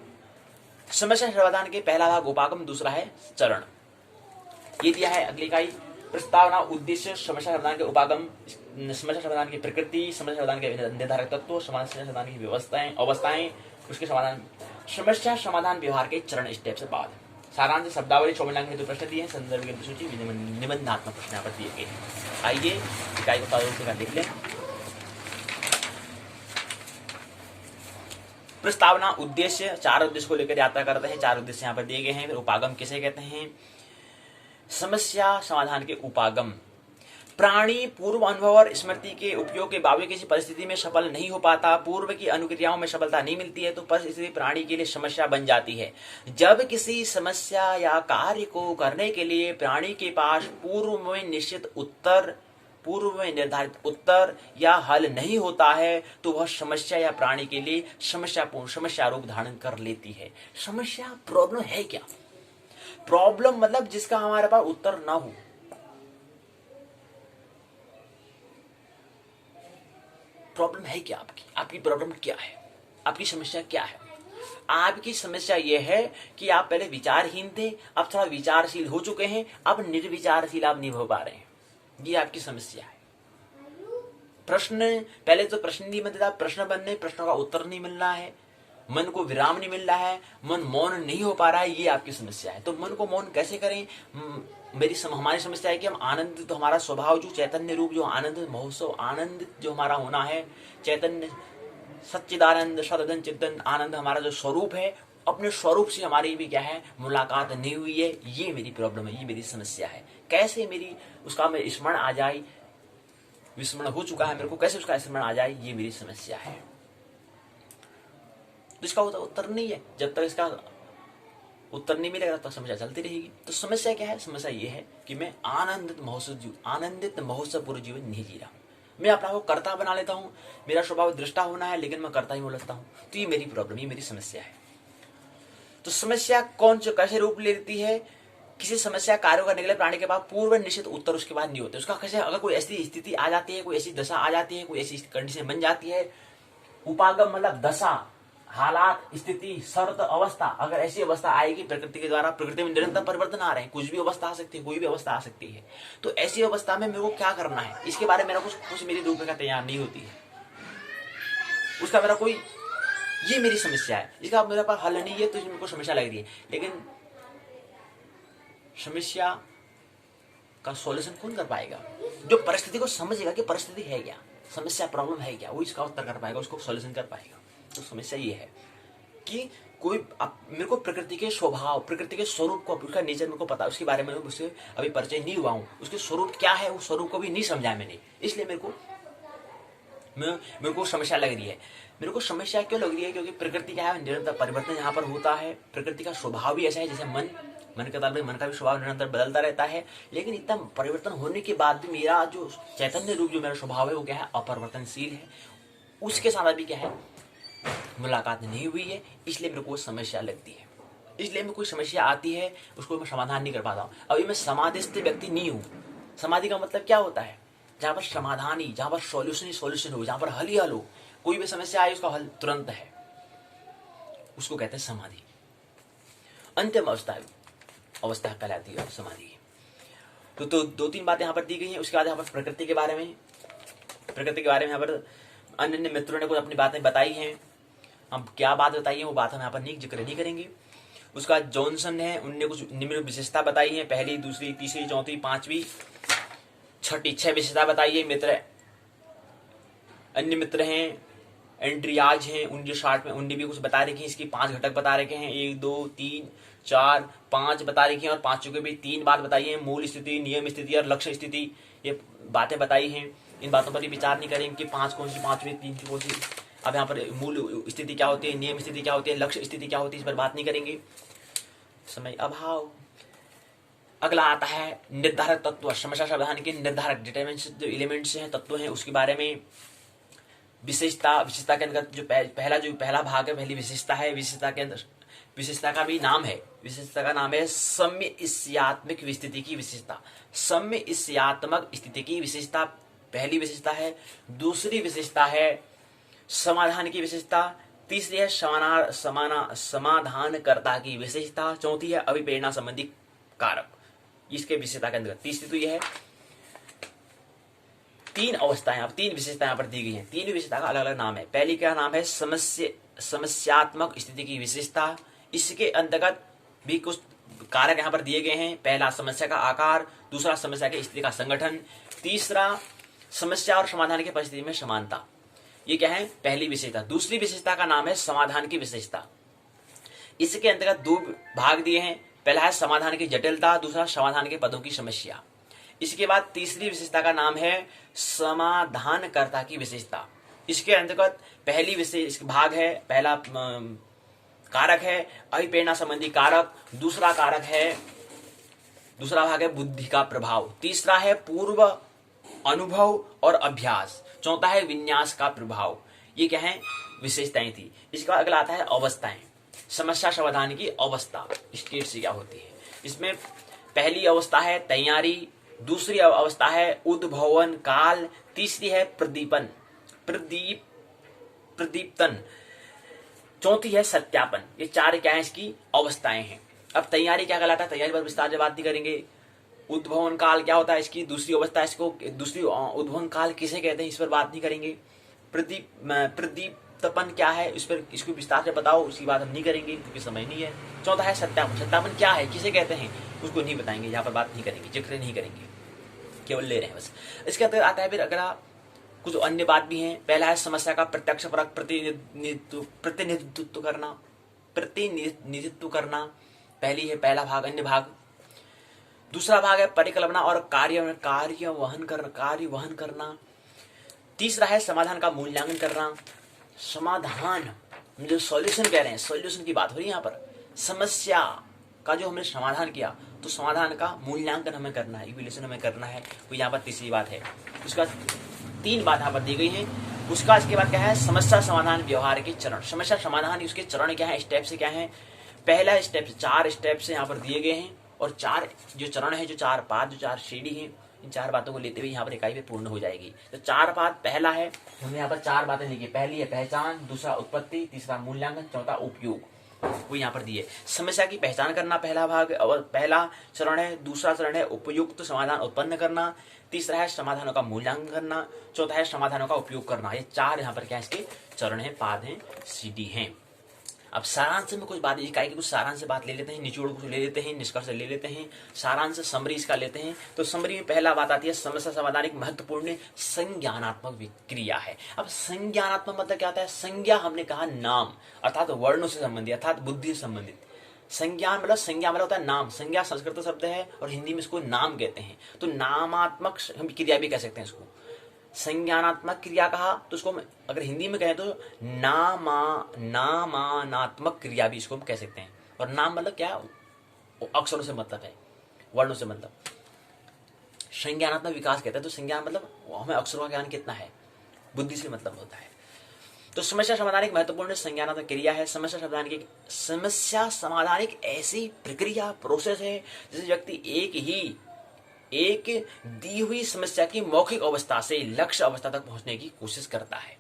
A: समस्या समाधान के पहला भाग उपागम, दूसरा है चरण। ये दिया है अगली इकाई, प्रस्तावना, उद्देश्य, समस्या समाधान के उपागम, समस्या समाधान की प्रकृति, समस्या समाधान के निर्धारक तत्व, समस्या समाधान की अवस्थाएं, उसके समाधान, समस्या समाधान व्यवहार के चरण, स्टेप से बाद। सारांश शब्दावली, स्वमूल्यांकन हेतु प्रश्न दिए हैं, संदर्भ ग्रंथ सूची, निबंधात्मक प्रश्न यहाँ पर दिए गए हैं। आइए इकाई को देख लें। प्रस्तावना, उद्देश्य, 4 उद्देश्य को लेकर यात्रा करते हैं, 4 उद्देश्य यहाँ पर दिए गए हैं। फिर उपागम किसे कहते हैं, समस्या समाधान के उपागम। प्राणी पूर्व अनुभव और स्मृति के उपयोग के बावजूद किसी परिस्थिति में सफल नहीं हो पाता, पूर्व की अनुक्रियाओं में सफलता नहीं मिलती है, तो परिस्थिति प्राणी के लिए समस्या बन जाती है। जब किसी समस्या या कार्य को करने के लिए प्राणी के पास पूर्व में निर्धारित उत्तर या हल नहीं होता है, तो वह समस्या या प्राणी के लिए समस्या रूप धारण कर लेती है। समस्या प्रॉब्लम है क्या, प्रॉब्लम मतलब जिसका हमारे पास उत्तर ना हो। प्रॉब्लम है क्या, आपकी प्रॉब्लम क्या है, आपकी समस्या क्या है। आपकी समस्या यह है कि आप पहले विचारहीन थे, अब थोड़ा विचारशील हो चुके हैं, अब निर्विचारशील आप नहीं हो पा रहे हैं। ये आपकी समस्या है। प्रश्न पहले तो प्रश्न नहीं बनता, प्रश्न बनने, प्रश्नों का उत्तर नहीं मिल रहा है, मन को विराम नहीं मिल रहा है, मन मौन नहीं हो पा रहा है, ये आपकी समस्या है। तो मन को मौन कैसे करें? हमारी समस्या है कि हम आनंदित, तो हमारा स्वभाव जो चैतन्य रूप, जो आनंद महोत्सव, आनंदित जो हमारा होना है, चैतन्य सच्चिदानंद सदन चिदन आनंद हमारा जो स्वरूप है, अपने स्वरूप से हमारी भी क्या है, मुलाकात नहीं हुई है। ये मेरी प्रॉब्लम है, ये मेरी समस्या है। कैसे मेरी उसका मैं स्मरण आ जाए, विस्मरण हो चुका है मेरे को, कैसे उसका स्मरण आ जाए, ये मेरी समस्या है। तो इसका उत्तर नहीं है। जब तक इसका उत्तर नहीं मिलेगा तब तक समस्या चलती रहेगी। तो समस्या क्या है? समस्या ये है कि मैं आनंदित महोत्सव पूर्ण जीवन नहीं जी रहा हूं। मैं अपना को कर्ता बना लेता हूं, मेरा स्वभाव दृष्टा होना है, लेकिन मैं कर्ता ही हो लगता हूं। तो ये मेरी प्रॉब्लम, ये मेरी समस्या है। तो समस्या कौन से कैसे रूप लेती है? किसी समस्या कार्य करने के लिए प्राणी के पास पूर्व निश्चित उत्तर उसके बाद नहीं होते। उसका कैसे, अगर कोई ऐसी स्थिति आ जाती है, कोई ऐसी दशा आ जाती है, कोई ऐसी कंडीशन बन जाती है, उपागम मतलब दशा, हालात, स्थिति, शर्त, अवस्था, अगर ऐसी अवस्था आएगी प्रकृति के द्वारा, प्रकृति में निरंतर परिवर्तन आ रहे हैं, कुछ भी अवस्था आ सकती है, कोई भी अवस्था आ सकती है, तो ऐसी अवस्था में मेरे को क्या करना है, इसके बारे में मेरा कुछ मेरी रूपरेखा तैयार नहीं होती है। उसका मेरा कोई, ये मेरी समस्या है, इसका मेरे पास हल नहीं है, तो मेरे को समस्या लग रही है। लेकिन समस्या का सॉल्यूशन कौन कर पाएगा? जो परिस्थिति को समझेगा कि परिस्थिति है क्या, समस्या प्रॉब्लम है क्या, वो इसका उत्तर कर पाएगा, उसको सॉल्यूशन कर पाएगा। तो समस्या ये है कि कोई मेरे को प्रकृति के स्वभाव, प्रकृति के स्वरूप को, उसका नेचर मेरे को पता, उसके बारे में उससे अभी परिचय नहीं हुआ हूँ, उसके स्वरूप क्या है, उस स्वरूप को भी नहीं समझा मैंने, इसलिए मेरे को समस्या लग रही है। मेरे को समस्या क्यों लग रही है? क्योंकि प्रकृति क्या है, निरंतर परिवर्तन यहाँ पर होता है। प्रकृति का स्वभाव भी ऐसा है, जैसे मन के ताल में मन का भी स्वभाव निरंतर बदलता रहता है। लेकिन इतना परिवर्तन होने के बाद भी मेरा जो चैतन्य रूप, जो मेरा स्वभाव है, वो क्या है, अपरिवर्तनशील है। उसके साथ अभी क्या है, मुलाकात नहीं हुई है, इसलिए मेरे को समस्या लगती है। इसलिए मैं कोई समस्या आती है, उसको मैं समाधान नहीं कर पाता हूँ। अभी मैं समाधिस्थ व्यक्ति नहीं हूँ। समाधि का मतलब क्या होता है? जहाँ पर समाधान ही, जहाँ पर सॉल्यूशन हो, जहाँ पर हल ही हल हो। कोई भी समस्या आए उसका हल तुरंत है, उसको कहते हैं समाधि। अंतिम अवस्था कहलाती है समाधि। तो दो तीन बातें यहाँ पर दी गई हैं। उसके बाद यहाँ पर प्रकृति के बारे में यहाँ पर अन्य मित्रों ने कुछ अपनी बातें बताई हैं। हम क्या बात बताई है वो बात हम यहाँ पर जिक्र नहीं करेंगे। उसका जॉनसन है, उनने कुछ निम्न विशेषता बताई है, पहली, दूसरी, तीसरी, चौथी, पांचवी, छठी, 6 विशेषता बताई है। मित्र, अन्य मित्र हैं, एंड्रियाज हैं, 1960 में उनने भी कुछ बता रखी है। इसकी 5 घटक बता रखे हैं, 1 2 3 4 5 बता रखी हैं, और 5 के भी 3 बात बताई है, मूल स्थिति, नियम स्थिति और लक्ष्य स्थिति। ये बातें बताई हैं। इन बातों पर भी विचार नहीं करेंगे कि 5 कौन सी, 5 में 3 कौन सी। अब यहाँ पर मूल स्थिति क्या होती है, नियम स्थिति क्या होती है, लक्ष्य स्थिति क्या होती है, इस पर बात नहीं करेंगे, समय अभाव। अगला आता है निर्धारक तत्व, समस्या समाधान के निर्धारक डिटरमिनेंट्स, जो एलिमेंट्स हैं, तत्व हैं, उसके बारे में। विशेषता के अंदर जो पहला भाग है, पहली विशेषता है। विशेषता के अंदर, विशेषता का भी नाम है, विशेषता का नाम है सम्यस्यात्मक स्थिति की विशेषता। सम्यस्यात्मक स्थिति की विशेषता पहली विशेषता है। दूसरी विशेषता है समाधान की विशेषता। तीसरी है समाधानकर्ता की विशेषता। चौथी है अभिप्रेरणा संबंधी कारक। इसके विशेषता के अंदर तीसरी तो यह है। 3 अवस्थाएं, अब 3 विशेषताएं यहाँ पर दी गई हैं। 3 विशेषता का अलग अलग नाम है। पहली का नाम है समस्यात्मक स्थिति की विशेषता। इसके अंतर्गत भी कुछ कारक यहाँ पर दिए गए हैं। पहला समस्या का आकार, दूसरा समस्या की स्थिति का संगठन, तीसरा समस्या और समाधान की परिस्थिति में समानता। ये क्या है, पहली विशेषता। दूसरी विशेषता का नाम है समाधान की विशेषता। इसके अंतर्गत 2 भाग दिए हैं। पहला है समाधान की जटिलता, दूसरा समाधान के पदों की समस्या। इसके बाद तीसरी विशेषता का नाम है समाधानकर्ता की विशेषता। इसके अंतर्गत पहली विशेष भाग है, पहला कारक है अभिप्रेरणा संबंधी कारक, दूसरा भाग है बुद्धि का प्रभाव, तीसरा है पूर्व अनुभव और अभ्यास, चौथा है विन्यास का प्रभाव। ये क्या है, विशेषताएं थी। इसके बाद अगला आता है अवस्थाएं। समस्या समाधान की अवस्था, स्टेट से क्या होती है। इसमें पहली अवस्था है तैयारी, दूसरी अवस्था है उद्भवन काल, तीसरी है प्रदीप्तन, चौथी है सत्यापन। ये चार क्या है इसकी अवस्थाएं हैं। अब तैयारी क्या कहलाता है, तैयारी पर विस्तार से बात नहीं करेंगे। उद्भवन काल क्या होता है, इसकी दूसरी अवस्था, इसको दूसरी उद्भवन काल किसे कहते हैं, इस पर बात नहीं करेंगे। प्रदीप्तपन क्या है, इस पर इसको विस्तार से बताओ, उसकी बात हम नहीं करेंगे क्योंकि समय नहीं है। चौथा है सत्यापन। सत्यापन क्या है, किसे कहते हैं, उसको नहीं बताएंगे, यहाँ पर बात नहीं करेंगे, जिक्र नहीं करेंगे, केवल ले रहे हैं बस। इसके अंदर आता है फिर अगला कुछ अन्य बात भी है। पहला है समस्या का प्रत्यक्ष परक प्रतिनिधित्व करना, पहली है पहला भाग, अन्य भाग। दूसरा भाग है परिकल्पना और कार्य वहन करना। तीसरा है समाधान का मूल्यांकन करना। समाधान जो सॉल्यूशन कह रहे हैं, सॉल्यूशन की बात हो रही है यहाँ पर। समस्या का जो हमने समाधान किया तो समाधान का मूल्यांकन हमें करना है, इवैल्यूएशन हमें करना है, तो यहाँ पर तीसरी बात है। उसका तीन बात यहाँ पर दी गई है। उसका इसके बाद क्या है, समस्या समाधान व्यवहार के चरण। समस्या समाधान उसके चरण क्या है, स्टेप से क्या है। पहला स्टेप, चार स्टेप से यहाँ पर दिए गए हैं और चार जो चरण है, जो चार पाद, जो चार सीढ़ी है, इन चार बातों को लेते हुए यहाँ पर इकाई में पूर्ण हो जाएगी। तो चार पाद, पहला है, हमने यहाँ पर चार बातें लिखी। पहली है पहचान, दूसरा उत्पत्ति, तीसरा मूल्यांकन, चौथा उपयोग, वो यहाँ पर दिए। समस्या की पहचान करना पहला भाग और पहला चरण है। दूसरा चरण है उपयुक्त समाधान उत्पन्न करना। तीसरा है समाधानों का मूल्यांकन करना। चौथा है समाधानों का उपयोग करना। ये चार यहाँ पर क्या इसके चरण है, पाद हैं, सीढ़ी हैं। अब सारांश में कुछ बात, इकाई की कुछ सारांश से बात ले लेते हैं, निचोड़ कुछ ले लेते हैं, निष्कर्ष ले लेते हैं, सारांश समरी इसका लेते हैं। तो समरी में पहला बात आती है, समस्या समाधान एक महत्वपूर्ण संज्ञानात्मक क्रिया है। अब संज्ञानात्मक मतलब क्या होता है, संज्ञा हमने कहा नाम, अर्थात वर्णों से संबंधित, अर्थात बुद्धि से संबंधित। संज्ञान मतलब, संज्ञा मतलब होता है नाम। संज्ञा संस्कृत शब्द है और हिंदी में इसको नाम कहते हैं। तो नामात्मक हम क्रिया भी कह सकते हैं इसको। संज्ञानात्मक क्रिया कहा तो उसको अगर हिंदी में कहें तो नामानात्मक क्रिया भी इसको हम कह सकते हैं। और नाम मतलब क्या, अक्षरों से मतलब है, वर्णों से मतलब। संज्ञानात्मक विकास कहते हैं, तो संज्ञान मतलब हमें अक्षरों का ज्ञान कितना है, बुद्धि से मतलब होता है। तो समस्या समाधान एक महत्वपूर्ण संज्ञानात्मक क्रिया है। समस्या समाधान एक ऐसी प्रक्रिया, प्रोसेस है जिसे व्यक्ति एक दी हुई समस्या की मौखिक अवस्था से लक्ष्य अवस्था तक पहुंचने की कोशिश करता है।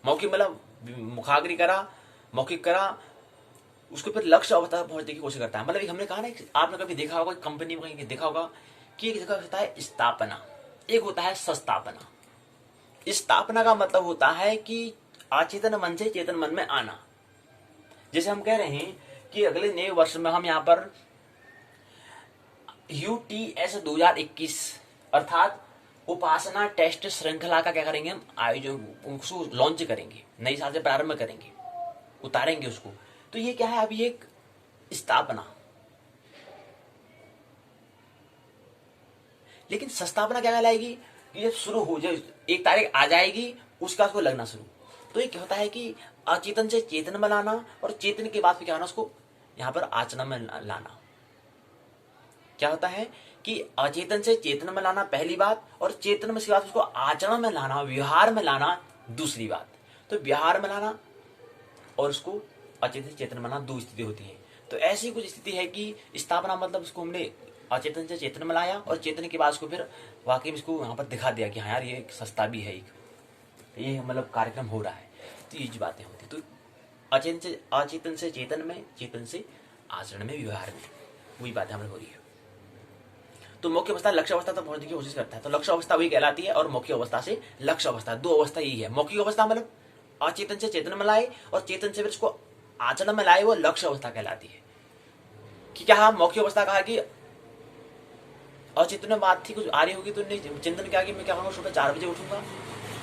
A: मौखिक मतलब मुखाग्री करा, मौखिक करा, उसको फिर लक्ष्य अवस्था तक पहुंचने की कोशिश करता है। मतलब हमने कहा ना, आपने कभी देखा होगा कंपनी में कहीं देखा होगा कि एक जगह होता है स्थापना, एक होता है संस्थापना। स्थापना का मतलब होता है कि अचेतन मन से चेतन मन में आना। जैसे हम कह रहे हैं कि अगले नए वर्ष में हम यहाँ पर UTS 2021 अर्थात उपासना टेस्ट श्रृंखला का क्या करेंगे, हम आयोजन, उसको लॉन्च करेंगे, नई साल से प्रारंभ करेंगे, उतारेंगे उसको। तो ये क्या है, अभी एक स्थापना। लेकिन संस्थापना क्या कहलाएगी, कि जब शुरू हो जाए, एक तारीख आ जाएगी, उसका उसको लगना शुरू। तो ये क्या होता है कि अचेतन से चेतन में लाना, और चेतन के बाद फिर क्या होना, उसको यहाँ पर आचरण में लाना। क्या होता है कि अचेतन से चेतन में लाना पहली बात, और चेतन में बाद उसको आचरण में लाना, व्यवहार में लाना दूसरी बात। तो व्यवहार में लाना और उसको अचेतन से चेतन में लाना दो स्थिति होती है। तो ऐसी कुछ स्थिति है कि स्थापना मतलब उसको हमने अचेतन से चेतन में लाया, और चेतन के बाद उसको फिर वाकई में इसको यहाँ पर दिखा दिया कि हाँ यार ये सस्ता भी है, एक ये मतलब कार्यक्रम हो रहा है। तो ये बातें होती। तो अचेतन से चेतन में, चेतन से आचरण में, व्यवहार में, वही बातें हमें हो रही है। तो मौखिक अवस्था लक्ष्य अवस्था तक पहुंचने की कोशिश करता है। तो लक्ष्य अवस्था वही कहलाती है, और मौखिक अवस्था से लक्ष्य अवस्था, दो अवस्था यही है। मौखिक अवस्था मतलब अचेतन से चेतन में लाए, और चेतन से फिर उसको आचरण में लाए, वो लक्ष्य अवस्था कहलाती है। कि क्या मौखिक अवस्था कहा कि अचेतन में बात थी, कुछ आ रही होगी तो नहीं चिंतन क्या कि मैं क्या करूँगा, सुबह 4 बजे उठूंगा,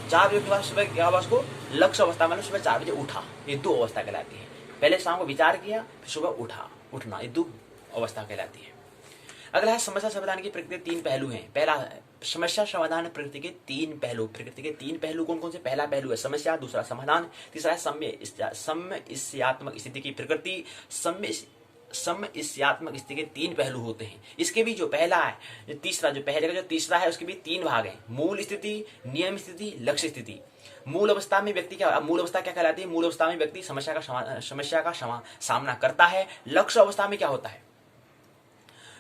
A: 4 बजे के बाद सुबह क्या हुआ, उसको लक्ष्य अवस्था मतलब सुबह 4 बजे उठा, ये दो अवस्था कहलाती है। पहले शाम को विचार किया, फिर सुबह उठना, ये दो अवस्था कहलाती है। अगला है समस्या समाधान की प्रकृति के 3 पहलू हैं। पहला समस्या समाधान प्रकृति के 3 पहलू। प्रकृति के 3 पहलू कौन कौन से, पहला पहलू है समस्या, दूसरा समाधान, तीसरा है समस्यात्मक स्थिति की प्रकृति। समस्यात्मक स्थिति के 3 पहलू होते हैं। इसके भी जो पहला है, तीसरा जो पहले का जो तीसरा है, उसके भी 3 भाग हैं। मूल स्थिति, नियम स्थिति, लक्ष्य स्थिति। मूल अवस्था में व्यक्ति मूल अवस्था क्या कहलाती है, मूल अवस्था में व्यक्ति समस्या का सामना करता है। लक्ष्य अवस्था में क्या होता है,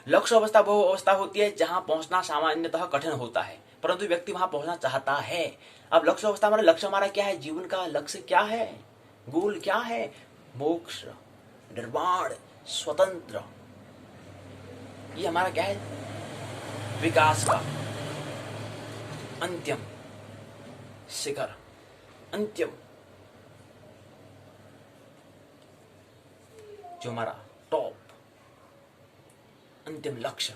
A: लक्ष्य अवस्था वो अवस्था होती है जहां पहुंचना सामान्यतः कठिन होता है, परंतु व्यक्ति वहां पहुंचना चाहता है। अब लक्ष्य अवस्था हमारा लक्ष्य हमारा क्या है, जीवन का लक्ष्य क्या है, गोल क्या है? मोक्ष, निर्वाण, स्वतंत्र। ये हमारा क्या है? विकास का अंतिम शिखर, अंतिम जो हमारा टॉप, अंतिम लक्ष्य।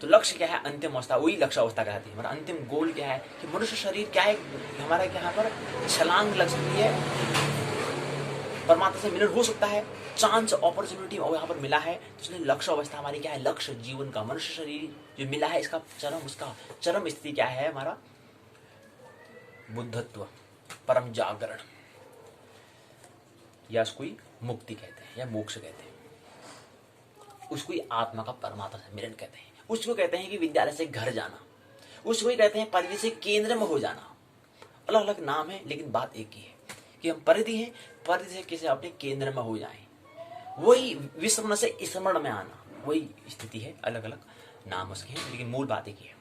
A: तो लक्ष्य क्या है? अंतिम अवस्था, वही लक्ष्य अवस्था कहलाती है। हमारा अंतिम गोल क्या है? कि मनुष्य शरीर क्या है? हमारा यहाँ पर छलांग लग सकती है, परमात्मा से मिलन हो सकता है, चांस अपॉर्चुनिटी यहाँ पर मिला है। तो इसलिए लक्ष्य अवस्था हमारी क्या है? लक्ष्य जीवन का, मनुष्य शरीर जो मिला है, इसका चरम, उसका चरम स्थिति क्या है? हमारा बुद्धत्व, परम जागरण, या उसको मुक्ति कहते हैं, या मोक्ष कहते हैं। उसको ही आत्मा का परमात्मा से मिलन कहते हैं। उसको कहते हैं कि विद्यालय से घर जाना। उसको ही कहते हैं परिधि से केंद्र में हो जाना। अलग अलग नाम है, लेकिन बात एक ही है कि हम परिधि हैं, परिधि से किसी अपने केंद्र में हो जाएं। वही विस्मरण से स्मरण में आना, वही स्थिति है। अलग अलग नाम उसके हैं, लेकिन मूल बात एक ही है।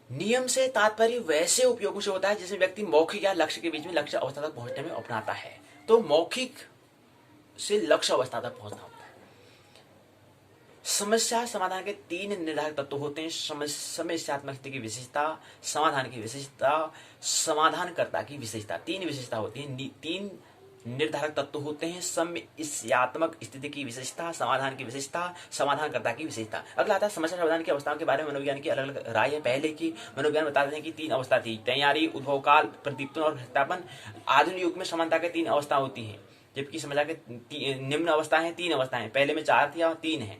A: नियम से तात्पर्य वैसे उपयोगों से होता है जिसमें व्यक्ति मौखिक या लक्ष्य के बीच में लक्ष्य अवस्था तक पहुंचने में अपनाता है। तो मौखिक से लक्ष्य अवस्था तक पहुंचना होता है। समस्या समाधान के 3 निर्धारक तत्व होते हैं: समस्यात्मक स्थिति की विशेषता, समाधान की विशेषता, समाधानकर्ता की विशेषता। 3 विशेषता होती है, 3 निर्धारक तत्व होते हैं: समस्यात्मक स्थिति की विशेषता, समाधान की विशेषता, समाधानकर्ता की विशेषता। अगला आता है समस्या समाधान की अवस्थाओं के बारे में मनोविज्ञान की अलग अलग राय है। पहले की मनोविज्ञान बताते हैं कि 3 अवस्था थी: तैयारी, उद्भव काल, प्रदीप्तन और सत्यापन। आधुनिक युग में समानता के 3 अवस्था होती है, जबकि समस्या के निम्न अवस्था है, 3 अवस्थाएं। पहले में 4 थी और 3 है।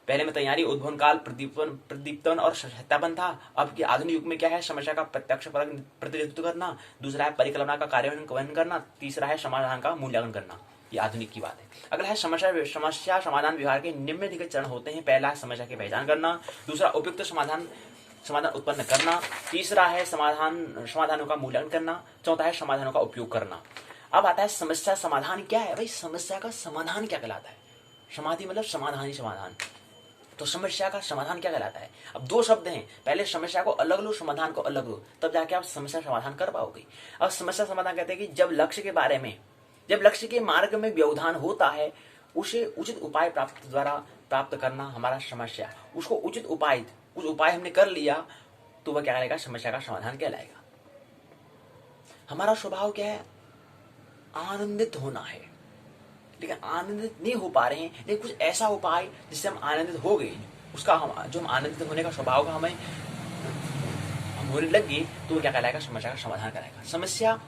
A: पहले में तैयारी, उद्भवन काल, प्रदीप्तन और सत्यापन था। अब की आधुनिक युग में क्या है? समस्या का प्रत्यक्ष प्रतिनिधित्व करना, दूसरा है परिकल्पना का कार्यान्वयन करना, तीसरा है समाधान का मूल्यांकन करना। ये आधुनिक की बात है। अगला है समस्या समाधान व्यवहार के निम्नलिखित चरण होते हैं। पहला है समस्या की पहचान करना, दूसरा उपयुक्त समाधान उत्पन्न करना, तीसरा है समाधानों का मूल्यांकन करना, चौथा है समाधानों का उपयोग करना। अब आता है समस्या समाधान क्या है? भाई समस्या का समाधान क्या कहलाता है? समाधि मतलब समाधान ही समाधान। तो समस्या का समाधान क्या कहलाता है? अब 2 शब्द हैं, पहले समस्या को अलग लो, समाधान को अलग लो, तब जाके आप समस्या समाधान कर पाओगे। अब समस्या समाधान कहते हैं कि जब लक्ष्य के बारे में, जब लक्ष्य के मार्ग में व्यवधान होता है, उसे उचित उपाय प्राप्त करना हमारा समस्या। उसको उचित उपाय, कुछ उपाय हमने कर लिया तो वह क्या कहलाएगा? समस्या का समाधान कहलाएगा। हमारा स्वभाव क्या है? आनंदित होना है, लेकिन आनंदित नहीं हो पा रहे हैं। लेकिन कुछ ऐसा उपाय जिससे हम आनंदित हो गए, उसका हम आनंदित होने का स्वभाव का हम होने लग गए, तो क्या कहलाएगा? समस्या का समाधान कराएगा। समस्या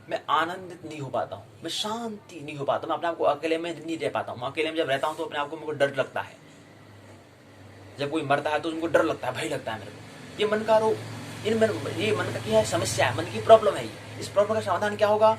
A: मैं आनंदित नहीं हो पाता हूँ, मैं शांति नहीं हो पाता, मैं अपने आप को अकेले में नहीं रह पाता हूँ। अकेले में जब रहता हूँ तो अपने आप को मुझे डर लगता है। जब कोई मरता है तो उनको डर लगता है, भय लगता है मेरे को। ये मन का रोग, ये मन का क्या है? समस्या है, मन की प्रॉब्लम है। इस प्रॉब्लम का समाधान क्या होगा?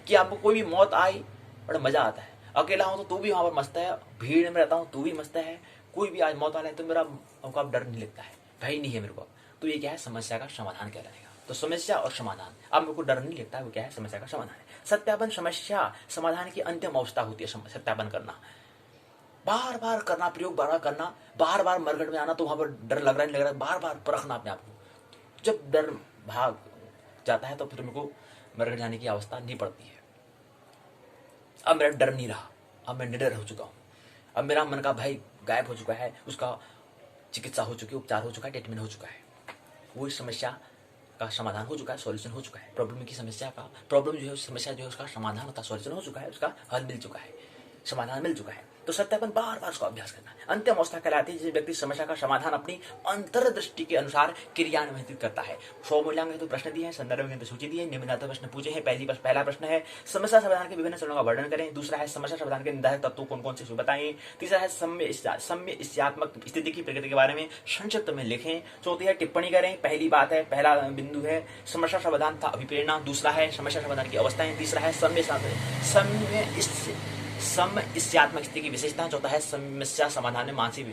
A: कि आपको कोई भी मौत आई बड़ा मजा आता है। अकेला हूं तो भी वहां पर मस्त है, भीड़ में रहता हूं तो भी मस्त है, कोई भी आज मौत वाला है तो मेरा हमको अब डर नहीं लगता है, भय नहीं है मेरे को। तो ये क्या है? समस्या का समाधान कहलाएगा। तो समस्या और समाधान, अब मेरे को डर नहीं लगता है, वो क्या है? समस्या का समाधान है। सत्यापन समस्या समाधान की अंतिम अवस्था होती है। सत्यापन करना, बार बार करना, प्रयोग बार बार करना, बार बार मरघट में आना तो वहां पर डर लग रहा है नहीं लग रहा है, बार बार परखना अपने आप को। जब डर भाग जाता है तो फिर मेरे को मरघट जाने की अवस्था नहीं पड़ती है। अब मेरा डर नहीं रहा, अब मैं निडर हो चुका हूं, अब मेरा मन का भय गायब हो चुका है, उसका चिकित्सा हो चुकी है, उपचार हो चुका है, ट्रीटमेंट हो चुका है, वो इस समस्या का समाधान हो चुका है, सॉल्यूशन हो चुका है। प्रॉब्लम की समस्या का, प्रॉब्लम जो है समस्या जो है उसका समाधान होता, सॉल्यूशन हो चुका है, उसका हल मिल चुका है, समाधान मिल चुका है। तो सत्यापन बार बार उसका अभ्यास करना है। अंतिम अवस्था कहलाती है जिस व्यक्ति समस्या का समाधान अपनी अंतर्दृष्टि के अनुसार क्रियान्वित करता है। 100 मूल्यांकन तो प्रश्न दिए हैं, संदर्भ में सूची दी है, निम्नलिखित प्रश्न पूछे हैं। पहला प्रश्न है समस्या समाधान के विभिन्न चरणों का वर्णन करें। दूसरा है समस्या समाधान के निर्धारक तत्व कौन कौन से बताएं। तीसरा है समस्यात्मक स्थिति की प्रकृति के बारे में संक्षिप्त में लिखें। चौथी है टिप्पणी करें। पहली बात है, पहला बिंदु है समस्या समाधान था अभिप्रेरणा। दूसरा है समस्या समाधान की अवस्थाएं। तीसरा है समस्यात्मक स्थिति की विशेषता। चौथा है समस्या समाधान में मानसिक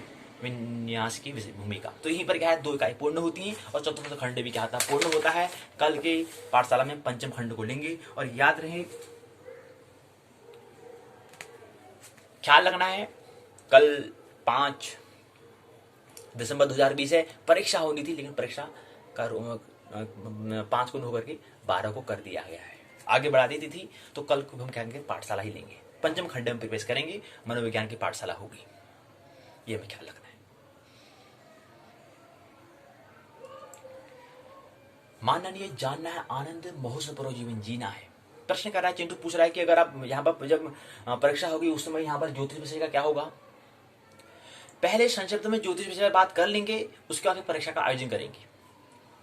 A: विन्यास की भूमिका। तो यहीं पर क्या है? 2 इकाई पूर्ण होती हैं और चतुर्थ खंड भी क्या होता है? पूर्ण होता है। कल के पाठशाला में पंचम खंड को लेंगे। और याद रहे, ख्याल रखना है, कल 5 दिसंबर 2020 है, परीक्षा होनी थी लेकिन परीक्षा का 5 को होकर के 12 को कर दिया गया है, आगे बढ़ा दी थी। तो कल को हम कहेंगे पाठशाला ही लेंगे, पंचम खंड में प्रवेश करेंगे, मनोविज्ञान की पाठशाला होगी, ये हमें ख्याल रखना है। मानना नहीं है, जानना है, आनंद महोत्सव जीवन जीना है। प्रश्न कर रहा है चिंटू, पूछ रहा है कि अगर आप यहाँ पर जब परीक्षा होगी उस समय यहाँ पर ज्योतिष विषय का क्या होगा। पहले संक्षिप्त में ज्योतिष विषय बात कर लेंगे, उसके बाद परीक्षा का आयोजन करेंगे,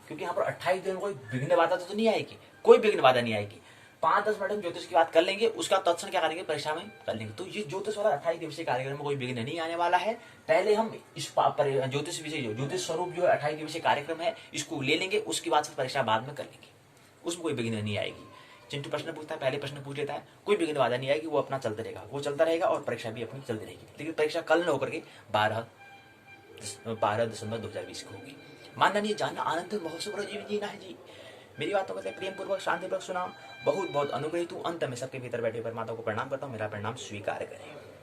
A: क्योंकि यहाँ पर 28 दिन कोई विघ्न बाधा तो नहीं आएगी, कोई विघ्न बाधा नहीं आएगी। 5-10 मिनट में ज्योतिष की बात कर लेंगे, उसका तत्क्षण क्या करेंगे, परीक्षा में कर लेंगे। तो ये ज्योतिष वाला 28 दिवसीय कार्यक्रम में कोई विघ्न नहीं आने वाला है। पहले हम इस ज्योतिष विषय ज्योतिष स्वरूप जो 28 दिवसीय कार्यक्रम है इसको ले लेंगे, उसके बाद फिर परीक्षा बाद में कर लेंगे, उसमें कोई विघ्न नहीं आएगी। चिंटू प्रश्न पूछता है, पहले प्रश्न पूछ लेता है, कोई विघ्न बाधा नहीं आएगी, वो अपना चलता रहेगा, वो चलता रहेगा और परीक्षा भी अपनी चलती रहेगी। लेकिन परीक्षा कल न होकर के 12 दिसंबर 2020 को होगी। मानना नहीं, जानना, आनंद महोत्सव जीवन जीना है जी। मेरी बातों को प्रेम पूर्वक शांतिपूर्वक सुना, बहुत बहुत अनुग्रहित हूँ। अंत में सबके भीतर बैठे परमात्मा को प्रणाम करता हूँ, मेरा प्रणाम स्वीकार करें।